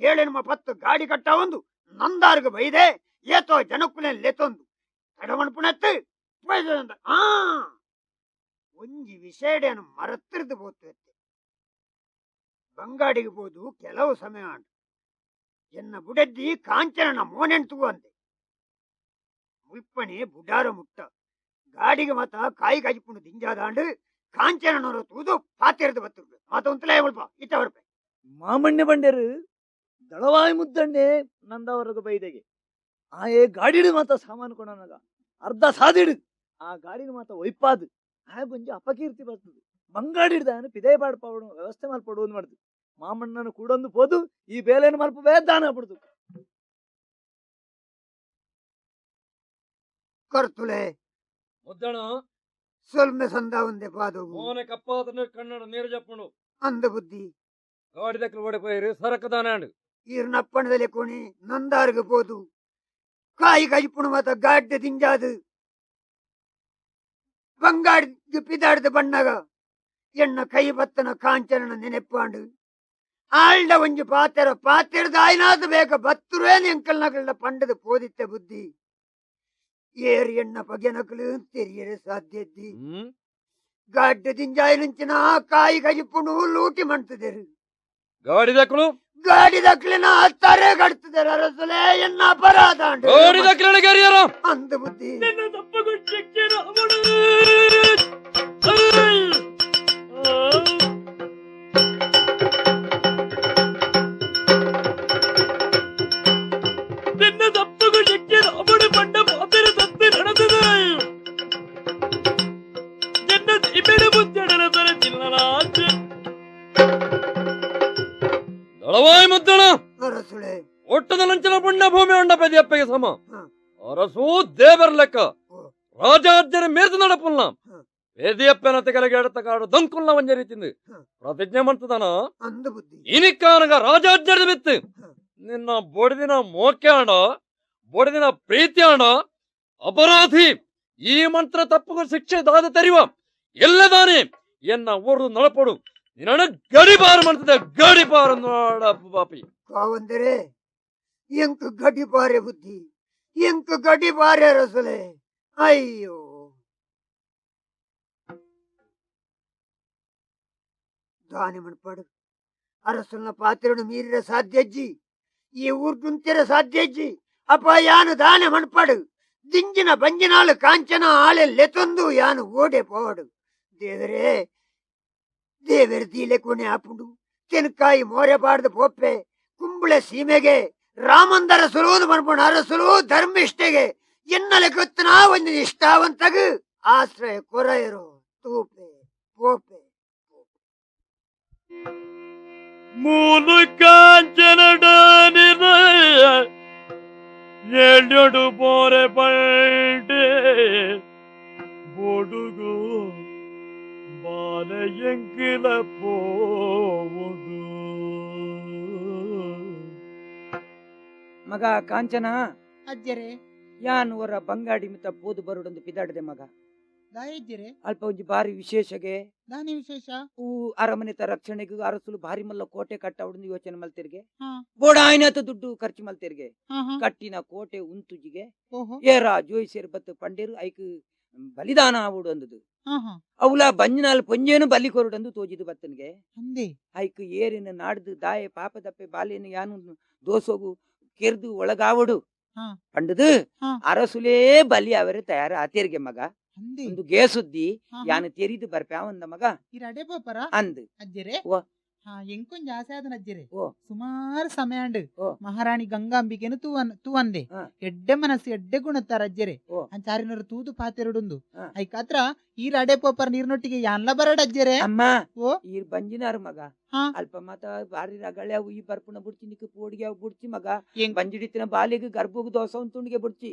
7 ಗಾಡಿ ಕಟ್ಟ ಒಂದು ನಂದಾರ್ಗ ಬೈದೆ ಏತೋ ಜನಕ್ಕುಲೆ ಲೆತ್ತೊಂದು ತಡಮಣ್ಪುಣತ್ತು ಒಂಜಿ ವಿಷಯಡೇನು ಮರತ್ತಿರ್ದು ಬೋತು ಬಂಗಾಡಿಗೆ ಬೋದು ಕೆಲವು ಸಮಯ ಅಂಡು ಎನ್ನ ಬುಡದ್ದಿ ಕಾಂಚನನ ಮೋನೆಂಟು ಅಂದೆ ಮುಲ್ಪನೆ ಬುಡಾರ ಮುಟ್ಟ ಗಾಡಿಗೆ ಮತ ಕಾಯಿ ಕಾಜಿಪುಂಡು ದಿಂಜಾದಾಂಡು ಕಾಂಚನನವರ ತೂದು ಪಾತಿರ್ದು ಬತ್ತು ಮಾತೊಂತಲೇ ಮುಲ್ಪ ಇತ್ತ ಬರ್ಪೆ ಮಾಮಣ್ಯ ಬಂಡೇರು ದಳವಾಯಿ ಮುದ್ದಂಡೆ ನಂದವರಗ ಬೈದೆಗೆ ಆಯೇ ಗಾಡಿಡು ಮಾತ ಸಾಮಾನು ಕೊಡೋನಾಗ ಅರ್ಧ ಸಾದಿಡು ಆ ಗಾಡಿನ ಮಾತ ಒಯ್ಪಾದು ಆಯ ಬಂಜಿ ಅಪಕೀರ್ತಿ ಬರ್ತದೆ ಬಂಗಾಡಿಡ್ದಾನು ಪಿದೇ ಪಾಡ್ಪಾಡು ವ್ಯವಸ್ಥೆ ಮಲ್ಪಡುವುದು ಮಾಡ್ದು ಮಾಮಣ್ಣನ ಕೂಡೊಂದು ಪೋದು ಈ ಬೇಲೆಯನ್ನು ಮಲ್ಪವೇ ದಾನ ಬಿಡ್ದು ಕರ್ತುಲೆ ಮುದ್ದಣ ಸೊಲ್ಮೆ ಸಂದ ಒಂದೆ ಪಾದು ಮೋನೆ ಕಪ್ಪಾತನ ಕನ್ನಡ ನೀರು ಜಪ್ಪುಂಡು ಅಂದ ಬುದ್ಧಿ ಗಾಡಿ ದಕ್ಕಲು ಓಡಿపోయారు సరకదానాడు ఈరునప్పనదలే కొని నందారుకు పోదు కాయి కజిపును మత గాడ్డ దింజాదు ಬಂಗಾಡಿ ಪಿದಾಡ್ದು ಬಣ್ಣಗ ಎಣ್ಣ ಕೈ ಬತ್ತನ ಕಾಂಚನ ನೆನೆಪ್ಪಾಂಡು ಆಳ್ಡ ಒಂಜಿ ಪಾತೆರದ ಆಯ್ನಾದ ಬೇಗ ಬತ್ತುರೇನು ಎಂಕಲ್ ನಗಲ ಪಂಡದ ಪೋದಿತ್ತೆ ಬುದ್ಧಿ ಏರು ಎಣ್ಣ ಪಗೆನಕಲು ತೆರಿಯರೆ ಸಾಧ್ಯದ್ದಿ ಗಡ್ಡ ದಿಂಜಾಯಿ నుంచిన ಕಾಯಿ ಕಜಿಪುನು ಲೂಟಿ ಮಾಡ್ತಿದ್ದೇರು ಗಾಡಿ ದಕ್ಕಲಿನ ಹತ್ತಾರೆ ಕಟ್ತಿದ್ದಾರೆ ಅರಸಲೇ ಎನ್ನ ಅಪರಾಧ ಗಾಡಿ ದಕ್ಕಲಿನ ಗರಿಯರ ಅಂದ ಬುದ್ಧಿ ನಿನ್ನ ತಪ್ಪು ಶಿಕ್ಷೆ ರಾಮನು ನಿನ್ನ ತಪ್ಪು ಶಿಕ್ಷೆ ರಾಮನು ಪಂಡ ಪಾತ್ರ ತಪ್ಪಿ ನಡೆದಿದೆ ನಿನ್ನ ಇಬ್ಬರು ಮುದ್ದೆಡರ ತರ ಚಿನ್ನರಾಜ ದಳವಾಯಿ ಮುದ್ದಣ ಅರಸುಳೆ ಒಟ್ಟದ ಲಂಚನ ಪುಣ್ಯ ಭೂಮಿ ಉಂಡ ಪೆದಿಯಪ್ಪಗೆ ಸಮ ಅರಸು ದೇವರ ಲೆಕ್ಕ ರಾಜಾಜ್ಯನ ಮೇರ್ದು ನಡಪುಲ್ಲ ಪೆದಿಯಪ್ಪನ ತೆಗಲಿಗೆ ಎಡತ ಕಾಡು ದಂಕುಲ್ಲ ಒಂಜ ರೀತಿಂದು ಪ್ರತಿಜ್ಞೆ ಮಾಡ್ತದಾನ ಅಂದ ಬುದ್ಧಿ ಇನಿಕ್ಕಾನಗ ರಾಜಾಜ್ಯದ ಬಿತ್ತು ನಿನ್ನ ಬೊಡಿದಿನ ಮೋಕೆ ಆಡ ಬೊಡಿದಿನ ಪ್ರೀತಿ ಆಡ ಅಪರಾಧಿ ಈ ಮಂತ್ರ ತಪ್ಪು ಶಿಕ್ಷೆ ದಾದ ತೆರಿವ ಎಲ್ಲದಾನೆ ಎನ್ನ ಊರ್ದು ನಳಪಡು ನಿನ್ನ ಗಡಿಪಾರು ಮಾಡ್ತದೆ ಗಡಿಪಾರು ನೋಡಪ್ಪ ಬಾಪಿ ಕಾವಂದರೆ ಎಂಕ ಗಡಿಪಾರೆ ಬುದ್ಧಿ ಎಂಕ ಗಡಿಪಾರೆ ಅರಸುಲೆ ಅಯ್ಯೋ ದಾನೆ ಮಣ್ಪಾಡು ಅರಸುಲ್ನ ಪಾತ್ರನು ಮೀರಿರ ಸಾಧ್ಯಜ್ಜಿ ಈ ಊರ್ದುಂತಿರ ಸಾಧ್ಯಜ್ಜಿ ಅಪ್ಪ ಯಾನು ದಾನೆ ಮಣ್ಪಾಡು ದಿಂಜಿನ ಬಂಜಿನಾಳು ಕಾಂಚನ ಆಳೆ ಲೆತೊಂದು ಯಾನು ಓಡೆ ಪೋಡು ದೇವರೇ ದೇವೆರ್ದಿಲೆ ಕೊನೆ ಆಪುಂಡು ತೆನಕಾಯಿ ಮೋರೆಬಾರ್ದು ಪೋಪೆ ಕುಂಬಳೆ ಸೀಮೆಗೆ ರಾಮಂದರ ಸುರುವುದು ಬರ್ಬೋದು ಅರಸುಲು ಧರ್ಮಿಷ್ಠೆಗೆ ಎನ್ನಲೆ ಗೊತ್ತನ ಒಂದು ನಿಷ್ಠಾವಂತಗ ಆಶ್ರಯ ಕೊರೆಯರು ತೂಪೆ ಪೋಪೆ ಮೂಲು ಕಾಂಚನಡಾನಿನ ಎಳ್ಯೊಡು ಬೋರೆ ಪಲ್ಟೆ ಬೊಡುಗು ಬಾಲ ಎಂಕಿಲ ಪೋವುದು ಮಗ ಕಾಂಚನ ಅಜ್ಜರೆ ಯಾನ್ ಹೊರ ಬಂಗಾಡಿ ಮಿತ ಪೋದು ಬರುಡೊಂದು ಪಿದಾಡದೆ ಮಗ ದಾಯಜ್ಜರೆ ಅಲ್ಪ ಒಂಜಿ ಬಾರಿ ವಿಶೇಷಗೆ ದಾನಿ ವಿಶೇಷ ಹೂ ಅರಮನೆತ ರಕ್ಷಣೆಗೆ ಅರಸುಲು ಭಾರಿ ಮಲ್ಲ ಕೋಟೆ ಕಟ್ಟವಡು ಯೋಚನೆ ಮಲ್ತಿರ್ಗೆ ಹಾ ಬೋಡ ಆಯ್ನತ ದುಡ್ಡು ಖರ್ಚು ಮಲ್ತಿರ್ಗೆ ಹಾ ಹಾ ಕಟ್ಟಿನ ಕೋಟೆ ಉಂತುಜಿಗೆ ಓಹೋ ಏರ ಜೋಯಿಸೇರ್ ಬತ್ತು ಪಂಡೇರು ಐಕ್ ಬಲಿದಾನ ಆವುಡು ಅಂದದು ಹಾ ಹಾ ಅವಳ ಬಂಜಿನಾಲ್ ಪೊಂಜೇನು ಬಲಿ ಕೊರುಡಂದು ತೋಜಿದು ಬತ್ತನ್ಗೆ ಅಂದೆ ಐಕ್ ಏರಿನ ನಾಡ್ದು ದಾಯೆ ಪಾಪ ದಪ್ಪೆ ಬಾಲೇನು ಯಾನು ದೋಸೋಗು ಕೆರ್ದು ಒಳಗಾವಡು ಹಾ ಪಂಡದು ಹಾ ಅರಸುಲೇ ಬಲಿ ಅವರೇ ತಯಾರ ಆತೇರ್ಗೆ ಮಗ ಅಂದೆ ಒಂದು ಗೇಸುದ್ದಿ ಹಾ, ಹಾ. ಯಾನು ತೆರಿದು ಬರ್ಪ್ಯಾವಂದ ಮಗ ಇರ್ ಅಡೆ ಪೋಪರ ಅಂದ್ ಅಜ್ಜರೆ ಓ. ಹಾ ಎಂಕೊಂಜ್ ಆಸೆ ಆದನ ಅಜ್ಜರೆ ಓ. ಸುಮಾರು ಸಮಯ ಅಂಡ್ ಓ. ಮಹಾರಾಣಿ ಗಂಗಾಂಬಿಕೆನು ತೂ ಅಂದೆ ಹಾ. ಎಡ್ಡೆ ಮನಸ್ಸು ಎಡ್ಡೆ ಗುಣತ್ತಾರ ಅಜ್ಜರೆ ಓ. ಅಂಚಾರಿನರು ತೂದು ಪಾತೆರಡುಂದು ಹಾ. ಐಕಾತ್ರ ಈರ್ ಅಡೆ ಪೋಪರ್ ನೀರ್ನೊಟ್ಟಿಗೆ ಯಾನ್ಲ ಬರಡ್ ಅಜ್ಜರೆ ಅಮ್ಮ ಓ ಈರ್ ಬಂಜಿನಾರು ಮಗ ಹಾ. ಅಲ್ಪ ಮಾತ ಬಾರಿ ರಗಳೆ ಅವು ಈ ಬರ್ಪುನ ಬುಡ್ಚಿ ನಿಕ್ ಪೋಡಿಗೆ ಅವು ಬುಡ್ಚಿ ಮಗ ಎಂಕ್ ಬಂಜಿಡಿತಿನ ಬಾಲಿಗೆ ಗರ್ಭಗ್ ದೋಸ ಉಂಟುಂಡಿಗೆ ಬುಡ್ಚಿ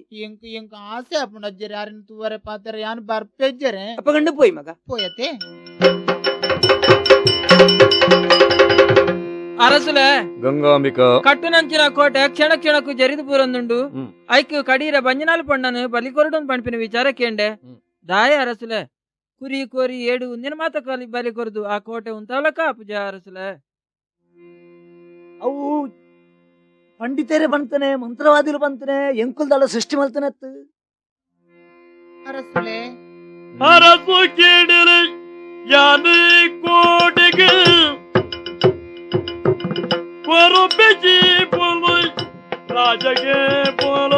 ಎಂಕ್ ಆಸೆ ಆಪುಂಡು ಅಜ್ಜರೆ ಯಾರಿನ ತೂವರೆ ಪಾತೆರ ಯಾನ್ ಬರ್ಪೆಜ್ಜರೆ ಅಪ್ಪ ಗಂಡು ಪೋಯ್ ಮಗ ಪೋಯತೆ ಅರಸುಲೆ ಗಂಗಾಂಬಿಕಾ ಕಟ್ಟುನಂಚಿನ ಕೋಟೆ ಕ್ಷಣ ಕ್ಷಣಕ್ಕೂ ಜರಿದು ಪೂರೊಂದುಂಡು ಹ್ಮ್. ಐಕ್ ಕಡೀರ ಬಂಜನಾಲ್ ಪಂಡನು ಬಲಿಕೊರಡೊಂದು ಪಂಪಿನ ವಿಚಾರ ಕೇಂಡೆ ಹ್ಮ್. ದಾಯ ಅರಸುಲೆ ಕುರಿ ಕೋರಿ ಏಡು ನಿನ್ನ ಮಾತ ಕಲಿ ಬಲಿ ಕೊರದು ಆ ಕೋಟೆ ಉಂತಾವಲಕ ಪೂಜ ಅರಸುಲೆ ಅವು ಪಂಡಿತರೇ ಬಂತಾನೆ ಮಂತ್ರವಾದಿಲು ಬಂತಾನೆ ಎಂಕುಲ್ದಳ ಸೃಷ್ಟಿ ಮಲ್ತಾನತ್ತು ಅರಸುಲೆ ಅರಸು ಕೇಳಿರೆ ಯಾನೆ ಕೋಟೆಗೆ ಕೊರಬೆಜಿ ಪೊಲು ರಾಜಗೆ ಪೊಲ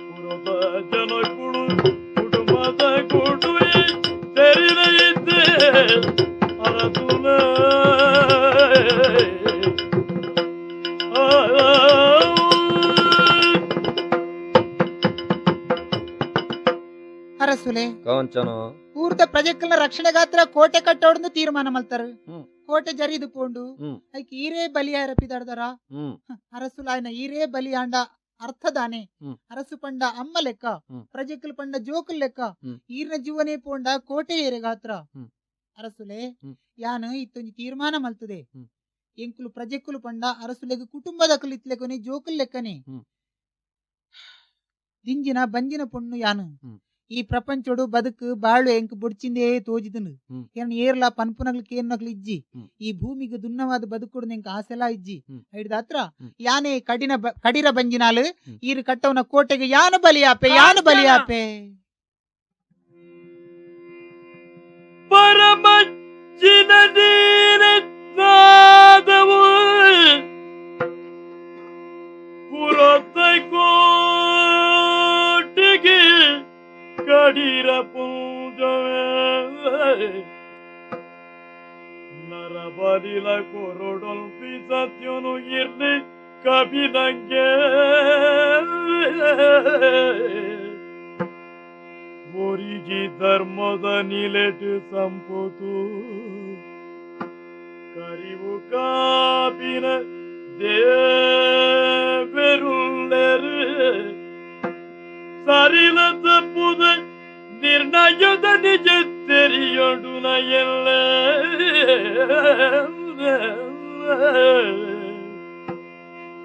ಪುರದ ಜನ ಕುಟುಂಬದ ಕೊಡುವೆ ತೆರಿದ ಇದ್ದೆ ಅರಸುಲ ಅರಸುಲೆ ಕಾಂಚನ ಪೂರ್ತ ಪ್ರಜೆಕ್ಕಲ್ನ ರಕ್ಷಣೆಗಾತ್ರ ಕೋಟೆ ಕಟ್ಟೋಡ್ದು ತೀರ್ಮಾನ ಮಲ್ತಾರ ಹ್ಮ್. ಕೋಟೆ ಜರಿದು ಪೋಂಡು ಹ್ಮ್. ಐಕ್ ಈರೇ ಬಲಿಯಾರ ಪಿದಾಡ್ದಾರ ಹ್ಮ್ ಅರಸುಲಾಯ್ನ ಈರೇ ಬಲಿಯಾಂಡ ಅರ್ಥದಾನೆ ಹ್ಮ್. ಅರಸು ಪಂಡ ಅಮ್ಮ ಲೆಕ್ಕ ಹ್ಮ್. ಪ್ರಜೆಕ್ಕಲ್ ಪಂಡ ಜೋಕಲ್ ಲೆಕ್ಕ ಹ್ಮ್. ಈರ್ನ ಜೀವನೇ ಪೋಂಡ ಕೋಟೆ ಏರೆಗಾತ್ರ ಹ್ಮ್. ಅರಸುಲೆ ಹ್ಮ್. ಯಾನು ಇತ್ತೊಂಜಿ ತೀರ್ಮಾನ ಮಲ್ತದೆ ಹ್ಮ್. ಎಂಕುಲು ಪ್ರಜೆಕ್ಕುಲು ಪಂಡ ಅರಸುಲೆಗ್ ಕುಟುಂಬದ ಇತ್ಲೆಕೊನಿ ಜೋಕಲ್ ಲೆಕ್ಕನೆ ಹ್ಮ್. ದಿಂಜಿನ ಬಂಜಿನ ಪೊಣ್ಣು ಯಾನು ಹ್ಮ್. ಈ ಪ್ರಪಂಚೋಡು ಬದುಕು ಬಾಳು ಎಂಕ್ ಬುಡ್ಚಿಂದೇ ತೋಜಿದನು ಹ್ಮ್. ಏರ್ಲ ಪನ್ಪುನಗ್ಲು ಕೇರ್ನಗ್ಲು ಇಜ್ಜಿ ಹ್ಮ್. ಈ ಭೂಮಿಗೆ ದುನ್ನವಾದ ಬದುಕೊಡು ಎಂಕ್ ಆಸೆಲಾ ಇಜ್ಜಿ ಹ್ಮ್. ಹಿಡ್ದಾತ್ರ ಹ್ಮ್. ಯಾನೇ ಕಡಿರ ಬಂಜಿನಾಲು ಹ್ಮ್. ಈರು ಕಟ್ಟವನ ಕೋಟೆಗೆ ಯಾನು ಬಲಿಯಾಪೆ ಯಾನು ಬಲಿಯಾಪೆ ಪರಮಜ್ಜಿನ ನೀರತ್ತಾದವು ಪುರತೈ ಕೋಟೆಗೆ ಕಡಿರ ಪೂಜವೇ ನರಬಲಿಲ ಕೊರೊಡೊಲ್ಪಿ ಸತ್ಯನು ಇರ್ಲಿ ಕಬಿನಂಗೆ ಒರಿಜಿ ಧರ್ಮದ ನಿಲೆಟು ಸಂಪುತು ಕರಿವು ಕಾಪಿನ ದೇವೆರುಳ್ಳೆರು ಸರಿಲ ತಪ್ಪುದ ನಿರ್ಣಯದ ನಿಜ ತೆರಿಯೊಡುನ ಎಲ್ಲ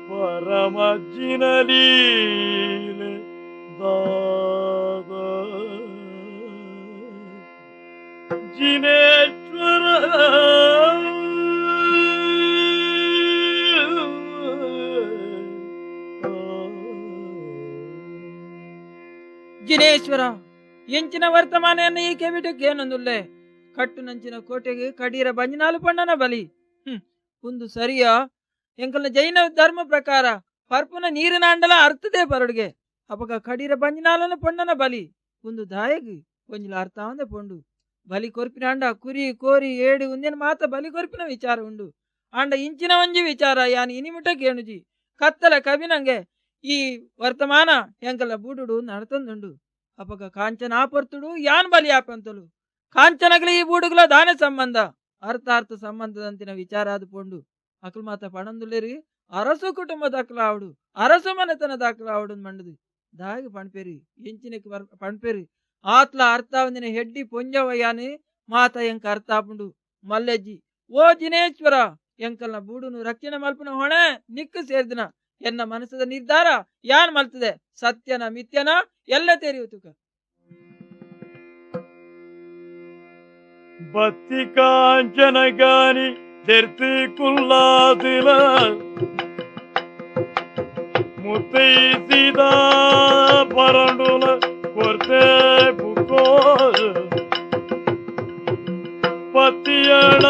ಪರಮಜ್ಜಿನ ಲೀಲೆ ದಾದ ಜಿನೇಶ್ವರ ಜಿನೇಶ್ವರ ಎಂಚಿನ ವರ್ತಮಾನೆಯನ್ನು ಈ ಕೆವಿಟಕ್ಕೆ ಏನೊಂದುಲ್ಲೆ ಕಟ್ಟು ನಂಚಿನ ಕೋಟೆಗೆ ಕಡೀರ ಬಂಜನಾಲು ಪಣ್ಣನ ಬಲಿ ಒಂದು ಸರಿಯಾ ಎಂಕಲ್ನ ಜೈನ ಧರ್ಮ ಪ್ರಕಾರ ಪರ್ಪುನ ನೀರಿನ ಅಂಡಲ ಅರ್ಥದೇ ಪರಡ್ಗೆ ಅಪಗ ಕಡೀರ ಬಂಜನಾಲನ ಪಣ್ಣನ ಬಲಿ ಒಂದು ದಾಯಗಿ ಒಂಜಿಲ ಅರ್ಥ ಅಂದೆ ಪೊಂಡು బలి కొరిపిన అండ కురి కోరి ఏడి ఉందిన మాత బలి కొరిపిన విచాರ ఉండు అంಡ ఇంచిన వంజಿ ವಿಚಾರ ಯಾನ್ ಇನಿಮುಟ ಕೇಣುಜಿ ಕತ್ತಲ ಕಬಿನಂಗೆ ಈ ವರ್ತಮಾನ ಎಂಕಲ ಬೂಡುಡು ನಡತಂದುಂಡು ಅಪಗ ಕಾಂಚನ ಆಪರ್ತುಡು ಯಾನ್ ಬಲಿ ಆಪಂತಲು ಕಾಂಚನಗಲ ಈ ಬೂಡುಗಳ ದಾನ ಸಂಬಂಧ ಅರ್ಥಾರ್ಥ ಸಂಬಂಧದಂತಿನ ವಿಚಾರ ಆದು ಪೊಂಡು ಅಕಲ್ ಮಾತ ಪಣಂದುಲೇರಿ ಅರಸು ಕುಟುಂಬ ದಾಖಲಾವಡು ಅರಸು ಮನೆತನ ದಾಖಲಾವಡು ಮಂಡದು ದಾಗಿ ಪಣ್ಪೇರಿ ಎಂಚಿನಕ್ಕೆ ಪಣ್ಪೇರಿ ಆತ್ಲ ಅರ್ಥಾವಂದಿನ ಹೆಡ್ಡಿ ಪೊಂಜವಯ್ಯಾನಿ ಮಾತ ಎಂಕ ಅರ್ಥಾಪುಂಡು ಮಲ್ಲೆಜ್ಜಿ ಓ ಜಿನೇಶ್ವರ ಎಂಕಲ್ನ ಬೂಡುನು ರಕ್ಷಣೆ ಮಲ್ಪನ ಹೊಣೆ ನಿಕ್ಕು ಸೇರಿದಿನ ಎನ್ನ ಮನಸ್ಸದ ನಿರ್ಧಾರ ಯಾನ್ ಮಲ್ತದೆ ಸತ್ಯನ ಮಿಥ್ಯನ ಎಲ್ಲ ತೆರೆಯುತ್ತುಕ ಬತ್ತಿ ಕಾಂಚನ ಗಾನಿ ತೆರ್ತಿ ಕುಲ್ಲಾದಿಲ ಮುತ್ತೈಸಿದ ಪರಂಡುಲ ಕೊರ್ತೆ ಬುಕ್ಕೋ ಪತಿಯಳ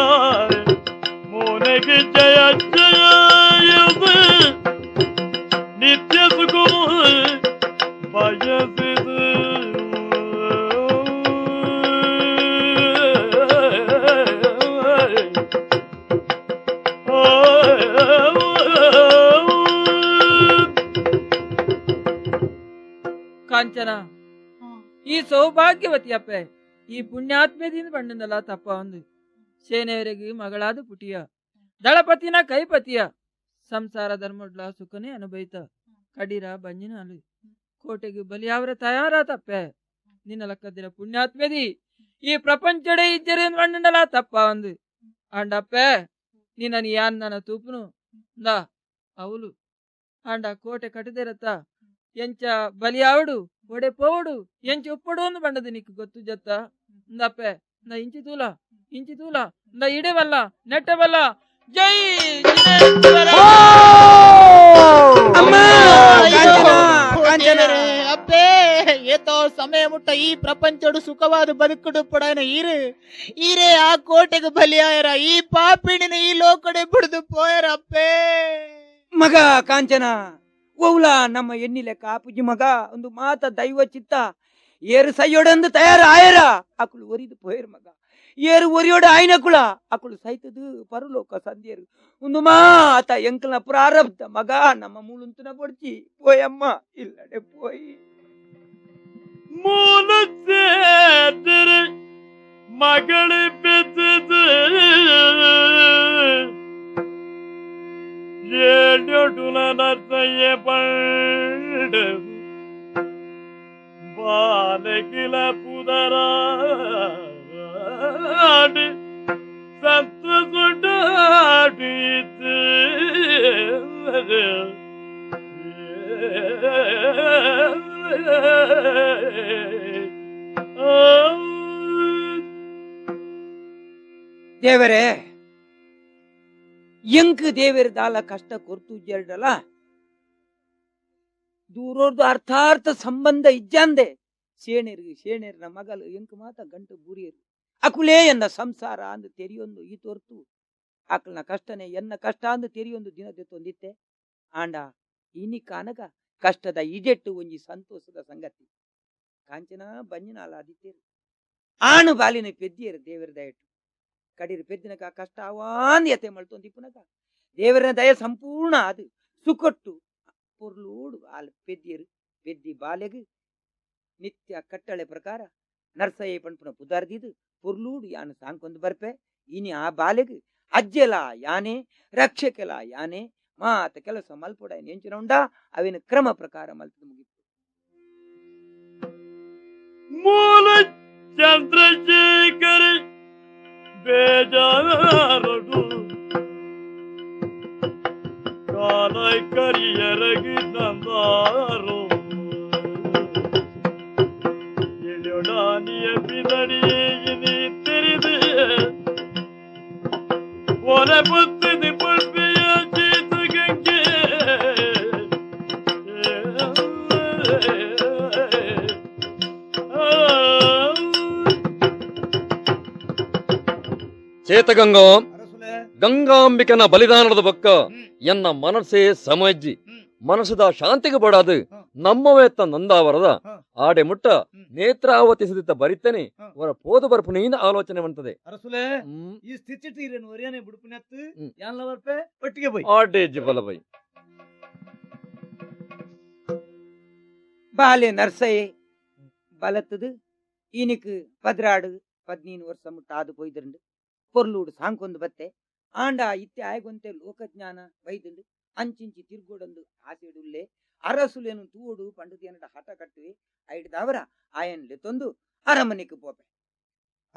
ಮೋನೆಗೆ ಜಯ ಜಯ ನಿತ್ಯ ಸುಖ ಬಯಸಿದ ಕಾಂಚನ ಈ ಸೌಭಾಗ್ಯವತಿ ಅಪ್ಪೆ ಈ ಪುಣ್ಯಾತ್ಮೆದಿಂದ ಬಂಡನಲ್ಲ ತಪ್ಪ ಒಂದು ಸೇನೆಯವರೆಗೆ ಮಗಳಾದ ಪುಟಿಯ ದಳಪತಿನ ಕೈಪತಿಯ ಸಂಸಾರ ಧರ್ಮಡ್ಲ ಸುಖನೇ ಅನುಭವಿತ ಕಡೀರ ಬಂಜಿನ ಅಲು ಕೋಟೆಗೆ ಬಲಿಯಾವರ ತಯಾರ ತಪ್ಪೆ ನಿನ್ನ ಲಕ್ಕದಿನ ಪುಣ್ಯಾತ್ಮೆದಿ ಈ ಪ್ರಪಂಚಡೆ ಇಜ್ಜರೇನ್ ಬಂಡನಲ್ಲ ತಪ್ಪ ಒಂದು ಅಂಡಪ್ಪೆ ನಿನ್ನ ಯಾನ್ ನನ್ನ ತೂಪುನು ದ ಅವಳು ಅಂಡ ಕೋಟೆ ಕಟ್ಟದಿರತ್ತ ಎಂಚ ಬಲಿಯಾವಡು ಒಡೆ ಪೋವಡು ಎಂಚ ಉಪ್ಪಡು ಒಂದು ಬಂಡದು ನಿಕ್ಕು ಗೊತ್ತು ಜತ್ತ ಇಂದಪ್ಪೆ ನಾ ಇಂಚಿ ತೂಲ ನಾ ಇಡವಲ್ಲ ನೆಟ್ಟವಲ್ಲ ಜೈ ಜಿನೇಶ್ವರ. ಅಪ್ಪೇ ಏತೋ ಸಮಯ ಮುಟ್ಟ ಈ ಪ್ರಪಂಚಡು ಸುಖವಾದ ಬದುಕುಡು ಪಡಾನ ಈರೆ ಆ ಕೋಟೆಗೆ ಬಲಿಯಾಯರ ಈ ಪಾಪಿಣಿನ ಈ ಲೋಕಡೆ ಬಿಡ್ದು ಪೋಯರ ಅಪ್ಪೇ. ಮಗ ಕಾಂಚನ ಓವ್ಲ ನಮ್ಮ ಎಣ್ಣಿಲೆ ಕಾಪುಜಿ ಮಗ ಒಂದು ಮಾತ ದೈವ ಚಿತ್ತ ಏರು ಸೈಯೊಡಂದು ತಯಾರ ಆಯರ ಅಕುಲು ಒರಿದು ಪೋಯರ್ ಮಗ ಏರು ಒರಿಯೋಡ ಆಯ್ನಕುಳ ಅಕುಳು ಸೈತದು ಪರಲೋಕ ಸಂದೇರು ಒಂದು ಮಾತ ಎಂಕಲ್ನ ಪ್ರಾರಬ್ಧ ಮಗ ನಮ್ಮ ಮೂಲಂತನ ಬಡ್ಚಿ ಪೋಯಮ್ಮ ಇಲ್ಲಡೆ ಪೋಯಿ ಮೂಲ ಸೇತರೆ ಮಗಳು ಬೆತ್ತದು ಏಳೊಡುಲ ನರ್ತಯ ಪಂಡು ಬಾಲಕಿಲ ಪುದರಾಡಿ ಸತ್ತು ಸುಡಾಡಿತು ದೇವರೇ ಎಂಕ್ ದೇವರ ದಾಲ ಕಷ್ಟ ಕೊರ್ತು ಜರ್ಡಲ್ಲ ದೂರೋರ್ದು ಅರ್ಥಾರ್ಥ ಸಂಬಂಧ ಇಜ್ಜಂದೆ ಶೇಣೇರ್ನ ಮಗಲು ಎಂಕ್ ಮಾತ ಗಂಟು ಬೂರಿಯರು ಅಕುಲೇ ಎನ್ನ ಸಂಸಾರ ಅಂದ್ ತೆರಿಯೊಂದು ಈ ತೋರ್ತು ಅಕಲ್ನ ಕಷ್ಟನೇ ಎನ್ನ ಕಷ್ಟ ಅಂದ್ ತೆರಿಯೊಂದು ದಿನದ ತೊಂದಿತ್ತೆ ಆಂಡ ಇನಿ ಕಾನಗ ಕಷ್ಟದ ಇಜೆಟ್ಟು ಒಂಜಿ ಸಂತೋಷದ ಸಂಗತಿ ಕಾಂಚನ ಬಂಜಿನಾಲ ಆದಿತ್ತೇರು ಆಣು ಬಾಲಿನ ಪೆದ್ದಿಯರು ದೇವರ ದಯಟ್ಟು ಕಡೀರು ಪೆದ್ದಿನಕ ಕಷ್ಟ ಅವಾನ್ ಯತೆ ಮಳ್ತೊಂದಿಪ್ಪುನಕ ದೇವರ ದಯ ಸಂಪೂರ್ಣ ಅದು ಸುಕೊಟ್ಟು ಪೊರ್ಲೂಡು ಆಲ್ ಪೆದ್ದಿಯರು ಪೆದ್ದಿ ಬಾಲೆಗು ನಿತ್ಯ ಕಟ್ಟಳೆ ಪ್ರಕಾರ ನರ್ಸಯ್ಯ ಪಂಪುನ ಪುದಾರ್ದಿದು ಪೊರ್ಲೂಡು ಯಾನು ಸಾಂಕೊಂದು ಬರ್ಪೆ ಇನಿ ಆ ಬಾಲೆಗು ಅಜ್ಜೆಲ ಯಾನೆ ರಕ್ಷಕೆಲ ಯಾನೆ ಮಾತ ಕೆಲಸ ಮಲ್ಪೊಡ ಎಂಚಿನ ಉಂಡ ಅವಿನ ಕ್ರಮ ಪ್ರಕಾರ ಮಲ್ಪದ ಮುಗಿತು ಮೂಲ ಚಂದ್ರಶೇಖರ ಬೇಜಾರಡು ಕಾಲೈ ಕರಿಯರಗಿ ತಂದಾರೋ ಎಳೆಯೊಡಾನಿಯ ಬಿದಡಿಯೇ ತೆರೆದು ಒಲೆ ಬುತ್ತಿದಿ ಪುಷ್ಪೆಯ ಚೀತಗಂಗೆ ಚೇತಗಂಗಾ ಗಂಗಾಂಬಿಕನ ಬಲಿದಾನದ ಬಕ್ಕ ಎನ್ನ ಮನಸ್ಸೇ ಸಮಜ್ಜಿ ಮನಸ್ಸದ ಶಾಂತಿಗೆ ಬಡಾದು ನಮ್ಮವೇತ್ತ ನಂದಾವರದ ಹ. ಆಡೆ ಮುಟ್ಟ ಹ್ಮ್. ನೇತ್ರಾವತಿ ಸುದಿತ ಬರಿತನೆ ಹ. ಅವರ ಪೋದು ಬರ್ಪು ನೀನ ಆಲೋಚನೆ ಬಂತದೆ. ಅರಸುಲೆ ಈ ಸ್ಥಿತಿ ತೀರೇನು ಒರಿಯನೆ ಬುಡುಪುನೆತ್ತು ಹ್ಮ್. ಯಾನ್ಲ ಬರ್ಪೆ ಒಟ್ಟಿಗೆ ಬೈ ಆಡೆ ಜಿಬಲ ಬೈ ಬಾಲೆ ನರ್ಸಯೇ ಬಲತ್ತದು ಇನಿಕ್ 14 ವರ್ಷ ಮುಟ್ಟ ಆದು போய்திருந்து பொருளூடு சாங்கொಂದು ಬತ್ತೆ ಆಂಡ ಇತ್ತೆ ಆಯ್ಗೊಂತೆ ಲೋಕಜ್ಞಾನ ಬೈದುಂಡು ಅಂಚಿಂಚಿ ತಿರ್ಗೋಡೊಂದು ಆಸೆಡುಲ್ಲೆ ಅರಸುಲೇನು ತೂಡು ಪಂಡುದಿ ಅನ್ನಡ ಹಠ ಕಟ್ಟುವೆ ಐಡ್ದವರ ಆಯನ್ಲೆ ತೊಂದು ಅರಮನೆಗೆ ಪೋಪೆ.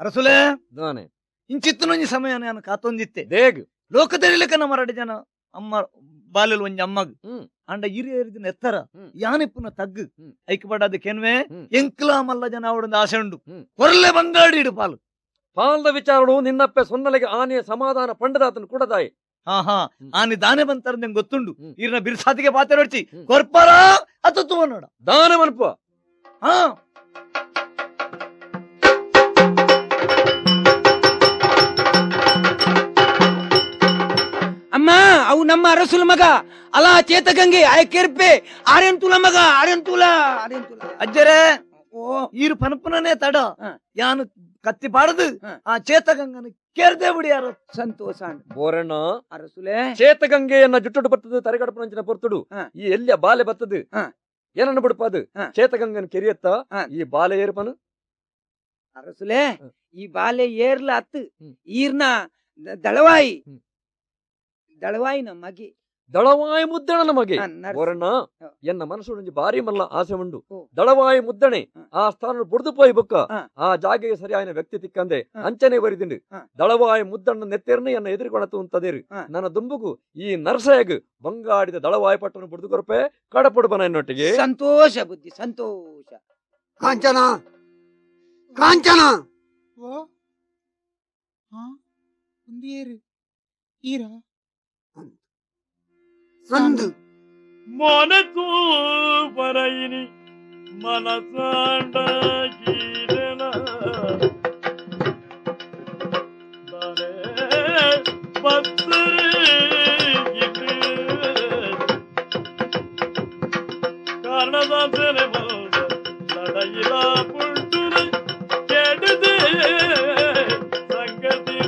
ಅರಸುಲೆ ದಾನೆ ಇಂಚಿತ್ತುನೊಂಜಿ ಸಮಯ ನಾನು ಕಾತೊಂದಿತ್ತೆ ದೇಗ್ ಲೋಕದಲ್ಲಿಲಕ ಮರಡಿ ಜನ ಅಮ್ಮ ಬಾಲೆಲ್ ಒಂಜಿ ಅಮ್ಮಗ್ ಹ್ಮ್ ಅಂಡ ಹಿರಿಯರಿದಿನ ಎತ್ತರ ಹ್ಮ್. ಯಾನಿಪ್ಪುನ ತಗ್ಗು ಹ್ಮ್. ಐಕ್ ಪಡಾದ ಕೆನ್ವೆ ಹ್ಮ್. ಎಂಕ್ಲಾ ಮಲ್ಲ ಜನ ಅವಡೊಂದು ಆಸೆ ಉಂಡು ಹ್ಮ್. ಕೊರ್ಲೆ ಬಂಗಾಡಿ ಇಡು ಪಾಲು ಪಾಲ್ದ ವಿಚಾರಗಳು ನಿನ್ನಪ್ಪೆ ಸೊನ್ನಲೆಗೆ ಆನೆಯ ಸಮಾಧಾನ ಪಂಡದಾತನು ಕೂಡದಾಯಿ. ಹಾ ಹಾ ಹ್ಮ್. ಆನಿ ದಾನೆ ಬಂತಾರ ನಂಗೆ ಗೊತ್ತುಂಡು ಹ್ಮ್. ಈರ್ನ ಬಿರ್ಸಾತಿಗೆ ಪಾತೆ ನೋಡ್ತಿ ಹ್ಮ್. ಕೊರ್ಪಾರ ಅತ್ತುವ ನೋಡ ದಾನ ಮನ್ಪ ಹಾ ಅಮ್ಮ ಅವು ನಮ್ಮ ಅರಸುಲ ಮಗ ಅಲಾ ಚೇತಗಂಗೆ ಆಯ್ ಕೆರ್ಪೆ ಆರೆಂತುಲ ಮಗ ಆರೆಂತುಲ ಅಜ್ಜರೇ ಓ ಈರು ಪನಪುನನೇ ತಡ ಹ. ಯಾನು ಕತ್ತಿ ಪಾಡದು ಹ. ಆ ಚೇತಗಂಗನ ಕೇರ್ದೆ ಬಿಡಿಯಾರ ಸಂತೋಷ ಬೋರಣ್ಣ ಅರಸುಲೆ ಚೇತಗಂಗೆಯನ್ನ ಜುಟ್ಟುಡು ಬರ್ತದು ತರೆಗಡಪನಂಚಿನ ಪೊರ್ತುಡು ಹ. ಈ ಎಲ್ಲಿಯ ಬಾಲೆ ಬರ್ತದು ಹ. ಏನನ್ನು ಬಿಡಪದು ಹ. ಚೇತಗಂಗನ ಕೆರಿಯತ್ತ ಹ. ಈ ಬಾಲೆ ಏರ್ಪನು ಅರಸುಲೆ ಹ. ಈ ಬಾಲೆ ಏರ್ಲ ಅತ್ತು ಹ್ಮ್. ಈರ್ನ ದಳವಾಯಿ ಹ್ಮ್. ದಳವಾಯಿನ ಮಗೆ ದಳವಾಯಿ ಮುದ್ದಣ ನಮಗೆ ಹ, ನರ್ಸ. ಬೋರಣ್ಣ ಹ. ಎನ್ನ ಮನಸ್ಸು ಬಾರಿ ಮಲ್ಲ ಆಸೆ ಉಂಡು ಓ. ದಳವಾಯಿ ಮುದ್ದಣೆ ಹ. ಆ ಸ್ಥಾನ ಬುಡ್ದು ಪೋಯ್ ಬುಕ್ಕ ಹ. ಆ ಜಾಗೆಗೆ ಸರಿಯಾದ ವ್ಯಕ್ತಿ ತಿಕ್ಕಂದೆ ಹ. ಅಂಚನೆ ಬರಿದಿಂಡು ಹ. ದಳವಾಯಿ ಮುದ್ದಣ್ಣ ನೆತ್ತೆರ್ನ ಎನ್ನ ಎದುರುಗೊಳತು ಅಂತದೇರು ಹ. ನನ್ನ ದುಂಬುಗು ಈ ನರ್ಸಯಗ್ ಬಂಗಾಡಿದ ದಳವಾಯಿ ಪಟ್ಟನು ಬುಡ್ದು ಕೊರಪೆ ಕಡಪುಡುಬನ ಎನ್ನೊಟ್ಟಿಗೆ ಸಂತೋಷ ಬುದ್ಧಿ ಸಂತೋಷ. ಕಾಂಚನ ಕಾಂಚನ ಓ ಹಾ ಒಂದೇರು ಈರ ಸಂದು ಮೊನತು ಬರಯಿನಿ ಮನಸಾಂಡ ಗೀರನ ದಾನೆ ಬತ್ತರೆ ಇಟ್ಟು ಕಾರಣದಾಸನೆ ಬಂದ ನಡಯಿಲ ಪುಂಟುನ ಕೆಡದೆ ಸಂಗತಿ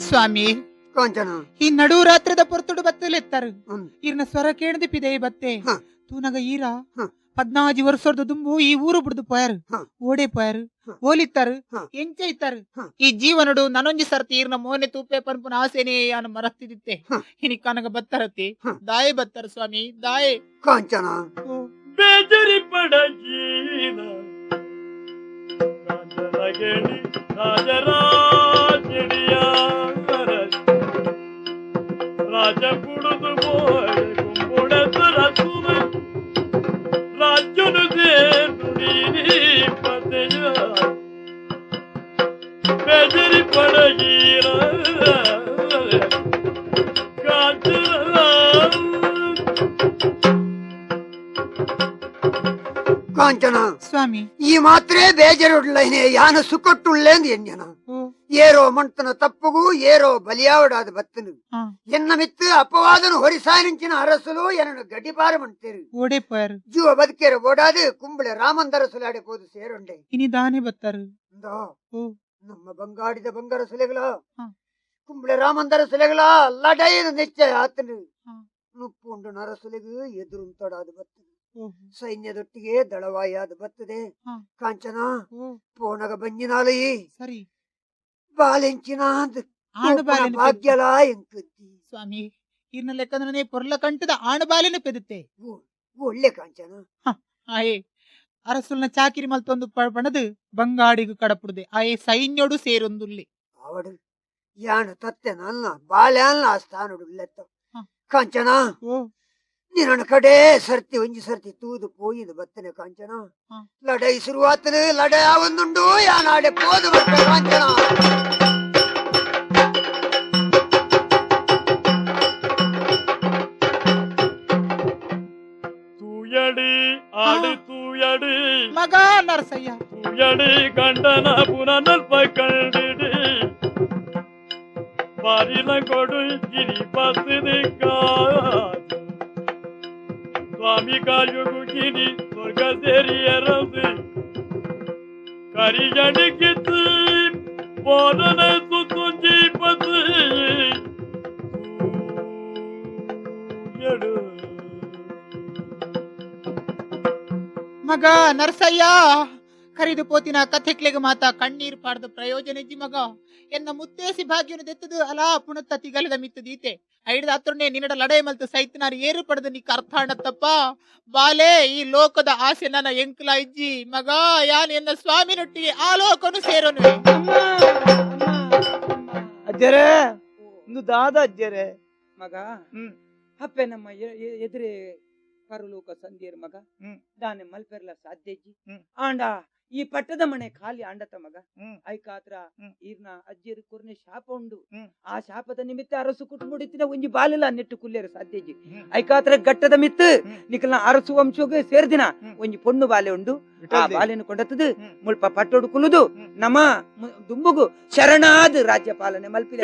ಸ್ವಾಮಿ ಕಾಂಚನ ಈ ನಡು ರಾತ್ರದ ಪೊರ್ತುಡು ಬತ್ತಲೆತ್ತಾರು ಹ್ಮ್. ಈರ್ನ ಸ್ವರ ಕೇಳದೆ ಪಿದೆ ಬತ್ತೆ ಹ. ತೂನಗ ಈರ ಹ. 14 ವರ್ಷದ ದುಂಬು ಈ ಊರು ಬಿಡ್ದು ಪೋಯಾರು ಹ. ಓಡೆ ಪೋಯಾರು ಹ. ಓಲಿತ್ತಾರು ಹ. ಎಂಚ ಇತ್ತಾರು ಹ. ಈ ಜೀವನಡು ನನೊಂಜಿ ಸರ್ತಿ ಈರ್ನ ಮೋನೆ ತೂಪೆ ಪನ್ಪುನ ಆಸೆನೇ ಯಾನು ಮರತ್ತಿದಿತ್ತೆ ಹ. ಇನಿ ಕನಗ ಬತ್ತರತಿ ಹ. ದಾಯೆ ಬತ್ತರ ಸ್ವಾಮಿ ದಾಯೆ ಕಾಂಚನ ಓ ಬೇಜರಿ ಪಡಗೀನ ರಾಜರಗೇಣಿ ರಾಜರಾಜಡಿಯ ರಾಜ ಕುಡಿದು ಬೋಯ ಕುಂಬುಡದು ರಸುವ ರಾಜ್ಯನು ಸೇರಿ ಪತೆಯ ಬೇಜರಿ ಪಡಗೀನ ಕಾಂಚನ ಸ್ವಾಮಿ ಈ ಮಾತ್ರೇ ಬೇಜರುಳ್ಳನೆ ಯಾನ ಸುಕೊಟ್ಟುಳ್ಳೇಂದು ಎನ್ಯನ ಓ ಏರೋ ಮಂಟನ ತಪ್ಪುಗೂ ಏರೋ ಬಲಿಯಾವಡಾದ ಬತ್ತನು ಹಾ ಎನ್ನ ಮಿತ್ತು ಅಪವಾದನು ಹೊರಿಸಾಯನಿಂಚಿನ ಅರಸಲು ಎನ್ನನು ಗಡಿಪಾರ ಮಂಟೇರು ಓಡೆ ಪೋಯಾರು ಜೀವ ಬದುಕೇರ ಓಡಾದು ಕುಂಬಳೆ ರಾಮಂದರ ಸುಲಾಡೆ ಪೋದು ಸೇರೊಂಡೆ ಇನಿ ದಾನೆ ಬತ್ತಾರು ಇಂದೋ ಓ ನಮ್ಮ ಬಂಗಾಡಿದ ಬಂಗಾರ ಸುಲೆಗಳ ಹ. ಕುಂಬಳೆ ರಾಮಂದರ ಸುಲೆಗಳ ಲಡೈನ ನಿಶ್ಚಯ ಆತನು ಹ. ನುಪ್ಪುಂಡು ನರಸುಲೆಗೂ ಎದುರುಂತೊಡಾದು ಬತ್ತನು ಓ ಸೈನ್ಯದೊಟ್ಟಿಗೆ ದಳವಾಯಾದ ಬತ್ತದೆ ಹ. ಕಾಂಚನ ಓ ಪೋನಗ ಬಂಜಿನಾಲಯಿ ಸರಿ ಬಾಲೆಂಚಿನ ಆಣಬಾಲೆನು ಭಾಗ್ಯಲ ಎಂಕದ್ದಿ ಸ್ವಾಮಿ ಈರ್ನ ಲೆಕ್ಕದನೇ ಪೊರ್ಲ ಕಂಟದ ಆಣಬಾಲೆನು ಪೆದುತ್ತೆ ಒಳ್ಳೆ ಕಾಂಚನ ಆಯೇ ಅರಸುಲ್ನ ಚಾಕಿರಿ ಮಲ್ತೊಂದು ಪಣದು ಬಂಗಾಡಿಗು ಕಡಪುಡುದೆ ಆಯೇ ಸೈನ್ಯೋಡು ಸೇರೊಂದುಲ್ಲಿ ಅವಡು ಯಾಣ ತತ್ತೆ ನಲ್ಲ ಬಾಲೆ ಅಲ್ಲ ಆ ಸ್ಥಾನಡು ಲೆತ್ತ ಹ. ಕಾಂಚನ ಓ ನಿನ್ನ ಕಡೆ ಸರ್ತಿ ಒಂಜಿ ಸರ್ತಿ ತೂದು ಪೋಯಿದು ಬತ್ತನೆ ಕಾಂಚನ ಹ. ಲಡೈ ಶುರುವಾತನು ಲಡೈ ಆವೊಂದುಂಡು ಯಾನಾಡೆ ಪೋದು ಬರ್ತೆ ಕಾಂಚನ ತೂಯಡಿ ಆಡಿ ತೂಯಡಿ ಮಗ ನರಸಯ್ಯ ತೂಯಡಿ ಗಂಡನ ಪುನನಲ್ಪ ಕಂಡಿಡಿ ಮಾರಿನ ಕೊಡು ಗಿರಿಪತ್ರದ ಕಾದು ಸ್ವಾಮಿ ಕಾಯುಗು ಗಿರಿ ಸ್ವರ್ಗ ಸೇರಿಯರದು ಕರಿಗಡಿಗಿತ್ತು ಬೋಧನ ಸುತ್ತುಂಜಿ ಪತ್ತು ಮಗ ನರಸಯ್ಯ ಕರಿದು ಪೋತಿನ ಕಥೆಕ್ಲೆಗೆ ಮಾತ ಕಣ್ಣೀರ್ ಪಾಡ್ದ ಪ್ರಯೋಜನ ಇಜ್ಜಿ ಮಗ ಎನ್ನ ಮುತ್ತೇಸಿ ಭಾಗ್ಯನು ದೆತ್ತದು ಅಲಾ ಪುಣತ್ತ ತಿಗಲದ ಮಿತ್ತು ದೀತೆ ಐಡದ ಹತ್ರನೇ ನಿನ್ನಡ ಲಡೆ ಮಲ್ತು ಸೈತನಾರು ಏರು ಪಡೆದ ನೀ ಅರ್ಥಾಣತ್ತಪ್ಪ ಬಾಲೆ ಈ ಲೋಕದ ಆಸೆ ನನ್ನ ಎಂಕಲ ಇಜ್ಜಿ ಮಗ ಯಾನ್ ಎನ್ನ ಸ್ವಾಮಿನೊಟ್ಟಿಗೆ ಆ ಲೋಕನು ಸೇರೋನು ಅಜ್ಜರೇ ಒಂದು ದಾದ ಅಜ್ಜರೇ ಮಗ ಅಪ್ಪೆ ನಮ್ಮ ಎದುರೇ ಪರಲೋಕ ಸಂಧಿಯರ್ ಮಗ ದಾನೆ ಮಲ್ಪೆರ್ಲ ಸಾಧ್ಯಜ್ಜಿ ಆಂಡ ಈ ಪಟ್ಟದ ಮನೆ ಖಾಲಿ ಆಂಡತ ಮಗ ಐಕಾತ್ರ ಈರ್ನ ಅಜ್ಜಿಯರು ಕೊರ್ನೆ ಶಾಪ ಉಂಡು ಆ ಶಾಪದ ನಿಮಿತ್ತ ಅರಸು ಕುಟುಂಬಡಿತಿನ ಒಂಜಿ ಬಾಲಿಲ ನೆಟ್ಟು ಕುಲ್ಲೇರು ಸಾಧ್ಯಜ್ಜಿ ಐಕಾತ್ರ ಗಟ್ಟದ ಮಿತ್ತು ನಿಕಲ್ನ ಅರಸು ವಂಶೋಗೆ ಸೇರ್ದಿನ ಒಂಜಿ ಪೊಣ್ಣು ಬಾಲೆ ಉಂಡು ಆ ಬಾಲೆನು ಕೊಂಡತದು ಮುಲ್ಪ ಪಟ್ಟೋಡು ಕುಲುದು ನಮ್ಮ ದುಂಬುಗು ಶರಣಾದ ರಾಜ್ಯ ಪಾಲನೆ ಮಲ್ಪಿದ